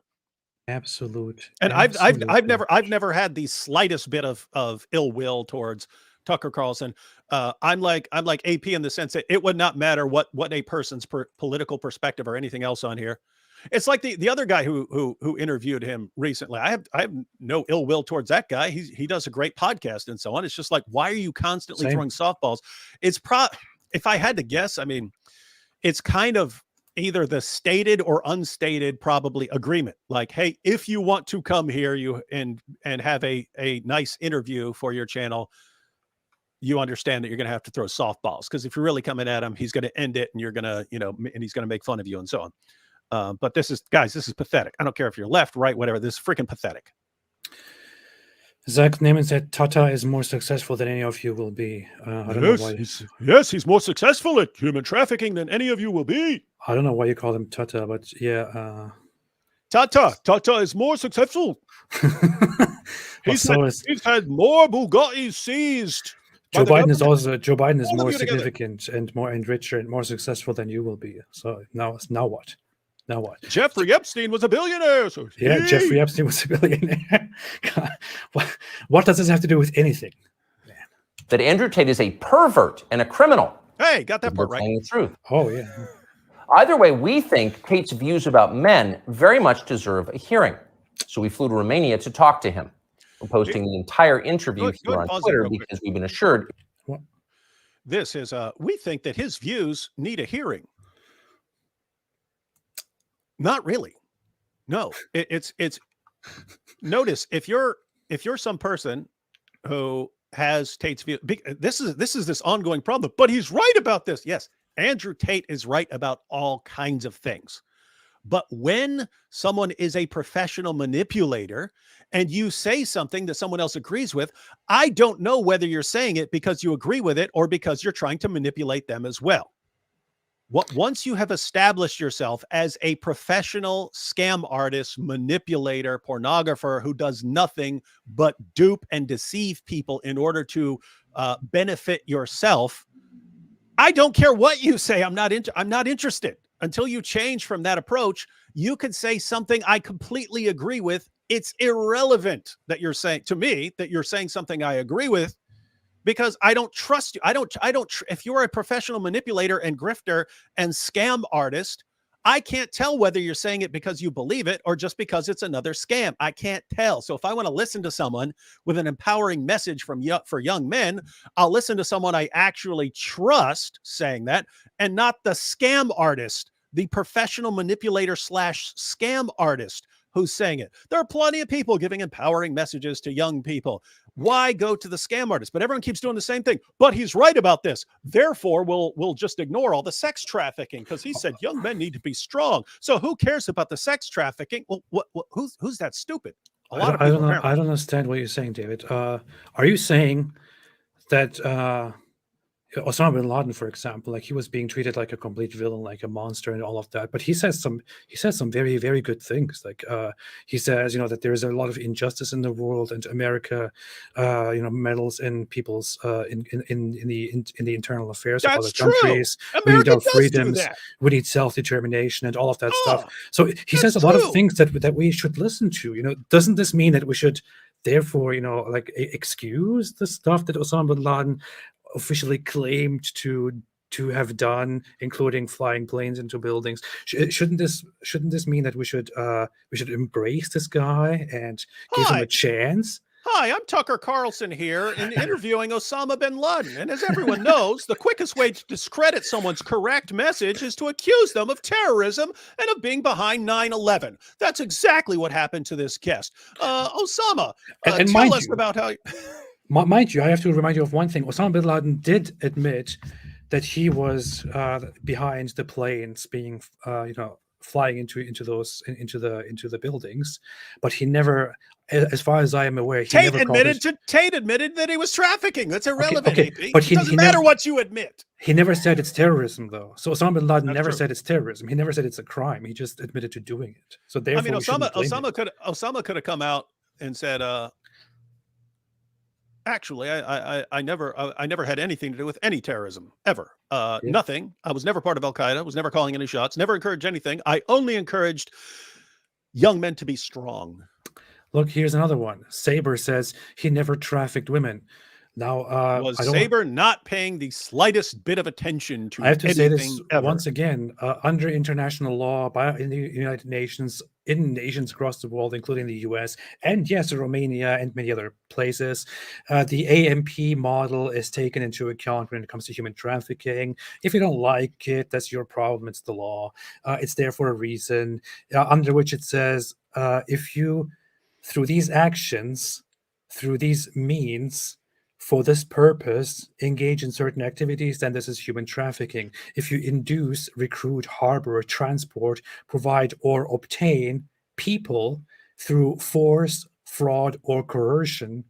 Absolute. And I've never had the slightest bit of ill will towards Tucker Carlson. I'm like AP in the sense that it would not matter what a person's political perspective or anything else on here. It's like the other guy who interviewed him recently. I have no ill will towards that guy. He does a great podcast and so on. It's just like, why are you constantly throwing softballs? It's if I had to guess, I mean, it's kind of either the stated or unstated probably agreement. Like, hey, if you want to come here, and have a nice interview for your channel, you understand that you're going to have to throw softballs, because if you're really coming at him, he's going to end it, and you're going to, and he's going to make fun of you and so on. But this is pathetic. I don't care if you're left, right, whatever. This is freaking pathetic. Zach Neiman said Tata is more successful than any of you will be. I don't know why. He's more successful at human trafficking than any of you will be. I don't know why you call him Tata, but yeah. Tata is more successful. He's had more Bugattis seized. Joe Biden is more significant and richer and more successful than you will be. So now what? Now what? Jeffrey Epstein was a billionaire. So Jeffrey Epstein was a billionaire. What does this have to do with anything? Man. That Andrew Tate is a pervert and a criminal. Hey, got that part right. The truth. Oh, yeah. Either way, we think Tate's views about men very much deserve a hearing. So we flew to Romania to talk to him. We're posting the entire interview here on Twitter because we've been assured. This is, we think that his views need a hearing. Not really. No, it's notice if you're some person who has Tate's view, this is this ongoing problem, but he's right about this. Yes, Andrew Tate is right about all kinds of things. But when someone is a professional manipulator and you say something that someone else agrees with, I don't know whether you're saying it because you agree with it or because you're trying to manipulate them as well. Once you have established yourself as a professional scam artist, manipulator, pornographer who does nothing but dupe and deceive people in order to benefit yourself, I don't care what you say. I'm not interested. Until you change from that approach, you could say something I completely agree with. It's irrelevant that you're saying to me that you're saying something I agree with, because I don't trust you. If you're a professional manipulator and grifter and scam artist, I can't tell whether you're saying it because you believe it or just because it's another scam. I can't tell. So if I want to listen to someone with an empowering message for young men, I'll listen to someone I actually trust saying that, and not the scam artist, the professional manipulator / scam artist who's saying it. There are plenty of people giving empowering messages to young people. Why go to the scam artist? But everyone keeps doing the same thing. But he's right about this. Therefore, we'll just ignore all the sex trafficking because he said young men need to be strong. So who cares about the sex trafficking? Well, who's that stupid? A lot of people. I don't understand what you're saying, David. Are you saying that Osama bin Laden, for example, like he was being treated like a complete villain, like a monster and all of that, but he says some very, very good things. Like he says, that there is a lot of injustice in the world, and America, meddles in people's in the internal affairs of other countries. We need our freedoms. We need self-determination and all of that stuff. So he says a lot of things that we should listen to. Doesn't this mean that we should therefore, excuse the stuff that Osama bin Laden officially claimed to to have done, including flying planes into buildings. Shouldn't this mean that we should embrace this guy and give him a chance? Hi, I'm Tucker Carlson here in interviewing Osama bin Laden. And as everyone knows, the quickest way to discredit someone's correct message is to accuse them of terrorism and of being behind 9/11. That's exactly what happened to this guest. Osama, tell us about how... Mind you, I have to remind you of one thing. Osama bin Laden did admit that he was behind the planes being, flying into the buildings, but he never, as far as I am aware, Tate admitted that he was trafficking. That's irrelevant. Okay. But it doesn't matter what you admit. He never said it's terrorism, though. So Osama bin Laden never said it's terrorism. He never said it's a crime. He just admitted to doing it. So therefore, I mean, Osama could have come out and said, actually, I never had anything to do with any terrorism ever. Nothing. I was never part of Al-Qaeda. Was never calling any shots. Never encouraged anything. I only encouraged young men to be strong. Look, here's another one. Saber says he never trafficked women. Now, was Saber not paying the slightest bit of attention to? I have to say this ever. once again. Under international law, in the United Nations, in nations across the world, including the U.S. and yes, Romania and many other places, the AMP model is taken into account when it comes to human trafficking. If you don't like it, that's your problem. It's the law. It's there for a reason, under which it says if you, through these actions, through these means, for this purpose, engage in certain activities, then this is human trafficking. If you induce, recruit, harbor, transport, provide, or obtain people through force, fraud, or coercion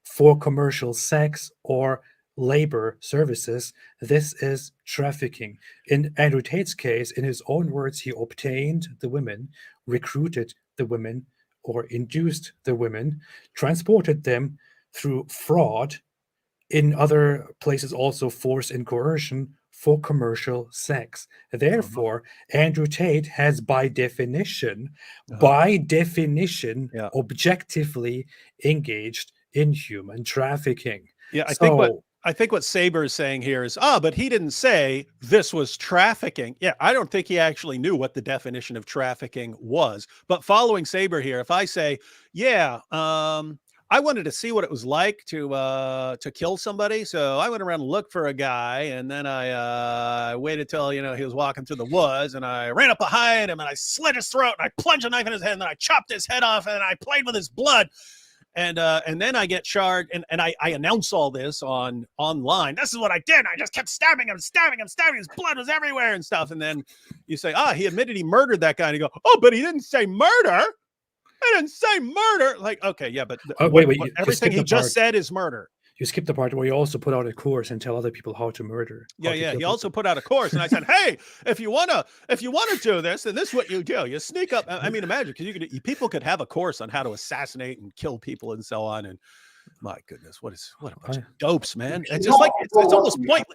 for commercial sex or labor services, this is trafficking. In Andrew Tate's case, in his own words, he obtained the women, recruited the women, or induced the women, transported them through fraud, in other places also force and coercion for commercial sex. Therefore, Andrew Tate has by definition, objectively engaged in human trafficking. Yeah, I think what Saber is saying here is, but he didn't say this was trafficking. Yeah, I don't think he actually knew what the definition of trafficking was. But following Saber here, if I say, I wanted to see what it was like to kill somebody, so I went around and looked for a guy, and then I waited till he was walking through the woods, and I ran up behind him and I slit his throat and I plunged a knife in his head and then I chopped his head off and I played with his blood, and then I get charged and I announce all this online. This is what I did. I just kept stabbing him. His blood was everywhere and stuff. And then you say, he admitted he murdered that guy, and you go, but he didn't say murder. I didn't say murder. Like, okay, yeah, but wait, everything he just said is murder. You skipped the part where you also put out a course and tell other people how to murder. He also put out a course, and I said, hey, if you wanna do this, then this is what you do. You sneak up. I mean, imagine, because people could have a course on how to assassinate and kill people and so on. And my goodness, what a bunch of dopes, man. It's just like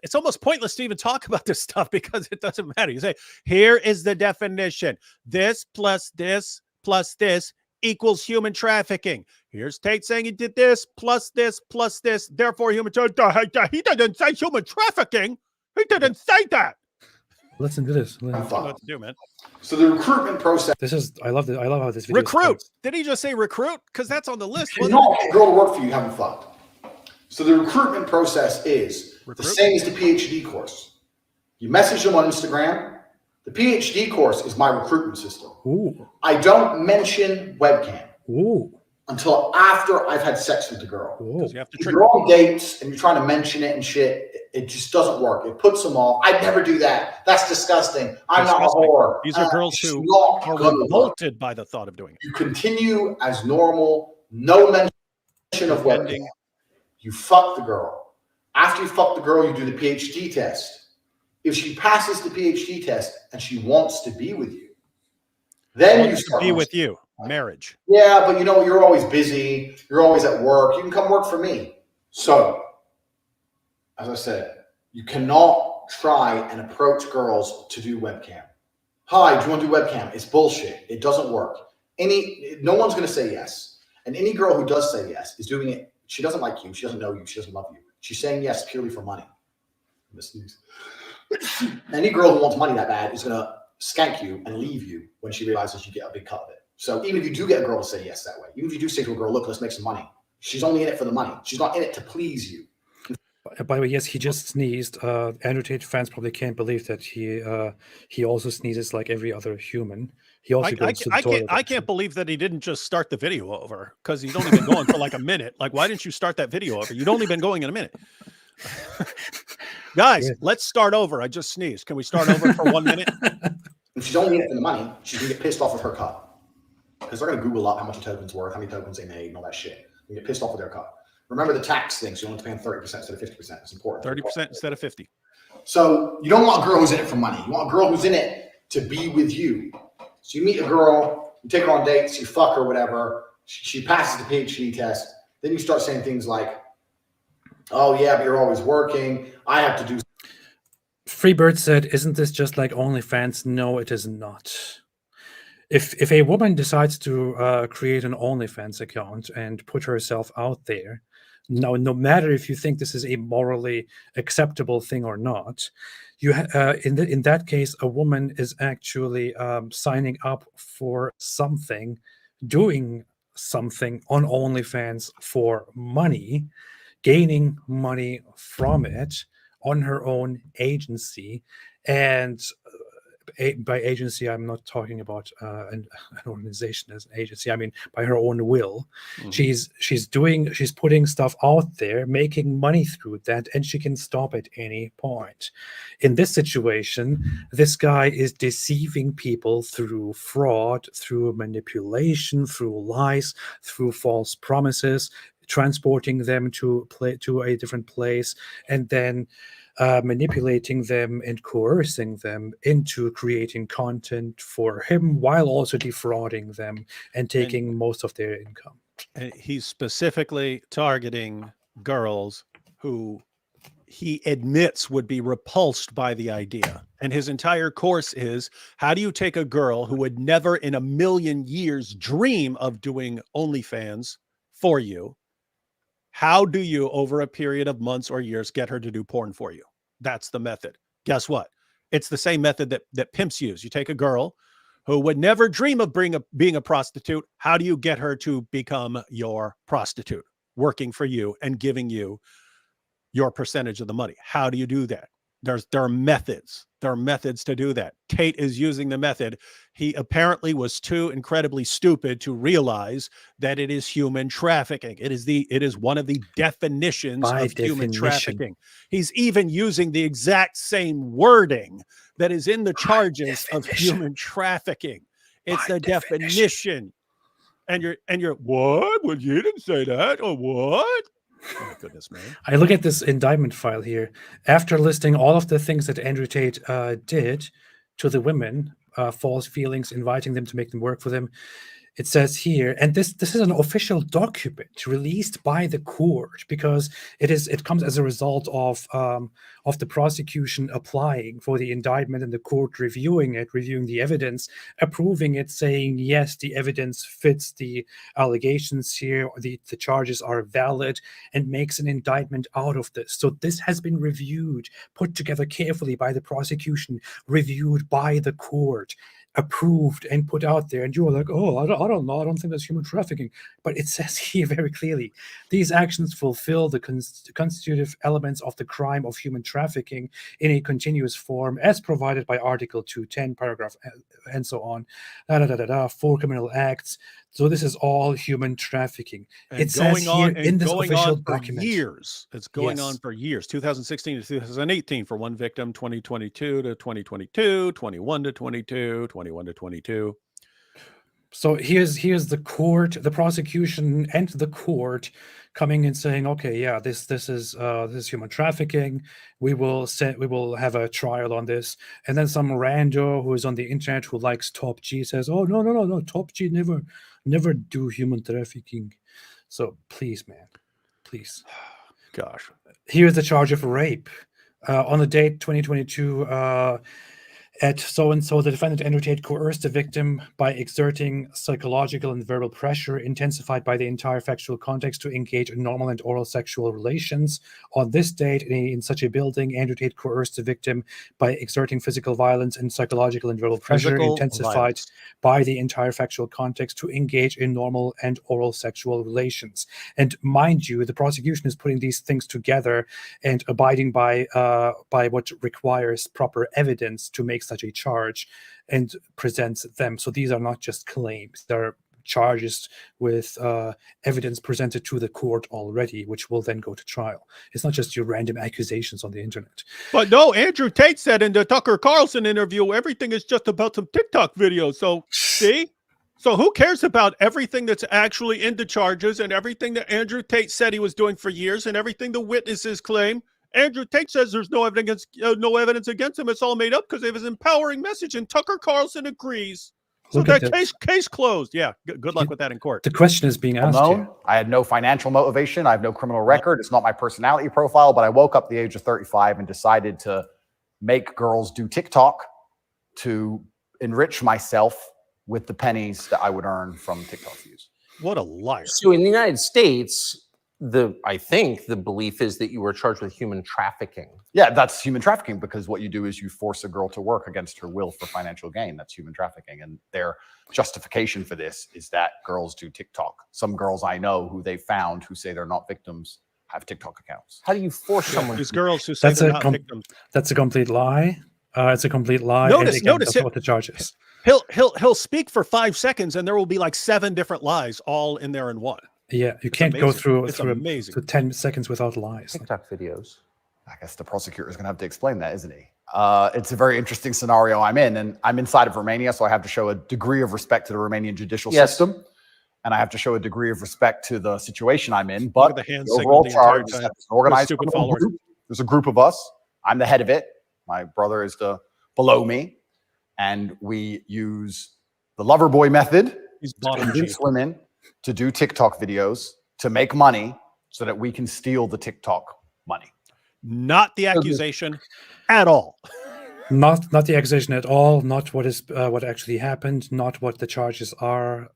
it's almost pointless to even talk about this stuff because it doesn't matter. You say, here is the definition. This plus this plus this equals human trafficking. Here's Tate saying he did this plus this plus this, therefore human trafficking. He didn't say human trafficking. He didn't say that. Listen to this. I don't know what to do, man. So the recruitment process. I love how this video recruit. starts. Did he just say recruit? Because that's on the list. No, a girl to work for you haven't fucked. So the recruitment process is the same as the PhD course. You message them on Instagram. The PhD course is my recruitment system. Ooh. I don't mention webcam until after I've had sex with the girl. You have to if you're on dates and you're trying to mention it and shit, it just doesn't work. It puts them off. I'd never do that. That's disgusting. I'm not a whore. These are girls who are revolted by the thought of doing it. You continue as normal, no mention of webcam. You fuck the girl. After you fuck the girl, you do the PhD test. If she passes the PhD test and she wants to be with you, then you start be with you. Marriage. Yeah, but you're always busy. You're always at work. You can come work for me. So, as I said, you cannot try and approach girls to do webcam. Hi, do you want to do webcam? It's bullshit. It doesn't work. No one's going to say yes. And any girl who does say yes is doing it. She doesn't like you. She doesn't know you. She doesn't love you. She's saying yes purely for money. Any girl who wants money that bad is gonna skank you and leave you when she realizes you get a big cut of it. So even if you do get a girl to say yes that way, even if you do say to a girl, look, let's make some money, she's only in it for the money. She's not in it to please you. By the way, yes, he just sneezed. Andrew Tate fans probably can't believe that he also sneezes like every other human. He also goes to the toilet. I can't believe that he didn't just start the video over, because he's only been going for like a minute. Like, why didn't you start that video over? You'd only been going in a minute. Guys, Yeah. let's start over. I just sneezed. Can we start over for 1 minute? If she's only in it for the money, she's gonna get pissed off with her cut. Because they're gonna Google up how much a token's worth, how many tokens they made, and all that shit. You get pissed off with their cut. Remember the tax thing, so you only pay 30% instead of 50%. It's important. 30% instead of 50. So you don't want a girl who's in it for money. You want a girl who's in it to be with you. So you meet a girl, you take her on dates, you fuck her, whatever. She passes the PhD test. Then you start saying things like, oh yeah, but you're always working. I have to do. Freebird said, "Isn't this just like OnlyFans?" No, it is not. If a woman decides to create an OnlyFans account and put herself out there, no matter if you think this is a morally acceptable thing or not, you in that case, a woman is actually signing up for something, doing something on OnlyFans for money, gaining money from it on her own agency. And by agency, I'm not talking about an organization as an agency. I mean by her own will. Mm-hmm. She's putting stuff out there, making money through that, and she can stop at any point. In this situation, this guy is deceiving people through fraud, through manipulation, through lies, through false promises, transporting them to a different place, and then manipulating them and coercing them into creating content for him, while also defrauding them and taking most of their income. And he's specifically targeting girls who he admits would be repulsed by the idea. And his entire course is, how do you take a girl who would never in a million years dream of doing OnlyFans for you? How do you, over a period of months or years, get her to do porn for you? That's the method. Guess what? It's the same method that pimps use. You take a girl who would never dream of being a prostitute. How do you get her to become your prostitute, working for you and giving you your percentage of the money? How do you do that? There are methods. There are methods to do that. Tate is using the method. He apparently was too incredibly stupid to realize that it is human trafficking. It is one of the definitions of human trafficking. He's even using the exact same wording that is in the charges of human trafficking. It's the definition. And you're what? Well, you didn't say that, or what? Oh my goodness, man. I look at this indictment file here. After listing all of the things that Andrew Tate did to the women, false feelings, inviting them to make them work for them, it says here, and this is an official document released by the court, because it comes as a result of the prosecution applying for the indictment and the court reviewing the evidence, approving it, saying yes, the evidence fits the allegations here, the charges are valid, and makes an indictment out of this. So this has been reviewed, put together carefully by the prosecution, reviewed by the court, approved and put out there, and you were like, oh, I don't know, I don't think that's human trafficking. But it says here very clearly, these actions fulfill the constitutive elements of the crime of human trafficking in a continuous form as provided by Article 210, paragraph, and so on, for criminal acts. So this is all human trafficking. And it says here in this official document. Years. It's going on for years. 2016 to 2018 for one victim, 2022 to 2022, 21 to 22, 21 to 22. So here's the court, the prosecution, and the court coming and saying, okay, yeah, this is human trafficking. We will have a trial on this. And then some rando who is on the internet who likes Top G says, oh no, Top G never do human trafficking. So please, man, please. Gosh. Here's the charge of rape. On the date 2022, At so-and-so, the defendant Andrew Tate coerced the victim by exerting psychological and verbal pressure intensified by the entire factual context to engage in normal and oral sexual relations. On this date, in such a building, Andrew Tate coerced the victim by exerting physical violence and psychological and verbal pressure intensified by the entire factual context to engage in normal and oral sexual relations. And mind you, the prosecution is putting these things together and abiding by what requires proper evidence to make such a charge and presents them. So these are not just claims, they're charges with evidence presented to the court already, which will then go to trial. It's not just your random accusations on the internet. But no, Andrew Tate said in the Tucker Carlson interview, everything is just about some TikTok videos. So see? So who cares about everything that's actually in the charges and everything that Andrew Tate said he was doing for years and everything the witnesses claim? Andrew Tate says there's no evidence against him. It's all made up because of his empowering message, and Tucker Carlson agrees. So that case closed. Yeah, good luck with that in court. The question is being asked here. I had no financial motivation. I have no criminal record. It's not my personality profile, but I woke up at the age of 35 and decided to make girls do TikTok to enrich myself with the pennies that I would earn from TikTok views. What a liar. So in the United States, I think the belief is that you were charged with human trafficking. Yeah, that's human trafficking, because what you do is you force a girl to work against her will for financial gain. That's human trafficking. And their justification for this is that girls do TikTok. Some girls I know who they found who say they're not victims have TikTok accounts. How do you force someone? These girls who say they're not victims. That's a complete lie. It's a complete lie. Notice that's what the charge is. He'll speak for 5 seconds and there will be like 7 different lies all in there in one. Yeah, you can't go through 10 seconds without lies. TikTok videos. I guess the prosecutor is going to have to explain that, isn't he? It's a very interesting scenario I'm in, and I'm inside of Romania, so I have to show a degree of respect to the Romanian judicial system, and I have to show a degree of respect to the situation I'm in. But the overall charge is that organized group. There's a group of us. I'm the head of it. My brother is below me, and we use the Loverboy method to convince women to do TikTok videos to make money so that we can steal the TikTok money. Not the accusation at all. Not the accusation at all. Not what actually happened. Not what the charges are.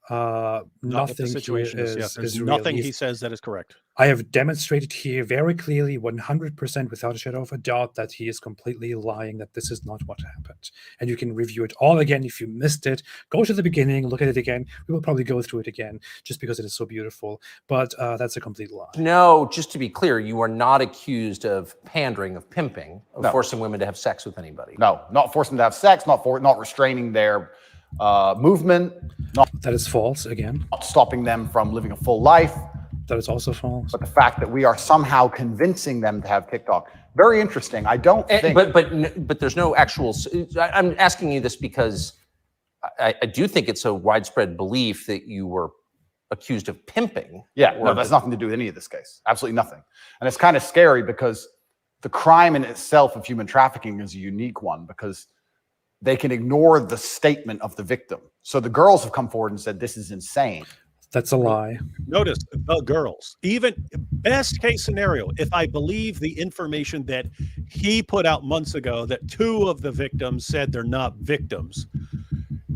Nothing. The situation is there's nothing he says that is correct. I have demonstrated here very clearly, 100% without a shadow of a doubt, that he is completely lying, that this is not what happened. And you can review it all again if you missed it. Go to the beginning, look at it again. We will probably go through it again just because it is so beautiful. But that's a complete lie. No, just to be clear, you are not accused of pandering, of pimping, of forcing women to have sex with anybody. No, not forcing them to have sex, not restraining their movement. That is false again. Not stopping them from living a full life. That is also false. But the fact that we are somehow convincing them to have TikTok, very interesting. I don't think. But there's no actual. I'm asking you this because I do think it's a widespread belief that you were accused of pimping. Yeah, no, that's nothing to do with any of this case. Absolutely nothing. And it's kind of scary because the crime in itself of human trafficking is a unique one because they can ignore the statement of the victim. So the girls have come forward and said, this is insane. That's a lie. Notice the girls, even best case scenario, if I believe the information that he put out months ago, that 2 of the victims said they're not victims,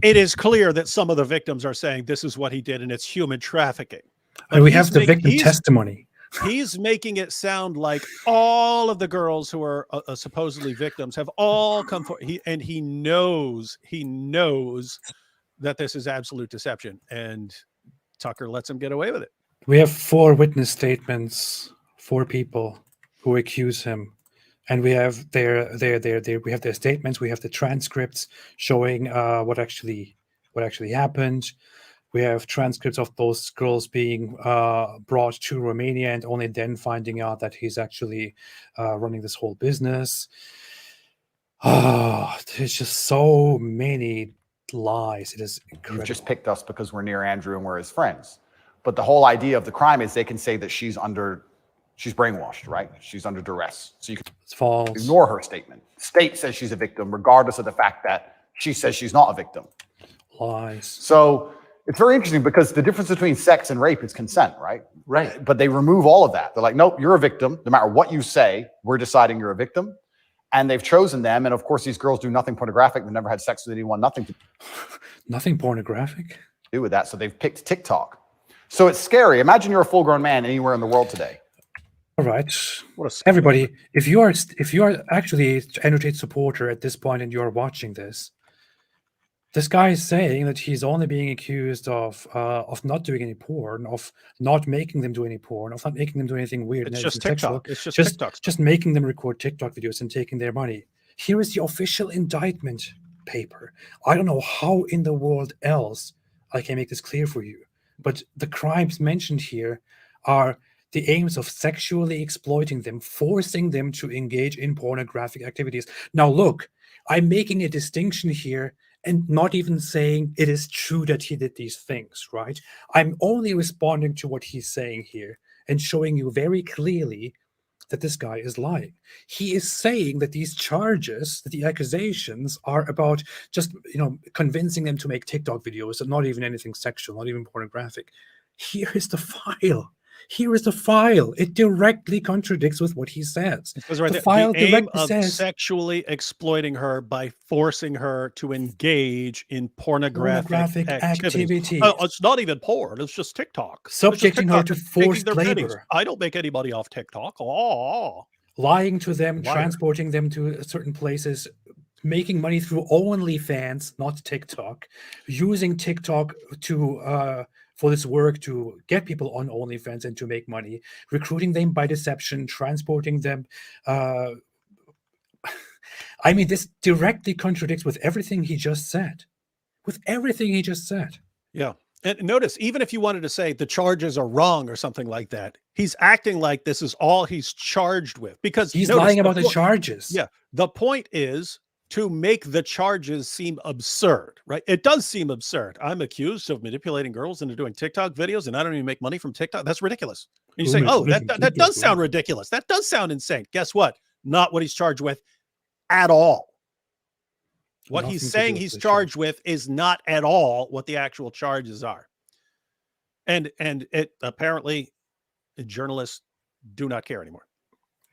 it is clear that some of the victims are saying this is what he did and it's human trafficking. And we have the victim testimony. He's making it sound like all of the girls who are supposedly victims have all come forward. He knows that this is absolute deception, and Tucker lets him get away with it. We have 4 witness statements, 4 people who accuse him, and we have their statements. We have the transcripts showing what actually happened. We have transcripts of those girls being brought to Romania and only then finding out that he's actually running this whole business. There's just so many lies. It is incredible. You've just picked us because we're near Andrew and we're his friends. But the whole idea of the crime is they can say that she's brainwashed, right? She's under duress. So you can ignore her statement. State says she's a victim, regardless of the fact that she says she's not a victim. Lies. So it's very interesting because the difference between sex and rape is consent, right? Right. But they remove all of that. They're like, nope, you're a victim. No matter what you say, we're deciding you're a victim. and they've chosen them. And of course, these girls do nothing pornographic. They've never had sex with anyone, nothing to Nothing pornographic? do with that. So they've picked TikTok. So it's scary. Imagine you're a full-grown man anywhere in the world today. All right, everybody, if you are actually Andrew Tate supporter at this point and you are watching this, this guy is saying that he's only being accused of not doing any porn, of not making them do any porn, of not making them do anything weird. It's and just sexual. TikTok. It's just TikTok. Just making them record TikTok videos and taking their money. Here is the official indictment paper. I don't know how in the world else I can make this clear for you, but the crimes mentioned here are the aims of sexually exploiting them, forcing them to engage in pornographic activities. Now, look, I'm making a distinction here and not even saying it is true that he did these things, right? I'm only responding to what he's saying here and showing you very clearly that this guy is lying. He is saying that these charges, that the accusations are about just, convincing them to make TikTok videos and not even anything sexual, not even pornographic. Here is the file. Here is the file. It directly contradicts with what he says. The file aim directly of says sexually exploiting her by forcing her to engage in pornographic activities. Oh, it's not even porn. It's just TikTok. Subjecting her to forced labor. I don't make anybody off TikTok. Oh. Lying to them, transporting them to certain places, making money through OnlyFans, not TikTok, using TikTok to for this work to get people on OnlyFans and to make money, recruiting them by deception, transporting them. I mean, this directly contradicts with everything he just said. With everything he just said. Yeah. And notice, even if you wanted to say the charges are wrong or something like that, he's acting like this is all he's charged with, because he's lying about the charges. Yeah. The point is to make the charges seem absurd, right? It does seem absurd. I'm accused of manipulating girls into doing TikTok videos and I don't even make money from TikTok. That's ridiculous. And you say, oh, that does sound ridiculous. That does sound insane. Guess what? Not what he's charged with at all. What he's saying he's charged with is not at all what the actual charges are. And it apparently journalists do not care anymore.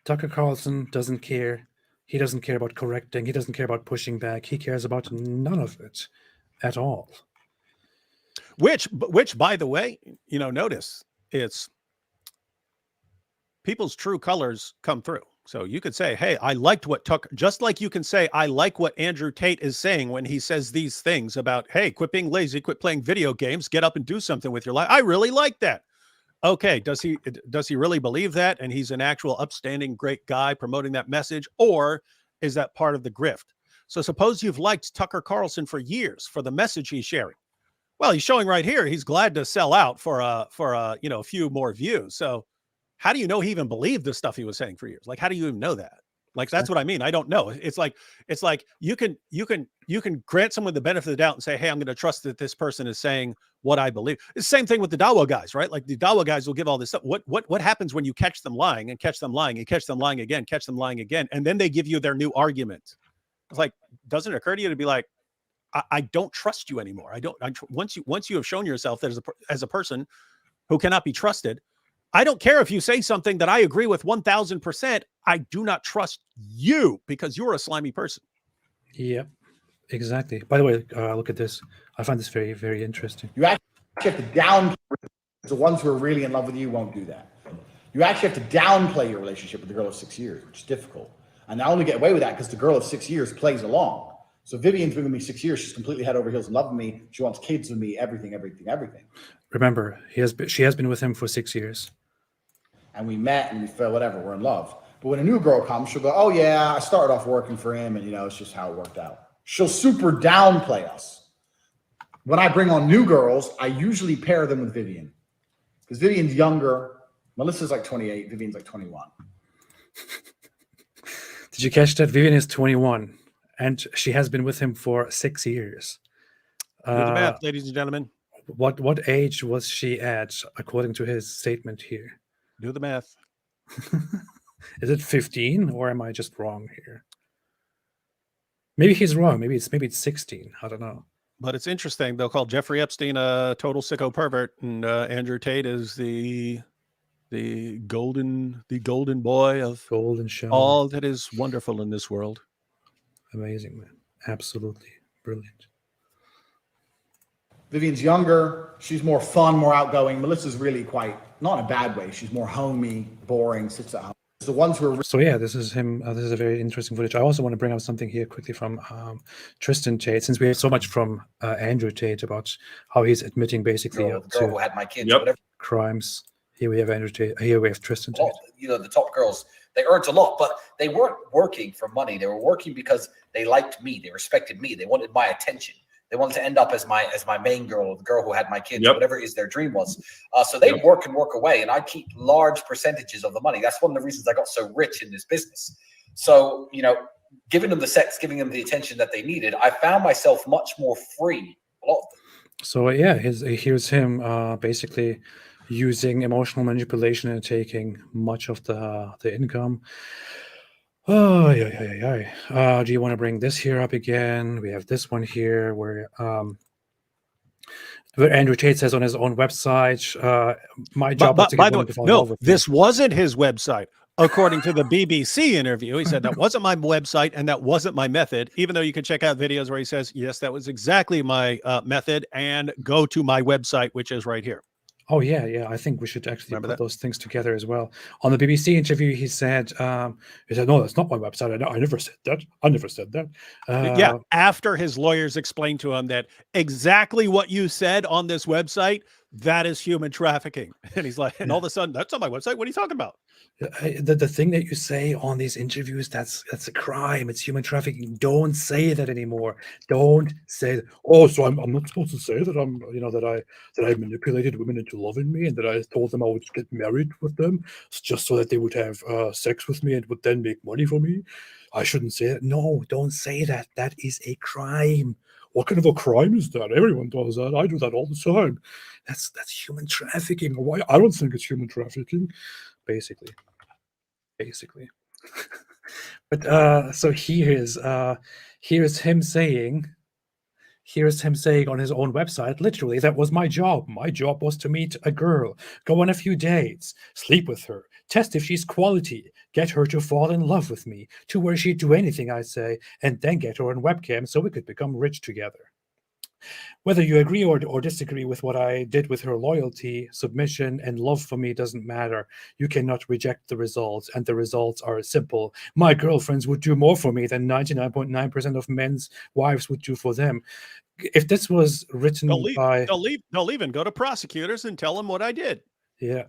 Tucker Carlson doesn't care. He doesn't care about correcting. He doesn't care about pushing back. He cares about none of it at all. Which, by the way, notice it's people's true colors come through. So you could say, hey, I liked what Tucker, just like you can say, I like what Andrew Tate is saying when he says these things about, hey, quit being lazy, quit playing video games, get up and do something with your life. I really like that. Okay, does he really believe that? And he's an actual upstanding, great guy promoting that message, or is that part of the grift? So suppose you've liked Tucker Carlson for years for the message he's sharing. Well, he's showing right here he's glad to sell out for a few more views. So how do you know he even believed the stuff he was saying for years? Like, how do you even know that? Like, that's what I mean. I don't know. It's like you can grant someone the benefit of the doubt and say, hey, I'm going to trust that this person is saying what I believe. It's the same thing with the Dawa guys, right? Like the Dawa guys will give all this stuff. What happens when you catch them lying and catch them lying and catch them lying again, catch them lying again, and then they give you their new argument? It's like, doesn't it occur to you to be like, I don't trust you anymore. Once you have shown yourself that as a person who cannot be trusted, I don't care if you say something that I agree with 1000%. I do not trust you because you're a slimy person. Yep, exactly. By the way, look at this. I find this very, very interesting. You actually have to downplay. The ones who are really in love with you won't do that. You actually have to downplay your relationship with the girl of 6 years, which is difficult. And I only get away with that because the girl of 6 years plays along. So Vivian's been with me 6 years. She's completely head over heels in love with me. She wants kids with me, everything. Remember, she has been with him for 6 years. And we met and we fell, whatever, we're in love. But when a new girl comes, she'll go, oh yeah, I started off working for him and it's just how it worked out. She'll super downplay us. When I bring on new girls, I usually pair them with Vivian. Because Vivian's younger. Melissa's like 28, Vivian's like 21. Did you catch that? Vivian is 21 and she has been with him for 6 years. Do the math, ladies and gentlemen. What age was she at, according to his statement here? Do the math. Is it 15 or am I just wrong here? Maybe he's wrong. Maybe it's 16. I don't know. But it's interesting. They'll call Jeffrey Epstein a total sicko pervert, and Andrew Tate is the the golden boy of Golden shower. all that is wonderful in this world. Amazing, man. Absolutely brilliant. Vivian's younger. She's more fun, more outgoing. Melissa's really quite, not in a bad way. She's more homey, boring, sits at home. The ones who are So yeah, this is him. This is a very interesting footage. I also want to bring up something here quickly from Tristan Tate, since we have so much from Andrew Tate about how he's admitting basically the girl who had my kids, Yep. whatever. crimes. Here we have Andrew Tate. Here we have Tristan Tate. Well, you know, the top girls, they earned a lot, but they weren't working for money. They were working because they liked me. They respected me. They wanted my attention. They wanted to end up as my main girl, or the girl who had my kids, Yep. whatever is their dream was. So they work and work away, and I keep large percentages of the money. That's one of the reasons I got so rich in this business. So, you know, giving them the sex, giving them the attention that they needed, I found myself much more free. A lot of them. So yeah, here's him basically using emotional manipulation and taking much of the income. Oh yeah. Do you want to bring this here up again? We have this one here where Andrew Tate says on his own website, "My job was to By get the women way, to fall in love with me." this wasn't his website. According to the BBC interview, he said that wasn't my website and that wasn't my method, even though you can check out videos where he says, yes, that was exactly my method, and go to my website, which is right here. Oh yeah. I think we should actually Remember put that? those things together as well. On the BBC interview, he said, "No, that's not my website. I never said that. I never said that." Yeah, after his lawyers explained to him that exactly what you said on this website, that is human trafficking. And he's like, and all of a sudden, that's on my website. What are you talking about? The thing that you say on these interviews, that's a crime. It's human trafficking. Don't say that anymore. Don't say that. Oh, so I'm not supposed to say that that I manipulated women into loving me and that I told them I would get married with them just so that they would have sex with me and would then make money for me. I shouldn't say that. No, don't say that. That is a crime. What kind of a crime is that? Everyone does that. I do that all the time. That's human trafficking. Why? I don't think it's human trafficking. Basically. But so here's him saying on his own website, literally, that was my job. My job was to meet a girl, go on a few dates, sleep with her, test if she's quality, get her to fall in love with me, to where she'd do anything I say, and then get her on webcam so we could become rich together. Whether you agree or disagree with what I did with her, loyalty, submission, and love for me doesn't matter. You cannot reject the results, and the results are simple. My girlfriends would do more for me than 99.9% of men's wives would do for them. If this was written They'll leave, by... they'll leave and go to prosecutors and tell them what I did. Yeah.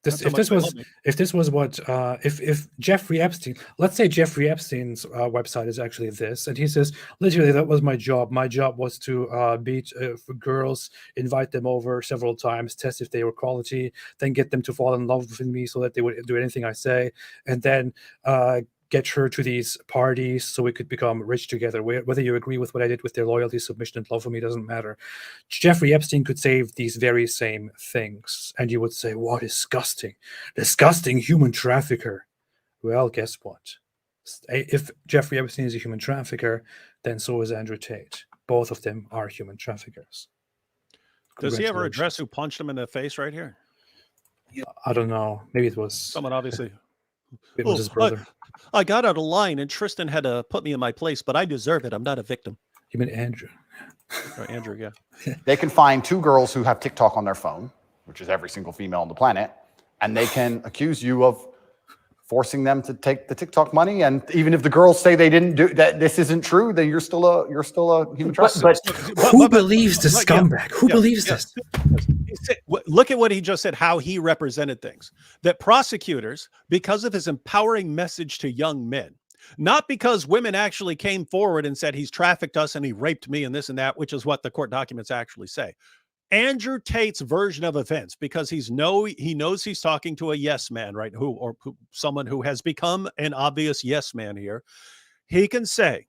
If Jeffrey Epstein, let's say Jeffrey Epstein's website is actually this, and he says, literally, that was my job. My job was to beat girls, invite them over several times, test if they were quality, then get them to fall in love with me so that they would do anything I say, and then get her to these parties so we could become rich together. Whether you agree with what I did with their loyalty, submission, and love for me doesn't matter. Jeffrey Epstein could say these very same things, and you would say, "What disgusting human trafficker." Well, guess what? If Jeffrey Epstein is a human trafficker, then so is Andrew Tate. Both of them are human traffickers. Does he ever address who punched him in the face right here? I don't know. Maybe it was someone, obviously. It was his brother. I got out of line and Tristan had to put me in my place, but I deserve it. I'm not a victim. You mean Andrew? Or Andrew, yeah. They can find two girls who have TikTok on their phone, which is every single female on the planet, and they can accuse you of forcing them to take the TikTok money. And even if the girls say they didn't do that, this isn't true, then you're still a human trafficker. But who believes this scumbag? Who believes this? Look at what he just said, how he represented things. That prosecutors, because of his empowering message to young men, not because women actually came forward and said he's trafficked us and he raped me and this and that, which is what the court documents actually say. Andrew Tate's version of events, because he knows he's talking to a yes man, right? Someone who has become an obvious yes man here. He can say,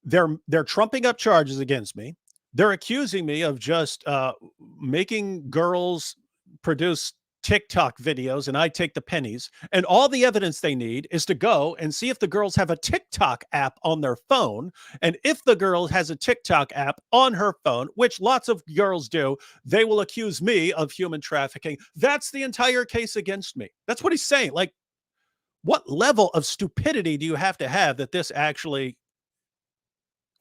they're trumping up charges against me. They're accusing me of just making girls produce TikTok videos and I take the pennies, and all the evidence they need is to go and see if the girls have a TikTok app on their phone. And if the girl has a TikTok app on her phone, which lots of girls do, they will accuse me of human trafficking. That's the entire case against me. That's what he's saying. Like, what level of stupidity do you have to have that this actually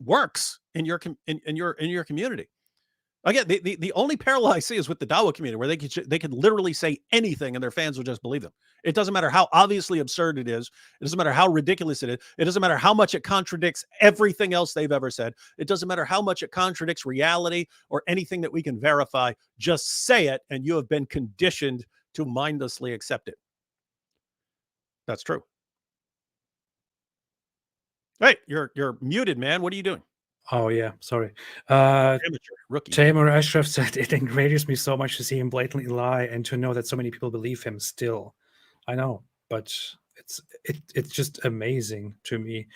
works in your community? Again, the only parallel I see is with the Dawa community, where they could literally say anything and their fans will just believe them. It doesn't matter how obviously absurd it is. It doesn't matter how ridiculous it is. It doesn't matter how much it contradicts everything else they've ever said. It doesn't matter how much it contradicts reality or anything that we can verify. Just say it, and you have been conditioned to mindlessly accept it. That's true. Hey, you're muted, man. What are you doing? Oh yeah, sorry. Amateur, rookie. Tamer Ashraf said, it enrages me so much to see him blatantly lie and to know that so many people believe him still. I know, but it's just amazing to me.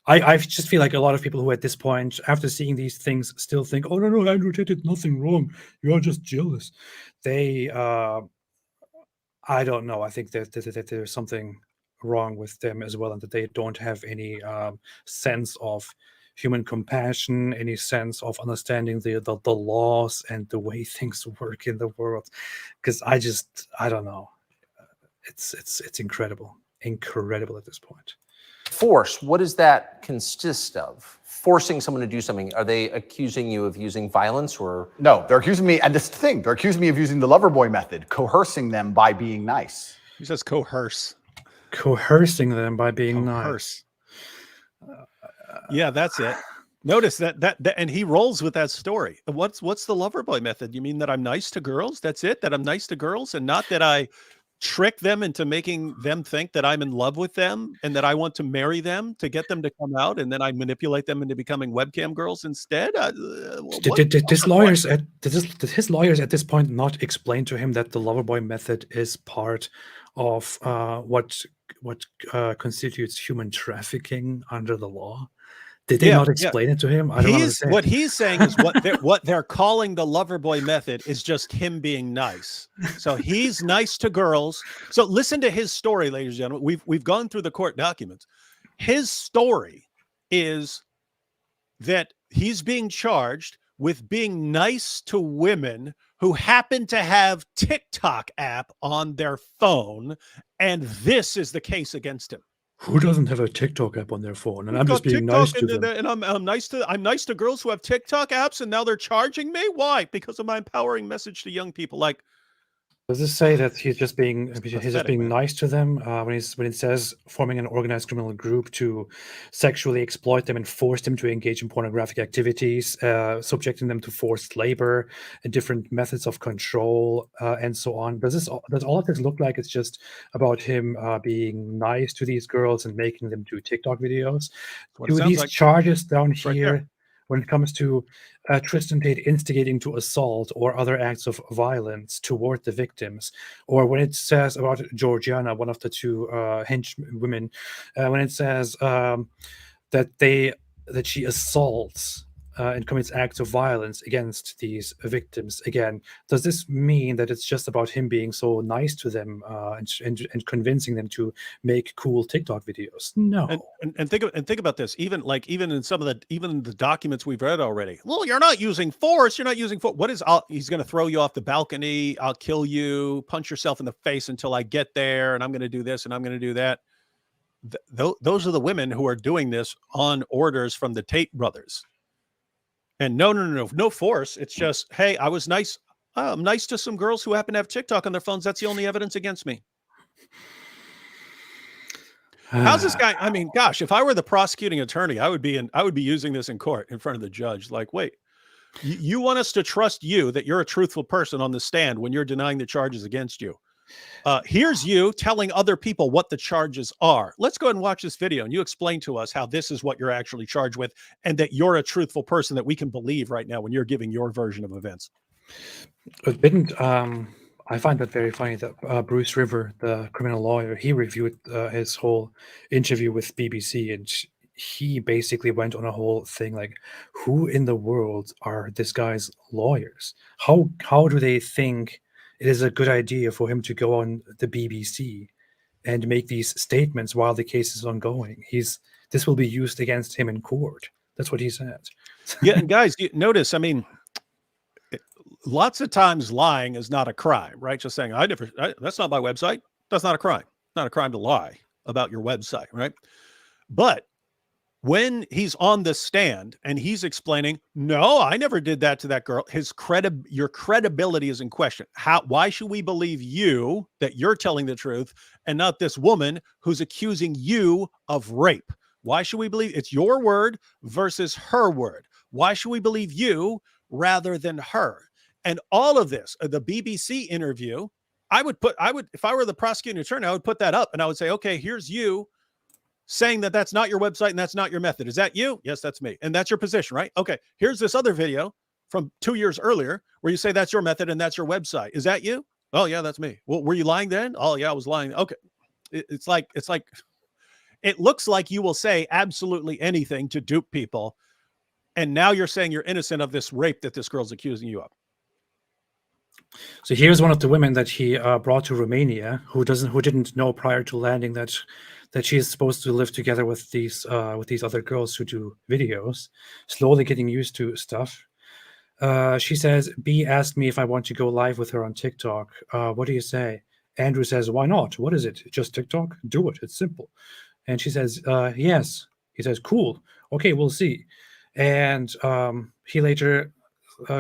I just feel like a lot of people who at this point, after seeing these things, still think, oh no, Andrew Tate did nothing wrong. You're just jealous. They I don't know. I think that there's something wrong with them as well, and that they don't have any sense of human compassion, any sense of understanding the laws and the way things work in the world. Because I don't know. It's incredible at this point. Force, what does that consist of? Forcing someone to do something? Are they accusing you of using violence or? No, they're accusing me, and this thing, they're accusing me of using the Loverboy method, coercing them by being nice. He says coerce. Coercing them by being nice. Yeah, that's it. Notice that, and he rolls with that story. What's the Loverboy method? You mean that I'm nice to girls? That's it? That I'm nice to girls, and not that I trick them into making them think that I'm in love with them and that I want to marry them to get them to come out, and then I manipulate them into becoming webcam girls instead? Did his lawyers at this point not explain to him that the Loverboy method is part of what constitutes human trafficking under the law? Did they not explain it to him? I don't understand. What he's saying is what they're calling the Loverboy method is just him being nice. So he's nice to girls. So listen to his story, ladies and gentlemen. We've gone through the court documents. His story is that he's being charged with being nice to women who happen to have TikTok app on their phone, and this is the case against him. Who doesn't have a TikTok app on their phone? And I'm just being nice to them. And I'm nice to girls who have TikTok apps, and now they're charging me. Why? Because of my empowering message to young people. Like, does this say that he's just being nice to them when it says forming an organized criminal group to sexually exploit them and force them to engage in pornographic activities, subjecting them to forced labor and different methods of control and so on? Does all of this look like it's just about him being nice to these girls and making them do TikTok videos? Do these charges down here, when it comes to Tristan Tate instigating to assault or other acts of violence toward the victims, or when it says about Georgiana, one of the two henchwomen, when it says that she assaults and commits acts of violence against these victims, again, does this mean that it's just about him being so nice to them and convincing them to make cool TikTok videos? No. And think about this. Even in some of the documents we've read already. Well, you're not using force. You're not using force. What is? He's going to throw you off the balcony. I'll kill you. Punch yourself in the face until I get there. And I'm going to do this and I'm going to do that. Those are the women who are doing this on orders from the Tate brothers. And no force. It's just, hey, I was nice. I'm nice to some girls who happen to have TikTok on their phones. That's the only evidence against me. How's this guy? I mean, gosh, if I were the prosecuting attorney, I would be using this in court in front of the judge. Like, wait, you want us to trust you that you're a truthful person on the stand when you're denying the charges against you. Here's you telling other people what the charges are. Let's go ahead and watch this video and you explain to us how this is what you're actually charged with and that you're a truthful person that we can believe right now when you're giving your version of events. I find that very funny that Bruce River, the criminal lawyer, he reviewed his whole interview with BBC, and he basically went on a whole thing like, who in the world are this guy's lawyers? How do they think it is a good idea for him to go on the BBC and make these statements while the case is ongoing. This will be used against him in court. That's what he said. Yeah, and guys, you notice, I mean, lots of times lying is not a crime, right? Just saying, that's not my website. That's not a crime. Not a crime to lie about your website, right? But when he's on the stand and he's explaining, no, I never did that to that girl, your credibility is in question. Why should we believe you that you're telling the truth and not this woman who's accusing you of rape? Why should we believe it's your word versus her word? Why should we believe you rather than her? And all of this, the BBC interview, if I were the prosecuting attorney, I would put that up and I would say, okay, here's you saying that that's not your website and that's not your method. Is that you? Yes, that's me. And that's your position, right? Okay, here's this other video from 2 years earlier where you say that's your method and that's your website. Is that you? Oh yeah, that's me. Well, were you lying then? Oh yeah, I was lying. Okay. It's like, it looks like you will say absolutely anything to dupe people. And now you're saying you're innocent of this rape that this girl's accusing you of. So here's one of the women that he brought to Romania, who didn't know prior to landing that she is supposed to live together with these other girls who do videos, slowly getting used to stuff. She says, B asked me if I want to go live with her on TikTok. What do you say? Andrew says, why not? What is it? Just TikTok? Do it. It's simple. And she says, yes. He says, cool. Okay, we'll see. And he later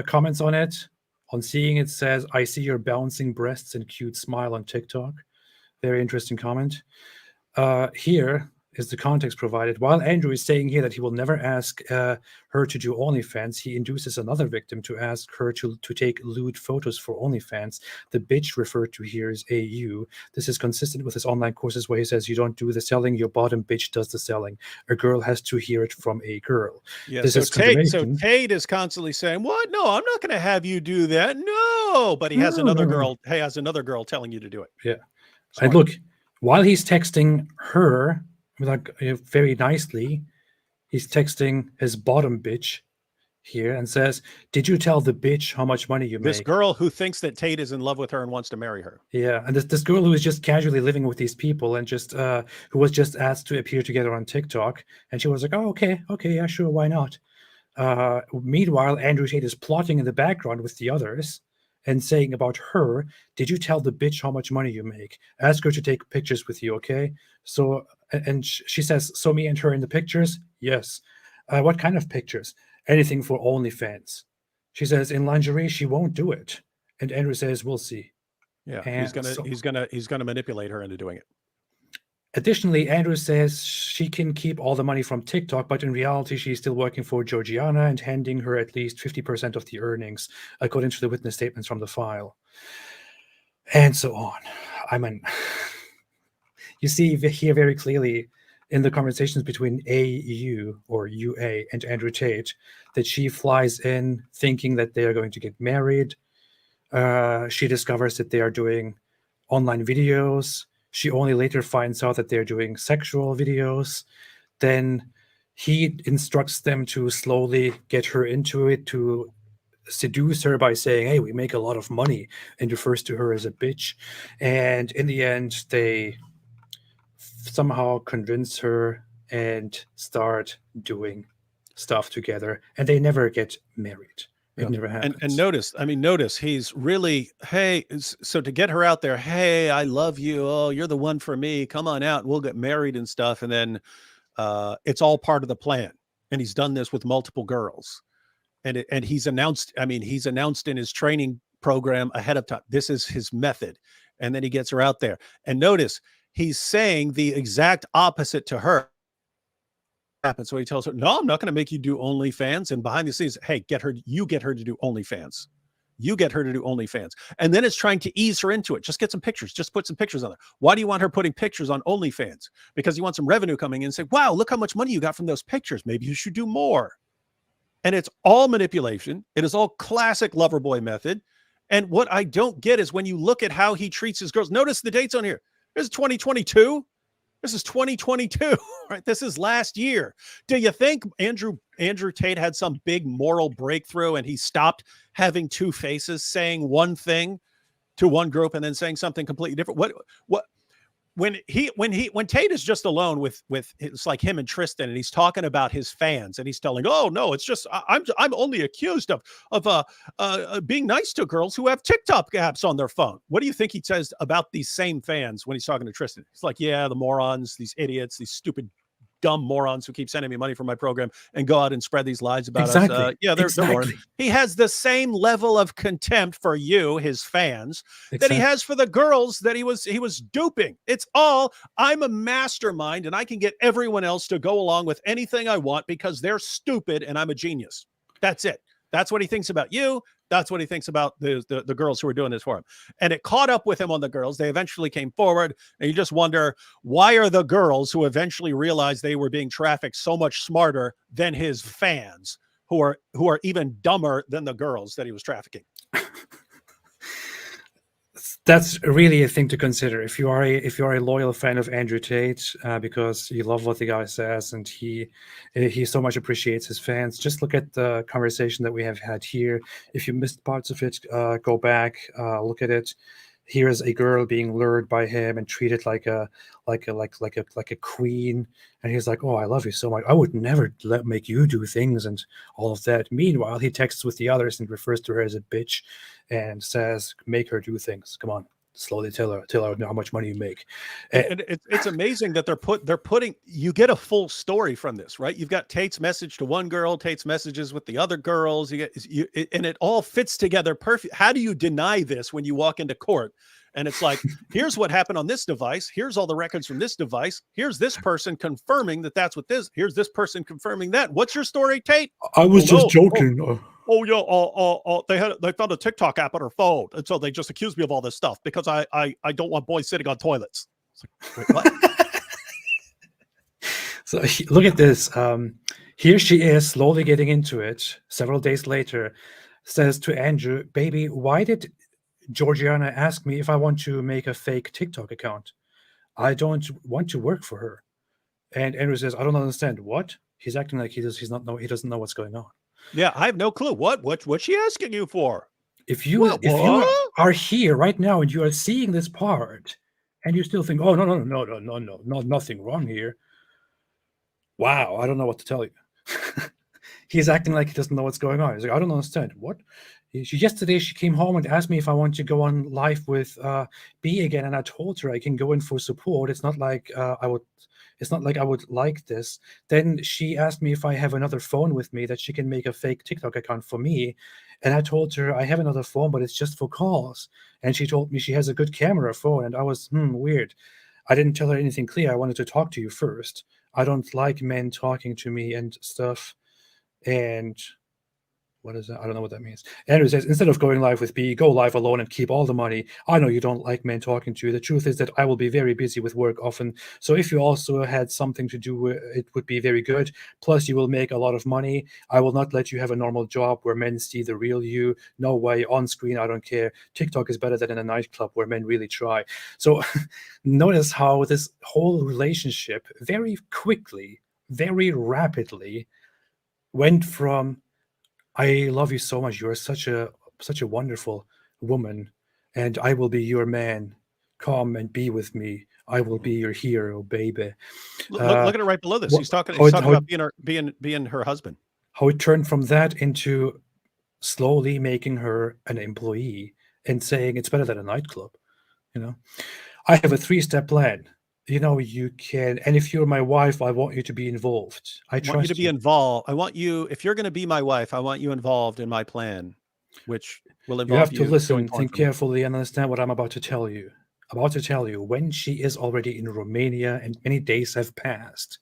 comments on it. On seeing it, says, I see your bouncing breasts and cute smile on TikTok. Very interesting comment. Here is the context provided. While Andrew is saying here that he will never ask her to do OnlyFans, he induces another victim to ask her to take lewd photos for OnlyFans. The bitch referred to here is AU. This is consistent with his online courses where he says, you don't do the selling, your bottom bitch does the selling. A girl has to hear it from a girl. Yeah, this so Tate is constantly saying, what? No, I'm not going to have you do that. No, but he has another girl. He has another girl telling you to do it. Yeah. Smart. And look, while he's texting her, like very nicely, he's texting his bottom bitch here and says, did you tell the bitch how much money you make? This girl who thinks that Tate is in love with her and wants to marry her. Yeah, and this girl who is just casually living with these people and just who was just asked to appear together on TikTok, and she was like, oh, okay, yeah, sure, why not? Meanwhile, Andrew Tate is plotting in the background with the others and saying about her, did you tell the bitch how much money you make? Ask her to take pictures with you, okay? So, and she says, so me and her in the pictures? Yes. What kind of pictures? Anything for OnlyFans. She says, in lingerie, she won't do it. And Andrew says, we'll see. Yeah, he's gonna manipulate her into doing it. Additionally, Andrew says she can keep all the money from TikTok, but in reality, she's still working for Georgiana and handing her at least 50% of the earnings, according to the witness statements from the file. And so on. I mean, you see here very clearly in the conversations between AU or UA and Andrew Tate that she flies in thinking that they are going to get married. She discovers that they are doing online videos. She only later finds out that they're doing sexual videos. Then he instructs them to slowly get her into it, to seduce her by saying, hey, we make a lot of money, and refers to her as a bitch. And in the end, they somehow convince her and start doing stuff together, and they never get married. It never happens. And notice, he's really, hey, so to get her out there, hey, I love you. Oh, you're the one for me. Come on out. We'll get married and stuff. And then it's all part of the plan. And he's done this with multiple girls. And he's announced in his training program ahead of time, this is his method. And then he gets her out there. And notice, he's saying the exact opposite to her. So he tells her, no, I'm not going to make you do OnlyFans. And behind the scenes, hey, you get her to do OnlyFans. You get her to do OnlyFans. And then it's trying to ease her into it. Just get some pictures. Just put some pictures on there. Why do you want her putting pictures on OnlyFans? Because you want some revenue coming in and say, wow, look how much money you got from those pictures. Maybe you should do more. And it's all manipulation. It is all classic Loverboy method. And what I don't get is when you look at how he treats his girls. Notice the dates on here. This is 2022. This is 2022, right? This is last year. Do you think Andrew Tate had some big moral breakthrough and he stopped having two faces, saying one thing to one group and then saying something completely different. What when Tate is just alone with it's like him and Tristan, and he's talking about his fans, and he's telling, oh no, it's just I'm only accused of being nice to girls who have TikTok apps on their phone. What do you think he says about these same fans when he's talking to Tristan? He's like, yeah, the morons, these idiots, these stupid dumb morons who keep sending me money for my program and go out and spread these lies about us. Yeah, they're morons. He has the same level of contempt for you, his fans, that he has for the girls that he was duping. It's all, I'm a mastermind and I can get everyone else to go along with anything I want because they're stupid and I'm a genius. That's it. That's what he thinks about you. That's what he thinks about the girls who are doing this for him. And it caught up with him on the girls. They eventually came forward, and you just wonder, why are the girls who eventually realized they were being trafficked so much smarter than his fans, who are even dumber than the girls that he was trafficking? That's really a thing to consider if you are a loyal fan of Andrew Tate, because you love what the guy says and he so much appreciates his fans. Just look at the conversation that we have had here. If you missed parts of it, go back, look at it. Here is a girl being lured by him and treated like a queen, and he's like, "Oh, I love you so much. I would never make you do things," and all of that. Meanwhile, he texts with the others and refers to her as a bitch, and says, "Make her do things. Come on, slowly tell her how much money you make." And it's amazing that they're putting, you get a full story from this, right? You've got Tate's message to one girl, Tate's messages with the other girls, and it all fits together perfect. How do you deny this when you walk into court? And it's like, here's what happened on this device. Here's all the records from this device. Here's this person confirming that that's what this. Here's this person confirming that. What's your story, Tate? I was just joking. They found a TikTok app on her phone, and so they just accused me of all this stuff because I don't want boys sitting on toilets. It's like, wait, what? So look at this. Here she is, slowly getting into it. Several days later, says to Andrew, "Baby, why did Georgiana asked me if I want to make a fake TikTok account. I don't want to work for her." And Andrew says, "I don't understand." What? He's acting like he doesn't know what's going on. Yeah, I have no clue. What's she asking you for? If you are here right now and you are seeing this part and you still think, "Oh, no, nothing wrong here." Wow, I don't know what to tell you. He's acting like he doesn't know what's going on. He's like, "I don't understand." What? Yesterday she came home and asked me if I want to go on live with B again, and I told her I can go in for support. It's not like I would like this. Then she asked me if I have another phone with me that she can make a fake TikTok account for me, and I told her I have another phone, but it's just for calls. And she told me she has a good camera phone, and I was weird. I didn't tell her anything clear. I wanted to talk to you first. I don't like men talking to me and stuff. And what is that? I don't know what that means. Andrew says, "Instead of going live with B, go live alone and keep all the money. I know you don't like men talking to you. The truth is that I will be very busy with work often. So if you also had something to do, it would be very good. Plus, you will make a lot of money. I will not let you have a normal job where men see the real you. No way. On screen, I don't care. TikTok is better than in a nightclub where men really try." So notice how this whole relationship very quickly, very rapidly went from, "I love you so much. You're such a wonderful woman, and I will be your man. Come and be with me. I will be your hero, baby." Look at it right below this. He's talking about being her husband. How it turned from that into slowly making her an employee and saying it's better than a nightclub. I have a 3-step plan. You can, and if you're my wife, I want you to be involved. I trust you to be involved. I want you, if you're going to be my wife, I want you involved in my plan, which will involve you. Have to listen, think carefully, and understand what I'm about to tell you. When she is already in Romania and many days have passed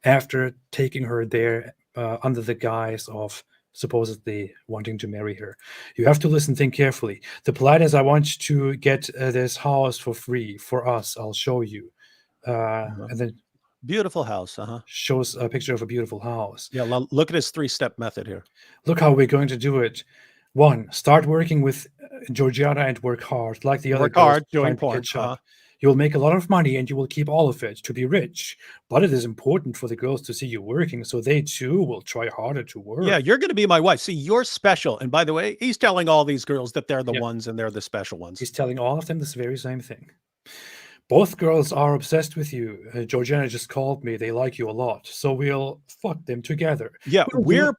after taking her there under the guise of supposedly wanting to marry her. You have to listen, think carefully. The plan is, I want to get this house for free for us. I'll show you. And then beautiful house, shows a picture of a beautiful house. Yeah, look at his 3-step method here. Look how we're going to do it. 1, start working with Georgiana and work hard, like the other girls, doing porn. You will make a lot of money and you will keep all of it to be rich. But it is important for the girls to see you working, so they too will try harder to work. Yeah, you're going to be my wife. See, you're special. And by the way, he's telling all these girls that they're the ones and they're the special ones. He's telling all of them this very same thing. Both girls are obsessed with you. Georgiana just called me. They like you a lot. So we'll fuck them together. Yeah, we're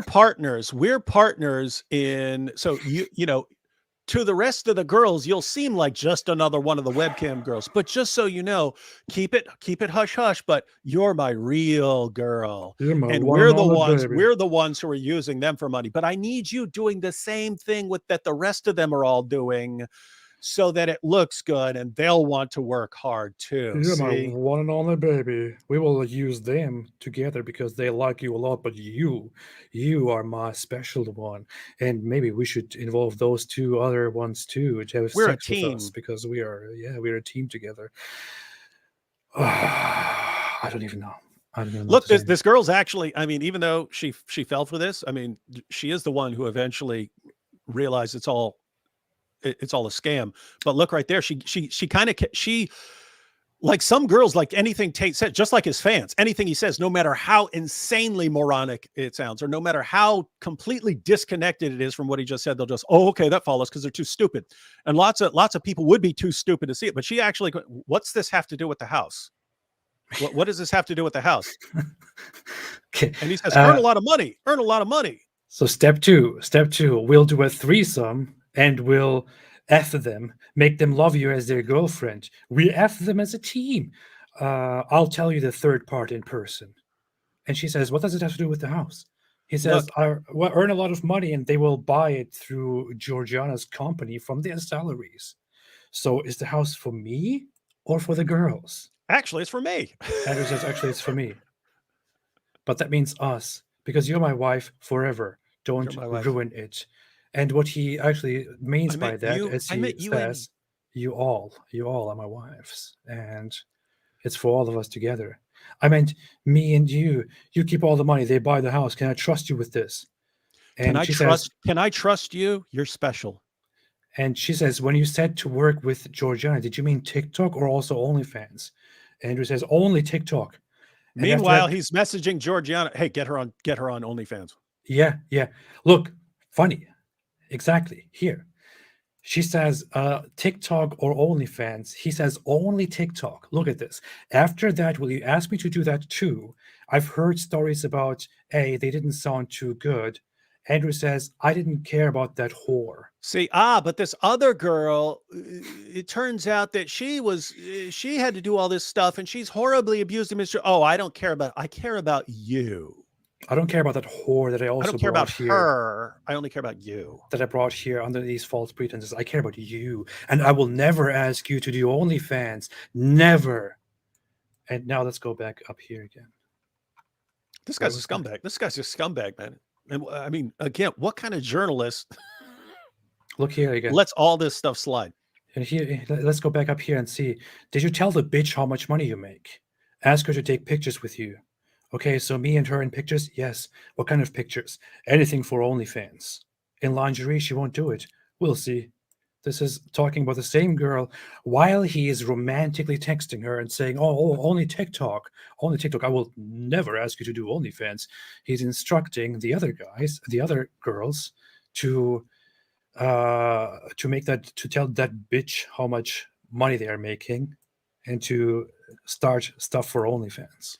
partners. We're partners in, so you know, to the rest of the girls, you'll seem like just another one of the webcam girls. But just so you know, keep it hush hush. But you're my real girl, and we're the ones who are using them for money. But I need you doing the same thing with that the rest of them are all doing, so that it looks good and they'll want to work hard too. You're my one and only baby. We will use them together because they like you a lot, but you are my special one. And maybe we should involve those two other ones too to have We're sex a team. with us, because we're a team together. I don't even know. I don't even know. Look, this girl's actually, I mean, even though she fell for this, I mean, she is the one who eventually realized it's all a scam. But look right there, she kind of, like some girls, like anything Tate said, just like his fans, anything he says, no matter how insanely moronic it sounds, or no matter how completely disconnected it is from what he just said, they'll just, oh, okay, that follows, because they're too stupid. And lots of people would be too stupid to see it. But she actually, what's this have to do with the house? What does this have to do with the house? Okay. And he says, earn a lot of money. So step two, we'll do a threesome and we'll F them, make them love you as their girlfriend. We F them as a team. I'll tell you the third part in person. And she says, what does it have to do with the house? He says, well, earn a lot of money and they will buy it through Georgiana's company from their salaries. So is the house for me or for the girls? Actually, it's for me. Andrew says, actually, it's for me. But that means us, because you're my wife forever. Don't ruin it. And what he actually means by that is he says, you all are my wives. And it's for all of us together. I meant me and you. You keep all the money. They buy the house. Can I trust you with this? And can I trust you? You're special. And she says, when you said to work with Georgiana, did you mean TikTok or also OnlyFans? Andrew says, only TikTok. Meanwhile, he's messaging Georgiana, hey, get her on OnlyFans. Yeah. Look, funny. Exactly. Here. She says TikTok or OnlyFans. He says only TikTok. Look at this. After that, will you ask me to do that too? I've heard stories about, they didn't sound too good. Andrew says, I didn't care about that whore. See, but this other girl, it turns out that she had to do all this stuff and she's horribly abused him. Oh, I care about you. I don't care about that whore that I don't care about her. I only care about you. That I brought here under these false pretenses. I care about you. And I will never ask you to do OnlyFans. Never. And now let's go back up here again. This guy's a scumbag. This guy's a scumbag, man. And I mean, again, what kind of journalist? Look here again. Lets all this stuff slide. And here, let's go back up here and see. Did you tell the bitch how much money you make? Ask her to take pictures with you. Okay, so me and her in pictures? Yes. What kind of pictures? Anything for OnlyFans. In lingerie, she won't do it. We'll see. This is talking about the same girl while he is romantically texting her and saying, oh, only TikTok. Only TikTok. I will never ask you to do OnlyFans. He's instructing the other guys, the other girls, to make that, to tell that bitch how much money they are making and to start stuff for OnlyFans.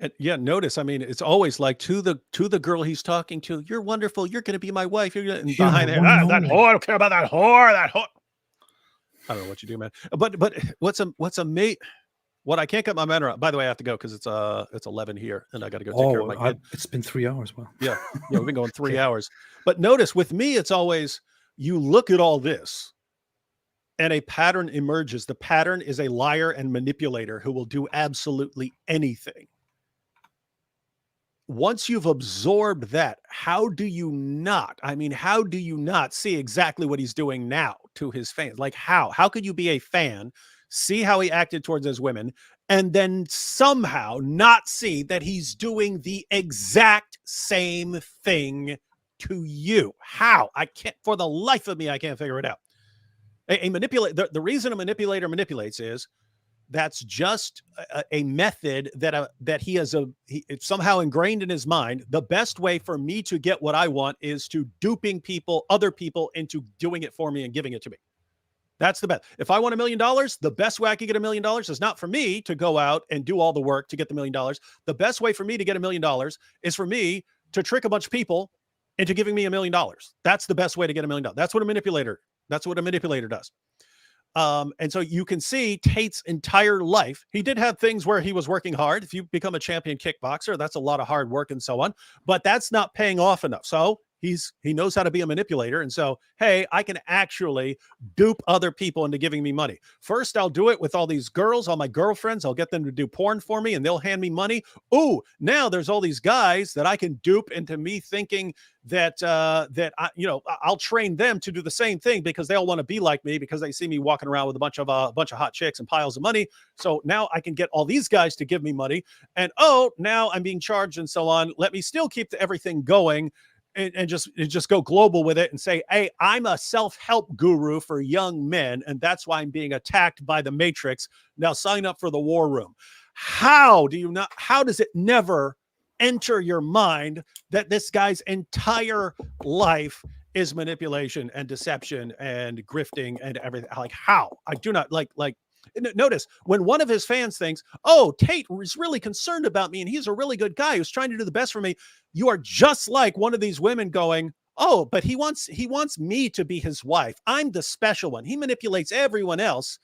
And yeah, notice, I mean, it's always like to the girl he's talking to, you're wonderful, you're going to be my wife. And behind there, that whore, I don't care about that whore, I don't know what you do, man. But what's a mate? What I can't get my mind around. By the way, I have to go because it's 11 here, and I got to go take care of my kid. It's been 3 hours. Well, yeah, we've been going 3 hours. But notice with me, it's always you look at all this, and a pattern emerges. The pattern is a liar and manipulator who will do absolutely anything. Once you've absorbed that, how do you not see exactly what he's doing now to his fans? Like how could you be a fan, see how he acted towards those women, and then somehow not see that he's doing the exact same thing to you? How? I can't, for the life of me, I can't figure it out. The reason a manipulator manipulates is that's just a method that it's somehow ingrained in his mind. The best way for me to get what I want is to duping other people into doing it for me and giving it to me. That's the best. If I want $1 million, the best way I can get $1 million is not for me to go out and do all the work to get the $1 million. The best way for me to get $1 million is for me to trick a bunch of people into giving me $1 million. That's the best way to get $1 million. That's what a manipulator does. And so you can see Tate's entire life. He did have things where he was working hard. If you become a champion kickboxer, that's a lot of hard work and so on, but that's not paying off enough. So he knows how to be a manipulator. And so, hey, I can actually dupe other people into giving me money. First, I'll do it with all these girls, all my girlfriends. I'll get them to do porn for me and they'll hand me money. Ooh, now there's all these guys that I can dupe into me thinking that I'll train them to do the same thing because they all want to be like me because they see me walking around with a bunch of hot chicks and piles of money. So now I can get all these guys to give me money. And now I'm being charged and so on. Let me still keep everything going. And just go global with it and say, hey, I'm a self-help guru for young men, and that's why I'm being attacked by the Matrix. Now sign up for the war room. How does it never enter your mind that this guy's entire life is manipulation and deception and grifting and everything? Like, how? I do not like notice when one of his fans thinks, oh, Tate is really concerned about me and he's a really good guy who's trying to do the best for me. You are just like one of these women going, oh, but he wants me to be his wife. I'm the special one. He manipulates everyone else.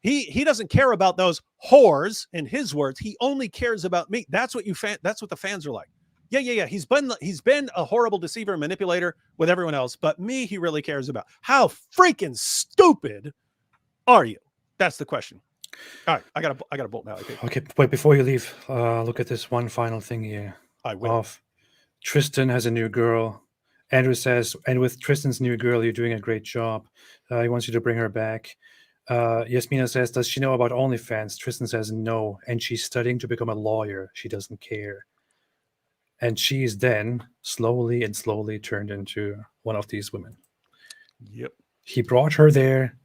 He doesn't care about those whores, in his words. He only cares about me. That's what the fans are like. Yeah. He's been a horrible deceiver and manipulator with everyone else, but me, he really cares about. How freaking stupid are you? That's the question. All right, I got a bolt now, I think. Okay, but before you leave, look at this one final thing here. I will. Tristan has a new girl. Andrew says, and with Tristan's new girl, you're doing a great job. He wants you to bring her back. Yasmina says, does she know about OnlyFans? Tristan says no, and she's studying to become a lawyer. She doesn't care. And she's then slowly turned into one of these women. Yep. He brought her there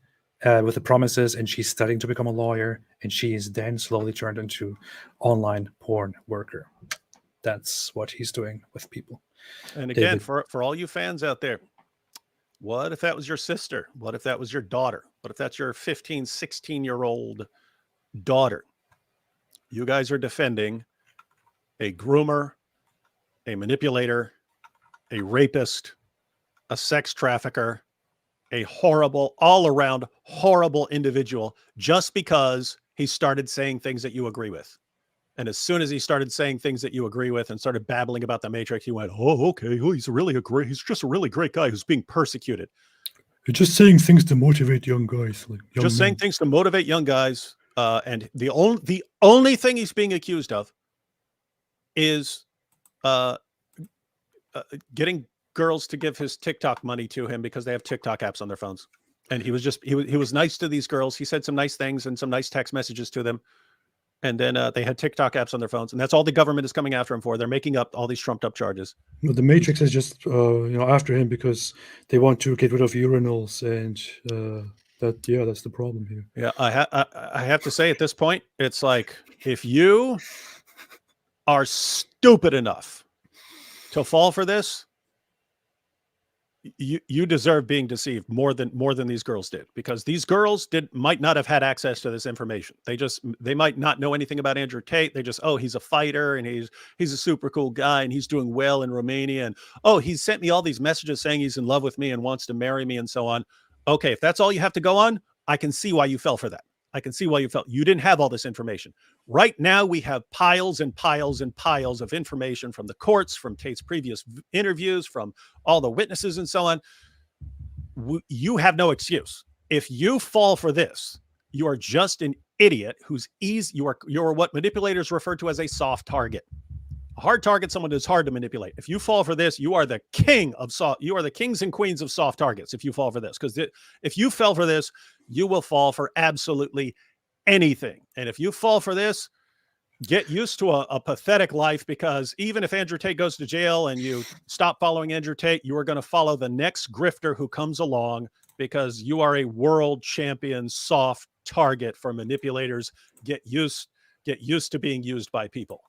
with the promises, and she's studying to become a lawyer, and she is then slowly turned into online porn worker. That's what he's doing with people. And again, for all you fans out there, what if that was your sister? What if that was your daughter? What if that's your 15, 16-year-old daughter? You guys are defending a groomer, a manipulator, a rapist, a sex trafficker, a horrible, all-around horrible individual just because he started saying things that you agree with. And as soon as he started saying things that you agree with and started babbling about the Matrix, you went, oh, okay. Oh, he's just a really great guy who's being persecuted. You're just saying things to motivate young guys. Saying things to motivate young guys. And the only thing he's being accused of is getting girls to give his TikTok money to him because they have TikTok apps on their phones. And he was nice to these girls. He said some nice things and some nice text messages to them. And then they had TikTok apps on their phones, and that's all the government is coming after him for. They're making up all these trumped up charges. The Matrix is just after him because they want to get rid of urinals, and that's the problem here. Yeah, I have to say at this point, it's like if you are stupid enough to fall for this, you deserve being deceived more than these girls did, because these girls might not have had access to this information. They might not know anything about Andrew Tate. They just, oh, he's a fighter and he's a super cool guy and he's doing well in Romania, and oh, he sent me all these messages saying he's in love with me and wants to marry me and so on. Okay, if that's all you have to go on, I can see why you fell for that. I can see why you didn't have all this information. Right now, we have piles and piles and piles of information from the courts, from Tate's previous interviews, from all the witnesses and so on. You have no excuse. If you fall for this, you are just an idiot who's easy. You're what manipulators refer to as a soft target. A hard target, someone who's hard to manipulate. If you fall for this, you are the king of soft. You are the kings and queens of soft targets. If you fall for this, because if you fell for this, you will fall for absolutely anything. And if you fall for this, get used to a pathetic life, because even if Andrew Tate goes to jail and you stop following Andrew Tate, you are going to follow the next grifter who comes along because you are a world champion soft target for manipulators. Get used to being used by people.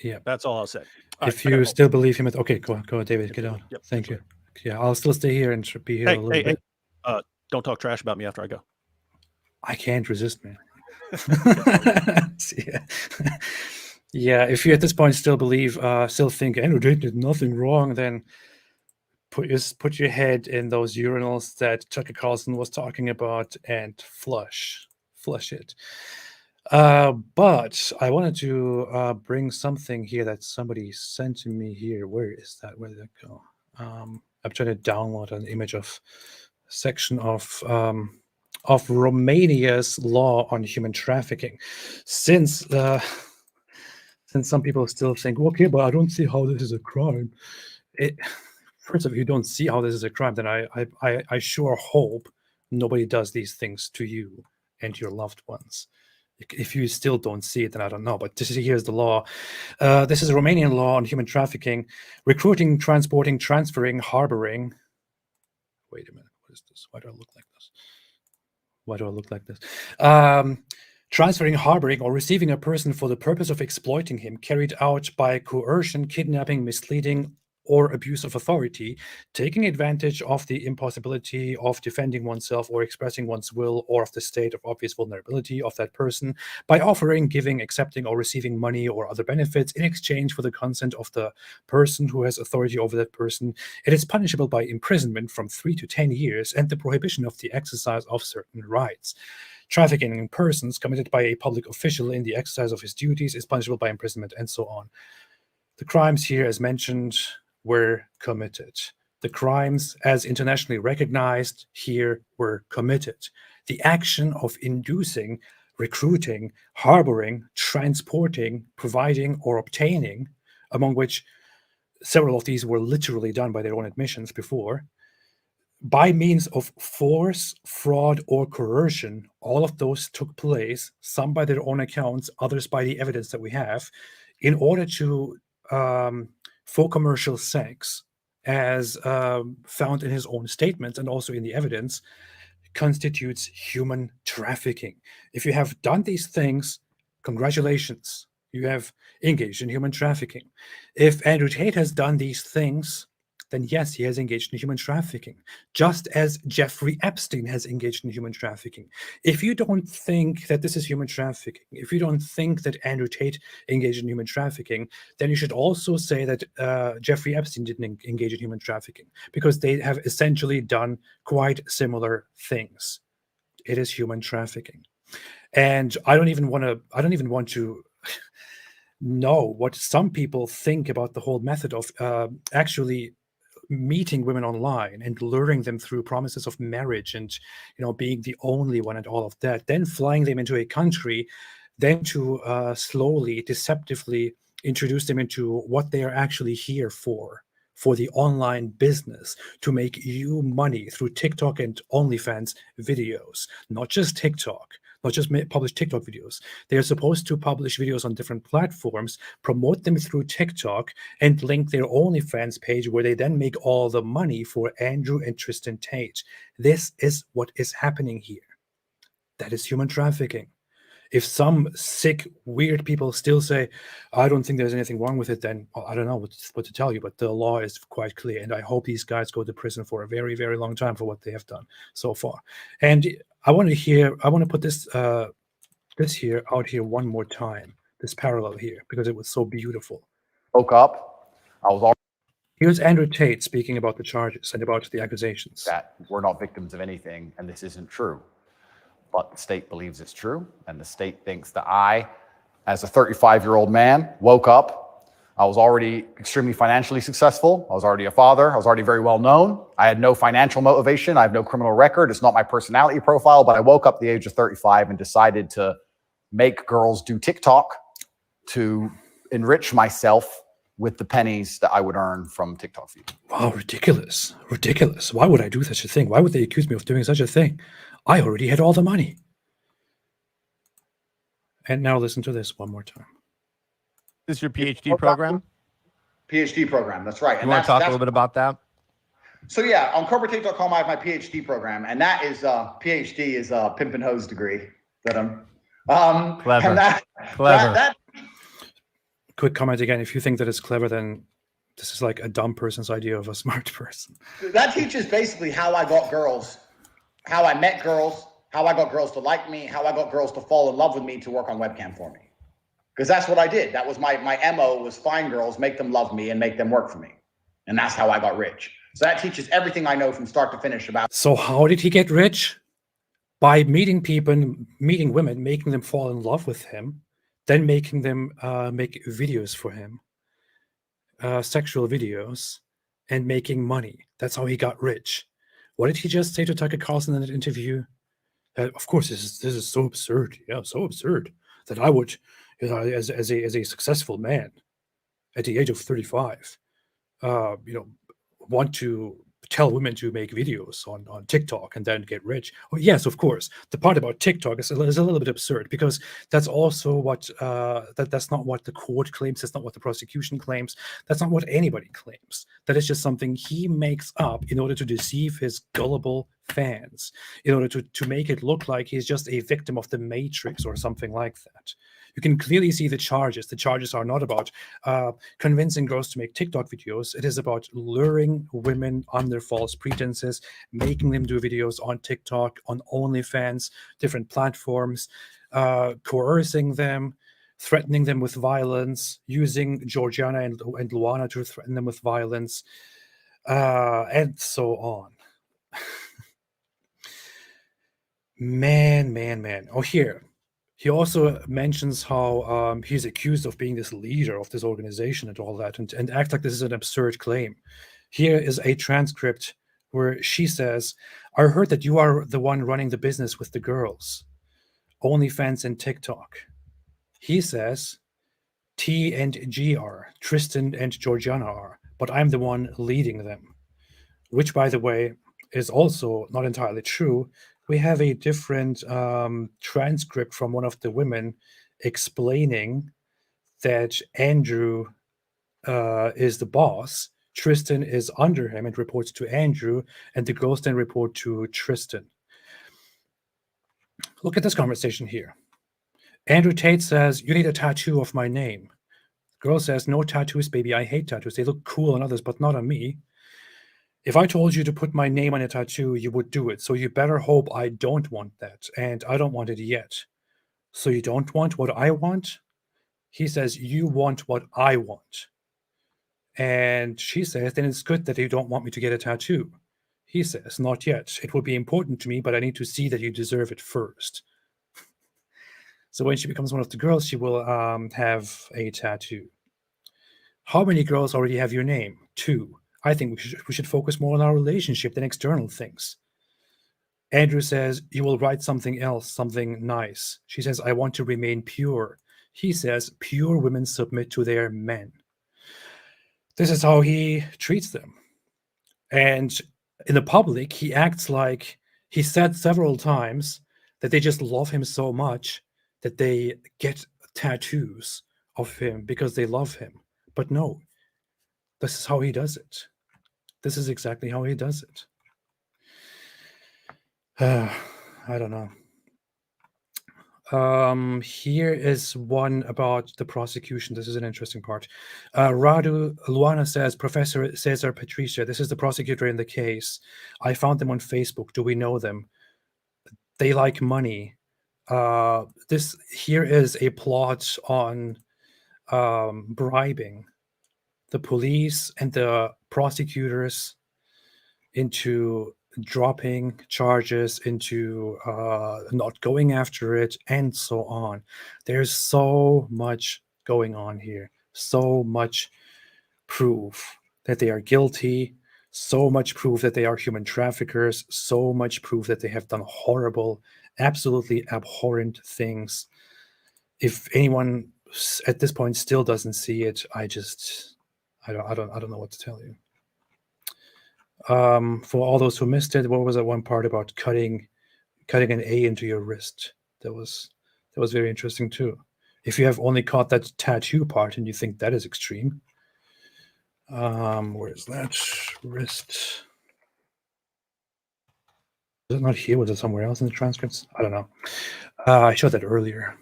Yeah, that's all I'll say. If you still believe him, okay, go on, David, get on. Yep, thank you. Yeah, I'll still stay here and be here a little bit. Don't talk trash about me after I go. I can't resist, man. Yeah, if you at this point still think Andrew Tate did nothing wrong, then put your head in those urinals that Tucker Carlson was talking about and flush it. But I wanted to bring something here that somebody sent to me here. Where is that? Where did that go? I'm trying to download an image of section of Romania's law on human trafficking. Since some people still think, okay, but I don't see how this is a crime. First of all, if you don't see how this is a crime, then I sure hope nobody does these things to you and your loved ones. If you still don't see it, then I don't know. But here's the law. This is a Romanian law on human trafficking: recruiting, transporting, transferring, harboring. Wait a minute. What is this? Why do I look like this? Transferring, harboring, or receiving a person for the purpose of exploiting him, carried out by coercion, kidnapping, misleading, or abuse of authority, taking advantage of the impossibility of defending oneself or expressing one's will, or of the state of obvious vulnerability of that person, by offering, giving, accepting, or receiving money or other benefits in exchange for the consent of the person who has authority over that person. It is punishable by imprisonment from 3 to 10 years and the prohibition of the exercise of certain rights. Trafficking in persons committed by a public official in the exercise of his duties is punishable by imprisonment, and so on. The crimes here, as mentioned, were committed. The crimes, as internationally recognized here, were committed. The action of inducing, recruiting, harboring, transporting, providing, or obtaining, among which several of these were literally done by their own admissions before, by means of force, fraud, or coercion. All of those took place, some by their own accounts, others by the evidence that we have, in order to for commercial sex, as found in his own statements and also in the evidence, constitutes human trafficking. If you have done these things, congratulations, you have engaged in human trafficking. If Andrew Tate has done these things, then yes, he has engaged in human trafficking, just as Jeffrey Epstein has engaged in human trafficking. If you don't think that this is human trafficking, if you don't think that Andrew Tate engaged in human trafficking, then you should also say that Jeffrey Epstein didn't engage in human trafficking, because they have essentially done quite similar things. It is human trafficking. And I don't even want to know what some people think about the whole method of actually meeting women online and luring them through promises of marriage and, being the only one and all of that, then flying them into a country, then to slowly, deceptively introduce them into what they are actually here for the online business, to make you money through TikTok and OnlyFans videos. Not just TikTok, not just publish TikTok videos. They are supposed to publish videos on different platforms, promote them through TikTok, and link their OnlyFans page, where they then make all the money for Andrew and Tristan Tate. This is what is happening here. That is human trafficking. If some sick, weird people still say, I don't think there's anything wrong with it, then I don't know what to tell you, but the law is quite clear. And I hope these guys go to prison for a very, very long time for what they have done so far. And I want to put this here out here one more time, this parallel here, because it was so beautiful. Woke up. I was already. Here's Andrew Tate speaking about the charges and about the accusations. That we're not victims of anything, and this isn't true. But the state believes it's true, and the state thinks that I, as a 35-year-old man, woke up. I was already extremely financially successful. I was already a father. I was already very well known. I had no financial motivation. I have no criminal record. It's not my personality profile, but I woke up at the age of 35 and decided to make girls do TikTok to enrich myself with the pennies that I would earn from TikTok views. Wow, ridiculous. Ridiculous. Why would I do such a thing? Why would they accuse me of doing such a thing? I already had all the money. And now listen to this one more time. This is your PhD program? PhD program, that's right. You want to talk a little bit about that? So yeah, on corporatetape.com, I have my PhD program, and that is PhD is a pimp and hose degree that I'm. Clever. And Clever. That Quick comment again. If you think that it's clever, then this is like a dumb person's idea of a smart person. that teaches basically how I got girls, how I met girls, how I got girls to like me, how I got girls to fall in love with me to work on webcam for me. Because that's what I did. That was my MO, was find girls, make them love me, and make them work for me. And that's how I got rich. So that teaches everything I know from start to finish about. So how did he get rich? By meeting people, meeting women, making them fall in love with him, then making them make videos for him, sexual videos, and making money. That's how he got rich. What did he just say to Tucker Carlson in that interview? Of course, this is so absurd. Yeah, so absurd that I would, as a successful man at the age of 35, want to tell women to make videos on TikTok and then get rich. Oh, yes, of course. The part about TikTok is a little bit absurd, because that's also what that's not what the court claims. That's not what the prosecution claims. That's not what anybody claims. That is just something he makes up in order to deceive his gullible fans, in order to make it look like he's just a victim of the Matrix or something like that. You can clearly see the charges. The charges are not about convincing girls to make TikTok videos. It is about luring women under false pretenses, making them do videos on TikTok, on OnlyFans, different platforms, coercing them, threatening them with violence, using Georgiana and Luana to threaten them with violence, and so on. Man. Oh, here. He also mentions how he's accused of being this leader of this organization and all that, and act like this is an absurd claim. Here is a transcript where she says, I heard that you are the one running the business with the girls, OnlyFans and TikTok. He says, T and G are, Tristan and Georgiana are, but I'm the one leading them. Which, by the way, is also not entirely true. We have a different transcript from one of the women explaining that Andrew is the boss, Tristan is under him and reports to Andrew, and the girls then report to Tristan. Look at this conversation here. Andrew Tate says, you need a tattoo of my name. The girl says, no tattoos, baby. I hate tattoos. They look cool on others, but not on me. If I told you to put my name on a tattoo, you would do it. So you better hope I don't want that. And I don't want it yet. So you don't want what I want? He says, you want what I want. And she says, then it's good that you don't want me to get a tattoo. He says, not yet. It will be important to me, but I need to see that you deserve it first. So when she becomes one of the girls, she will have a tattoo. How many girls already have your name? 2. I think we should focus more on our relationship than external things. Andrew says, you will write something else, something nice. She says, I want to remain pure. He says, pure women submit to their men. This is how he treats them. And in the public, he acts like he said several times that they just love him so much that they get tattoos of him because they love him. But no. This is how he does it. This is exactly how he does it. I don't know. Here is one about the prosecution. This is an interesting part. Luana says, Professor Cesar Patricia, this is the prosecutor in the case. I found them on Facebook. Do we know them? They like money. This here is a plot on bribing the police and the prosecutors into dropping charges, into not going after it, and so on. There's so much going on here, so much proof that they are guilty, so much proof that they are human traffickers, so much proof that they have done horrible, absolutely abhorrent things. If anyone at this point still doesn't see it, I don't know what to tell you. For all those who missed it, what was that one part about cutting an A into your wrist? That was very interesting too. If you have only caught that tattoo part and you think that is extreme, where is that wrist? it not here? Was it somewhere else in the transcripts? I don't know. I showed that earlier.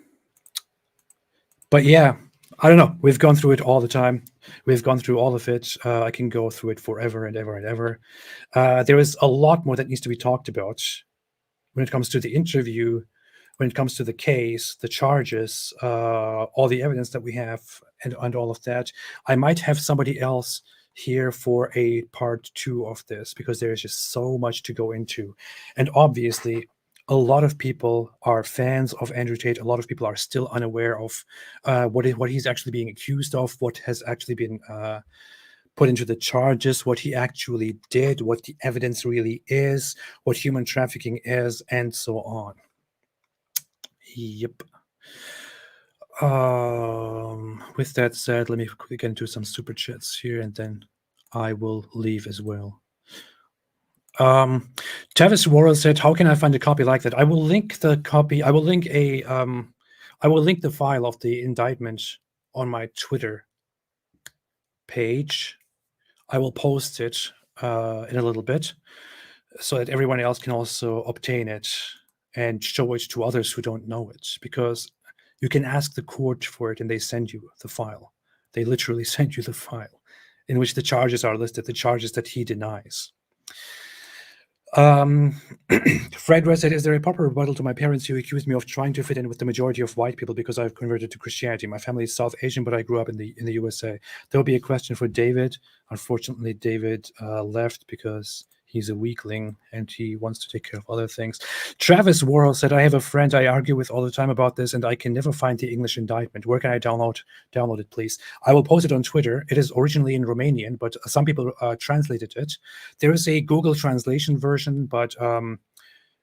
But yeah, I don't know. We've gone through it all the time. We've gone through all of it. I can go through it forever and ever and ever. There is a lot more that needs to be talked about when it comes to the interview, when it comes to the case, the charges, all the evidence that we have, and all of that. I might have somebody else here for a part 2 of this, because there is just so much to go into. And obviously, a lot of people are fans of Andrew Tate. A lot of people are still unaware of what he's actually being accused of, what has actually been put into the charges, what he actually did, what the evidence really is, what human trafficking is, and so on. Yep. With that said, let me quickly get into some super chats here, and then I will leave as well. Tavis Worrell said, "How can I find a copy like that?" I will link the copy. I will link a. I will link the file of the indictment on my Twitter page. I will post it in a little bit, so that everyone else can also obtain it and show it to others who don't know it, because you can ask the court for it and they send you the file. They literally send you the file in which the charges are listed, the charges that he denies. Fred Red said, "Is there a proper rebuttal to my parents who accused me of trying to fit in with the majority of white people because I've converted to Christianity? My family is South Asian, but I grew up in the USA." There will be a question for David. Unfortunately, David left because he's a weakling and he wants to take care of other things. Travis Worrell said, "I have a friend I argue with all the time about this, and I can never find the English indictment. Where can I download it, please?" I will post it on Twitter. It is originally in Romanian, but some people translated it. There is a Google translation version, but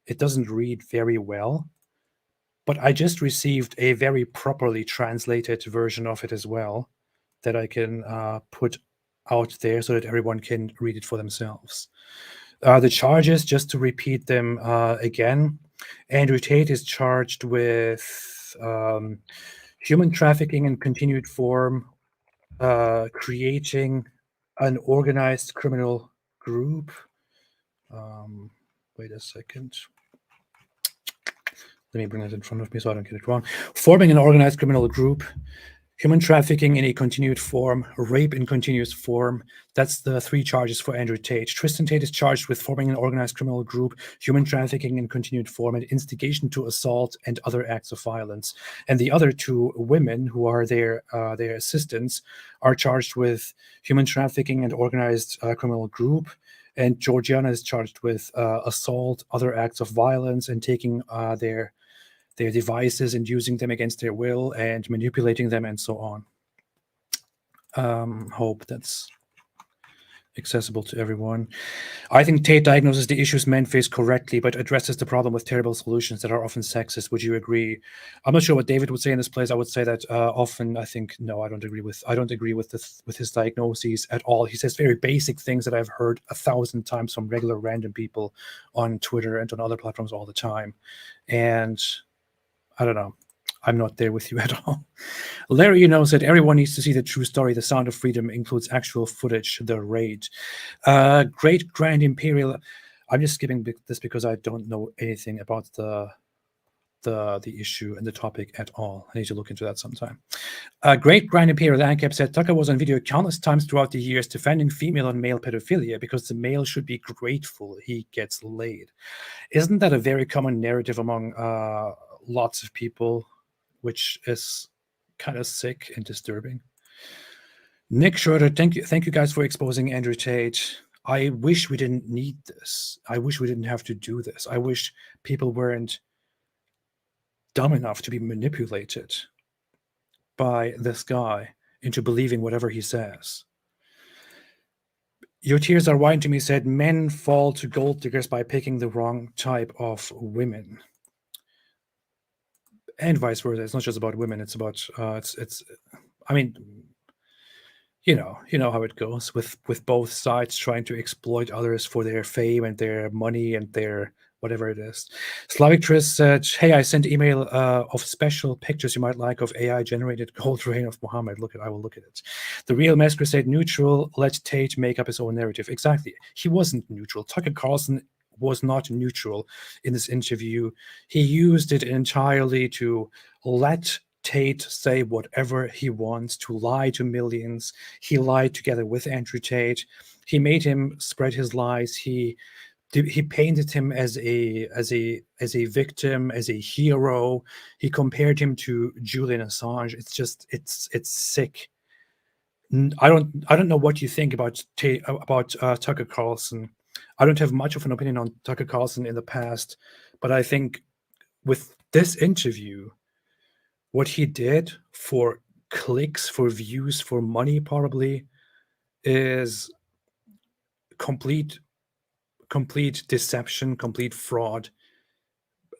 it doesn't read very well. But I just received a very properly translated version of it as well that I can put out there so that everyone can read it for themselves. The charges, just to repeat them again, Andrew Tate is charged with human trafficking in continued form, creating an organized criminal group. Wait a second. Let me bring that in front of me so I don't get it wrong. Forming an organized criminal group, human trafficking in a continued form, rape in continuous form. That's the 3 charges for Andrew Tate. Tristan Tate is charged with forming an organized criminal group, human trafficking in continued form, and instigation to assault and other acts of violence. And the other 2 women, who are their assistants, are charged with human trafficking and organized criminal group. And Georgiana is charged with assault, other acts of violence, and taking their devices and using them against their will and manipulating them and so on. Hope that's accessible to everyone. I think Tate diagnoses the issues men face correctly, but addresses the problem with terrible solutions that are often sexist. Would you agree? I'm not sure what David would say in this place. I would say that often, I think, no, I don't agree with his diagnoses at all. He says very basic things that I've heard 1,000 times from regular random people on Twitter and on other platforms all the time. And I don't know. I'm not there with you at all. Larry knows that everyone needs to see the true story. The Sound of Freedom includes actual footage, the raid. Great Grand Imperial. I'm just skipping this because I don't know anything about the issue and the topic at all. I need to look into that sometime. Great Grand Imperial Ancap said, Tucker was on video countless times throughout the years defending female and male pedophilia because the male should be grateful he gets laid. Isn't that a very common narrative among lots of people, which is kind of sick and disturbing? Nick Schroeder, thank you guys for exposing Andrew Tate. I wish we didn't need this. I wish we didn't have to do this. I wish people weren't dumb enough to be manipulated by this guy into believing whatever he says. Your tears are wine to me said, men fall to gold diggers by picking the wrong type of women. And vice versa. It's not just about women. It's about I mean, you know how it goes with both sides trying to exploit others for their fame and their money and their whatever it is. Slavic Tris said, hey, I sent email of special pictures you might like of AI generated gold reign of Muhammad. I will look at it. The Real Mask said, neutral, let Tate make up his own narrative. Exactly. He wasn't neutral. Tucker Carlson was not neutral in this interview. He used it entirely to let Tate say whatever he wants, to lie to millions. He lied together with Andrew Tate. He made him spread his lies. He painted him as a victim, as a hero. He compared him to Julian Assange. It's sick. I don't know what you think about Tucker Carlson. I don't have much of an opinion on Tucker Carlson in the past, but I think with this interview, what he did for clicks, for views, for money, probably, is complete deception, complete fraud.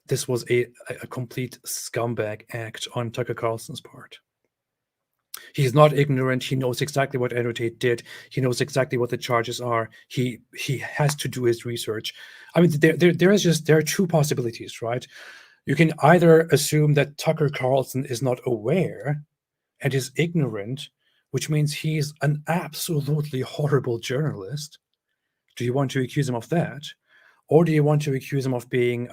This was a complete scumbag act on Tucker Carlson's part. He's not ignorant. He knows exactly what Andrew Tate did. He knows exactly what the charges are. He has to do his research. I mean, there are two possibilities, right? You can either assume that Tucker Carlson is not aware and is ignorant, which means he's an absolutely horrible journalist. Do you want to accuse him of that? Or do you want to accuse him of being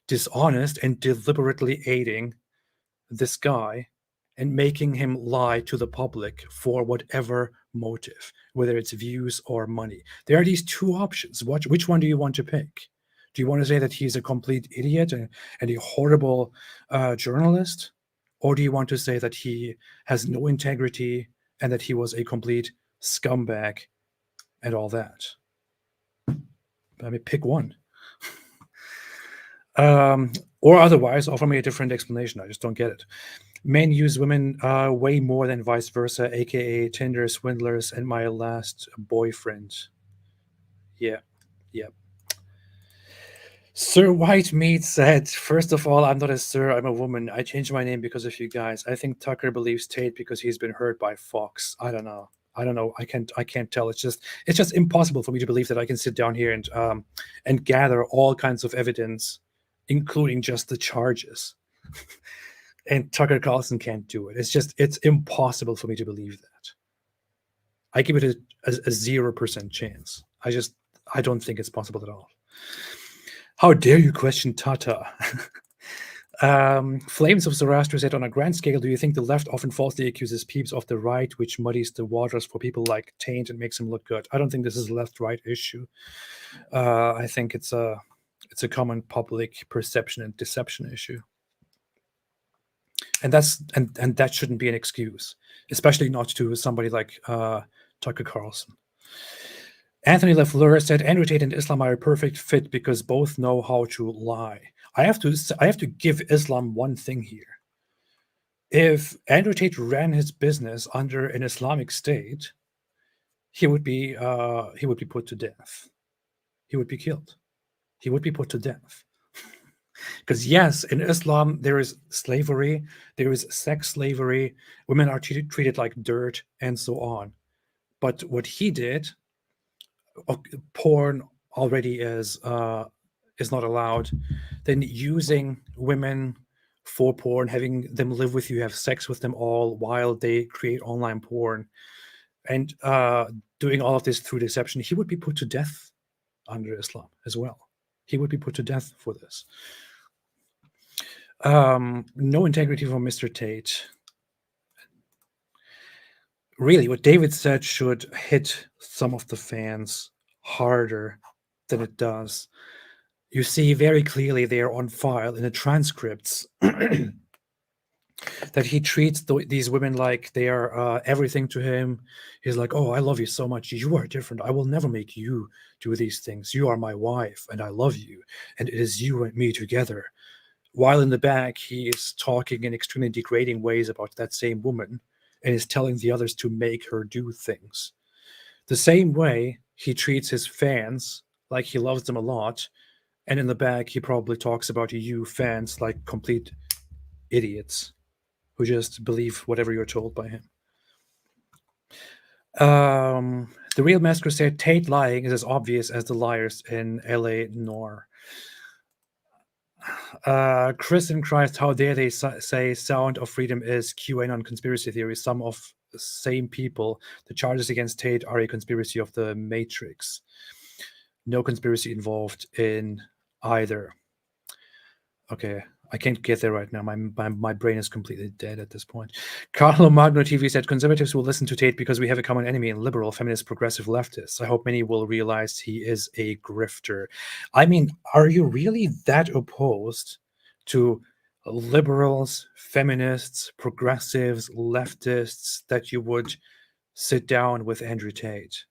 dishonest and deliberately aiding this guy and making him lie to the public for whatever motive, whether it's views or money? There are these two options. Which one do you want to pick? Do you want to say that he's a complete idiot and a horrible journalist? Or do you want to say that he has no integrity and that he was a complete scumbag and all that? I mean, pick one. Or otherwise, offer me a different explanation. I just don't get it. Men use women way more than vice versa, aka Tinder swindlers and my last boyfriend. Yeah. Sir White Meat said, first of all, I'm not a sir, I'm a woman. I changed my name because of you guys. I think Tucker believes Tate because he's been hurt by Fox. I don't know. I can't tell. It's just impossible for me to believe that I can sit down here and gather all kinds of evidence, including just the charges. And Tucker Carlson can't do it. It's impossible for me to believe that. I give it a 0% chance. I don't think it's possible at all. How dare you question Tata? Flames of Zoroaster said, on a grand scale, do you think the left often falsely accuses peeps of the right, which muddies the waters for people like Taint and makes them look good? I don't think this is a left-right issue. I think it's a common public perception and deception issue. And that shouldn't be an excuse, especially not to somebody like Tucker Carlson. Anthony Lafleur said, Andrew Tate and Islam are a perfect fit because both know how to lie. I have to give Islam one thing here. If Andrew Tate ran his business under an Islamic state, he would be put to death. He would be killed. He would be put to death. Because yes, in Islam there is slavery, there is sex slavery, women are treated like dirt, and so on. But what he did, porn already is not allowed. Then using women for porn, having them live with you, have sex with them all while they create online porn, and doing all of this through deception, he would be put to death under Islam as well. He would be put to death for this. No integrity from Mr. Tate. Really, what David said should hit some of the fans harder than it does. You see very clearly there on file in the transcripts that he treats these women like they are everything to him. He's like, oh, I love you so much. You are different. I will never make you do these things. You are my wife and I love you. And it is you and me together. While in the back, he is talking in extremely degrading ways about that same woman and is telling the others to make her do things. The same way he treats his fans like he loves them a lot, and in the back he probably talks about you fans like complete idiots who just believe whatever you're told by him. The Real Master said Tate lying is as obvious as the liars in LA Noir. Chris in Christ, how dare they say Sound of Freedom is QAnon conspiracy theory? Some of the same people. The charges against Tate are a conspiracy of the Matrix. No conspiracy involved in either. Okay, I can't get there right now. My brain is completely dead at this point. Carlo Magno TV said, conservatives will listen to Tate because we have a common enemy in liberal, feminist, progressive leftists. I hope many will realize he is a grifter. I mean, are you really that opposed to liberals, feminists, progressives, leftists that you would sit down with Andrew Tate?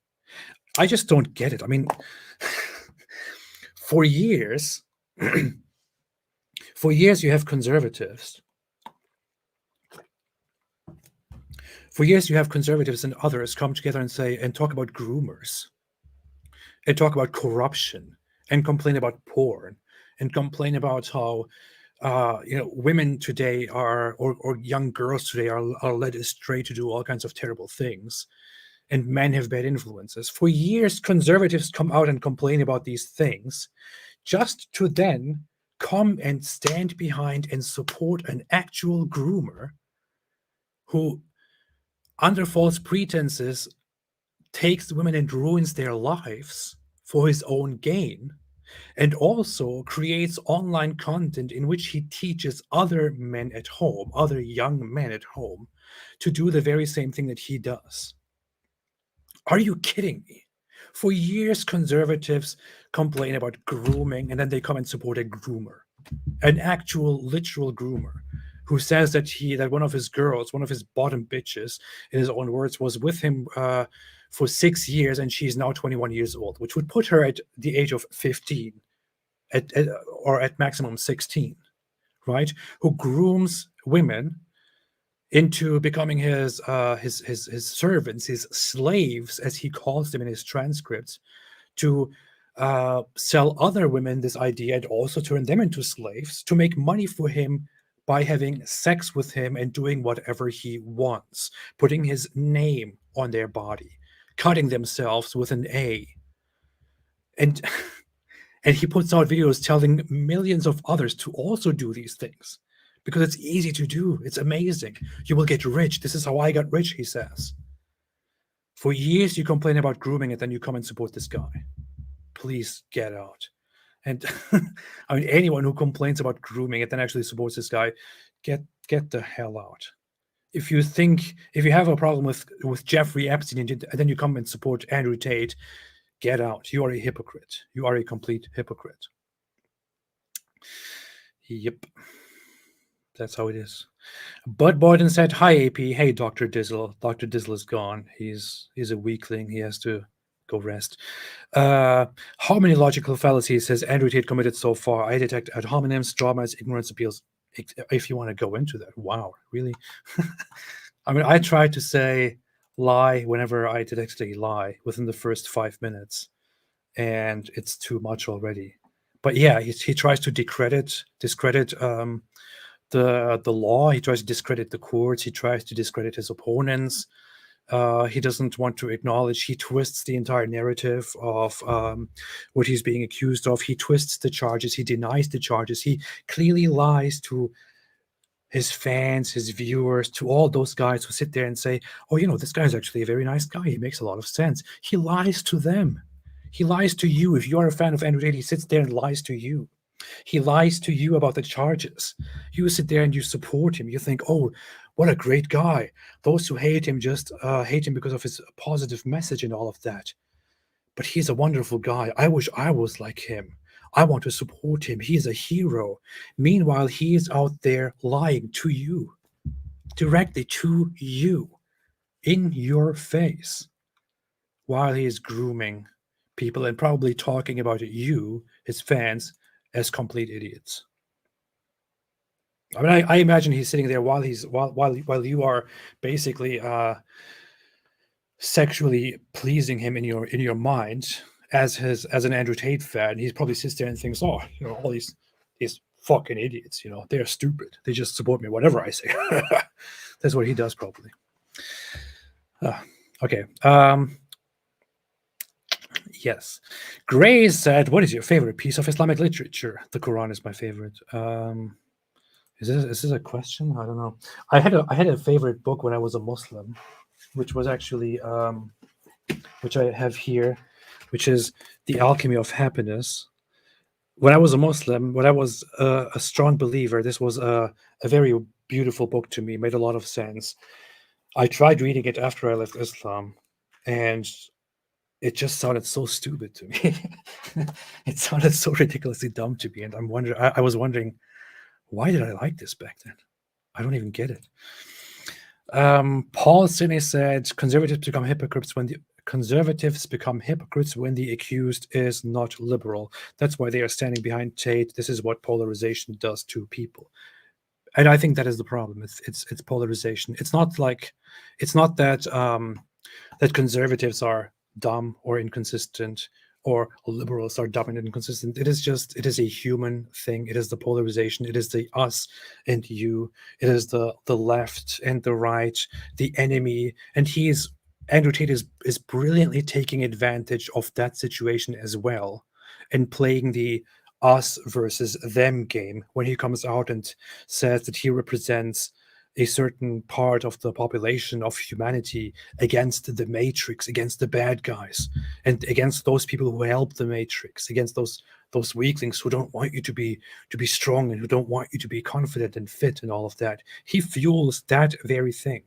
I just don't get it. I mean, for years... For years, you have conservatives. For years, you have conservatives and others come together and say and talk about groomers, and talk about corruption, and complain about porn, and complain about how women today are, or young girls today are led astray to do all kinds of terrible things, and men have bad influences. For years, conservatives come out and complain about these things, just to then come and stand behind and support an actual groomer who, under false pretenses, takes women and ruins their lives for his own gain, and also creates online content in which he teaches other men at home, other young men at home, to do the very same thing that he does. Are you kidding me? For years, conservatives complain about grooming, and then they come and support a groomer, an actual, literal groomer, who says that one of his girls, one of his bottom bitches, in his own words, was with him for 6 years, and she's now 21 years old, which would put her at the age of 15, or at maximum 16, right? Who grooms women into becoming his servants, his slaves, as he calls them in his transcripts, to sell other women this idea and also turn them into slaves to make money for him by having sex with him and doing whatever he wants, putting his name on their body, cutting themselves with an A. And he puts out videos telling millions of others to also do these things, because it's easy to do. It's amazing. You will get rich. This is how I got rich, he says. For years, you complain about grooming, and then you come and support this guy. Please get out. And I mean, anyone who complains about grooming and then actually supports this guy, get the hell out. If you have a problem with Jeffrey Epstein and then you come and support Andrew Tate, get out. You are a hypocrite. You are a complete hypocrite. Yep. That's how it is. Bud Boyden said, hi, AP. Hey, Dr. Dizzle. Dr. Dizzle is gone. He's a weakling. He has to go rest. How many logical fallacies has Andrew Tate committed so far? I detect ad hominems, dramas, ignorance appeals. If you want to go into that. Wow, really? I mean, I tried to say lie whenever I detected a lie within the first 5 minutes, and it's too much already. But yeah, he tries to discredit the law. He tries to discredit the courts. He tries to discredit his opponents. He doesn't want to acknowledge. He twists the entire narrative of what he's being accused of. He twists the charges. He denies the charges. He clearly lies to his fans, his viewers, to all those guys who sit there and say, oh, this guy's actually a very nice guy. He makes a lot of sense. He lies to them. He lies to you. If you are a fan of Andrew Tate, he sits there and lies to you. He lies to you about the charges. You sit there and you support him. You think, oh, what a great guy. Those who hate him just hate him because of his positive message and all of that. But he's a wonderful guy. I wish I was like him. I want to support him. He's a hero. Meanwhile, he is out there lying to you, directly to you, in your face, while he is grooming people and probably talking about you, his fans, as complete idiots. I mean, I imagine he's sitting there while you are basically sexually pleasing him in your mind as an Andrew Tate fan. He probably sits there and thinks, oh, all these fucking idiots, they're stupid. They just support me, whatever I say. That's what he does probably. Okay. Yes. Gray said, what is your favorite piece of Islamic literature? The Quran is my favorite. Is this a question? I don't know. I had a favorite book when I was a Muslim, which was actually which I have here, which is The Alchemy of Happiness. When I was a Muslim, when I was a strong believer, this was a very beautiful book to me. Made a lot of sense. I tried reading it after I left Islam, and it just sounded so stupid to me. It sounded so ridiculously dumb to me, and I was wondering, why did I like this back then? I don't even get it. Paul Sidney said, conservatives become hypocrites when the accused is not liberal. That's why they are standing behind Tate. This is what polarization does to people. And I think that is the problem. It's polarization. It's not that that conservatives are dumb or inconsistent, or liberals are dumb and inconsistent. It is a human thing. It is the polarization. It is the us and you. It is the left and the right, the enemy. And Andrew Tate is brilliantly taking advantage of that situation as well, and playing the us versus them game when he comes out and says that he represents a certain part of the population of humanity against the Matrix, against the bad guys, and against those people who help the Matrix, against those weaklings who don't want you to be strong and who don't want you to be confident and fit and all of that. He fuels that very thing.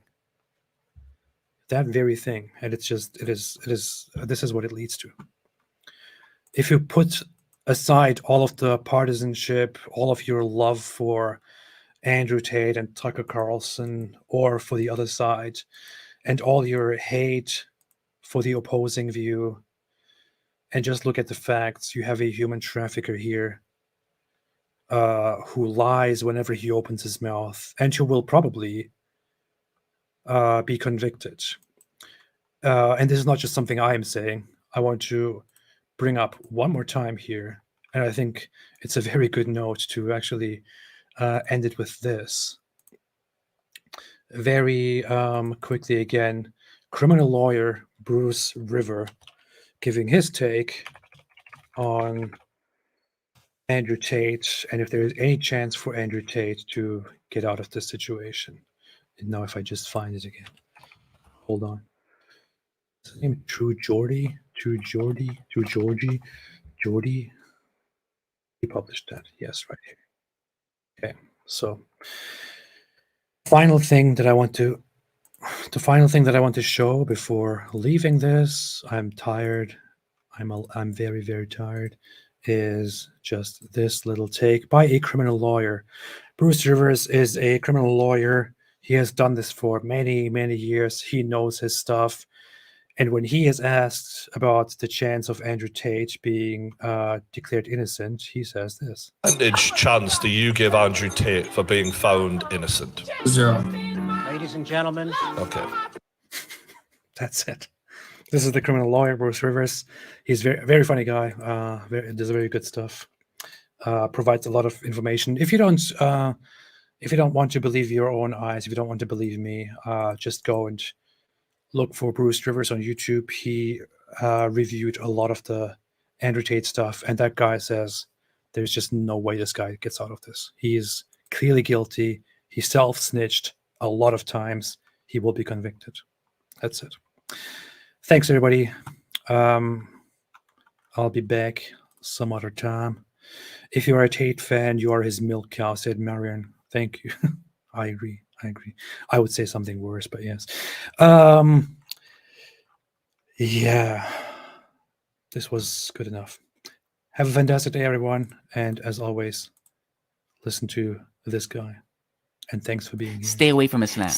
And this is what it leads to. If you put aside all of the partisanship, all of your love for Andrew Tate and Tucker Carlson, or for the other side, and all your hate for the opposing view, and just look at the facts, you have a human trafficker here who lies whenever he opens his mouth, and who will probably be convicted. And this is not just something I am saying. I want to bring up one more time here, and I think it's a very good note to actually end it with this. Very quickly again, criminal lawyer Bruce River giving his take on Andrew Tate, and if there is any chance for Andrew Tate to get out of this situation. And now if I just find it again. Hold on. Is his name True Geordie? Geordie? He published that. Yes, right here. Okay, so the final thing that I want to show before leaving this, I'm tired. I'm very, very tired. Is just this little take by a criminal lawyer. Bruce Rivers is a criminal lawyer. He has done this for many, many years. He knows his stuff. And when he is asked about the chance of Andrew Tate being declared innocent, he says this. Percentage chance do you give Andrew Tate for being found innocent? 0. Ladies and gentlemen. Okay. That's it. This is the criminal lawyer, Bruce Rivers. He's very, very funny guy. Does very good stuff. Provides a lot of information. If you don't want to believe your own eyes, if you don't want to believe me, just go and look for Bruce Rivers on YouTube. He reviewed a lot of the Andrew Tate stuff, and that guy says there's just no way this guy gets out of this. He is clearly guilty. He self-snitched a lot of times. He will be convicted. That's it. Thanks, everybody. I'll be back some other time. If you are a Tate fan, you are his milk cow, said Marion. Thank you. I agree. I would say something worse, but yes. Yeah. This was good enough. Have a fantastic day, everyone. And as always, listen to this guy. And thanks for being here. Stay away from Islam.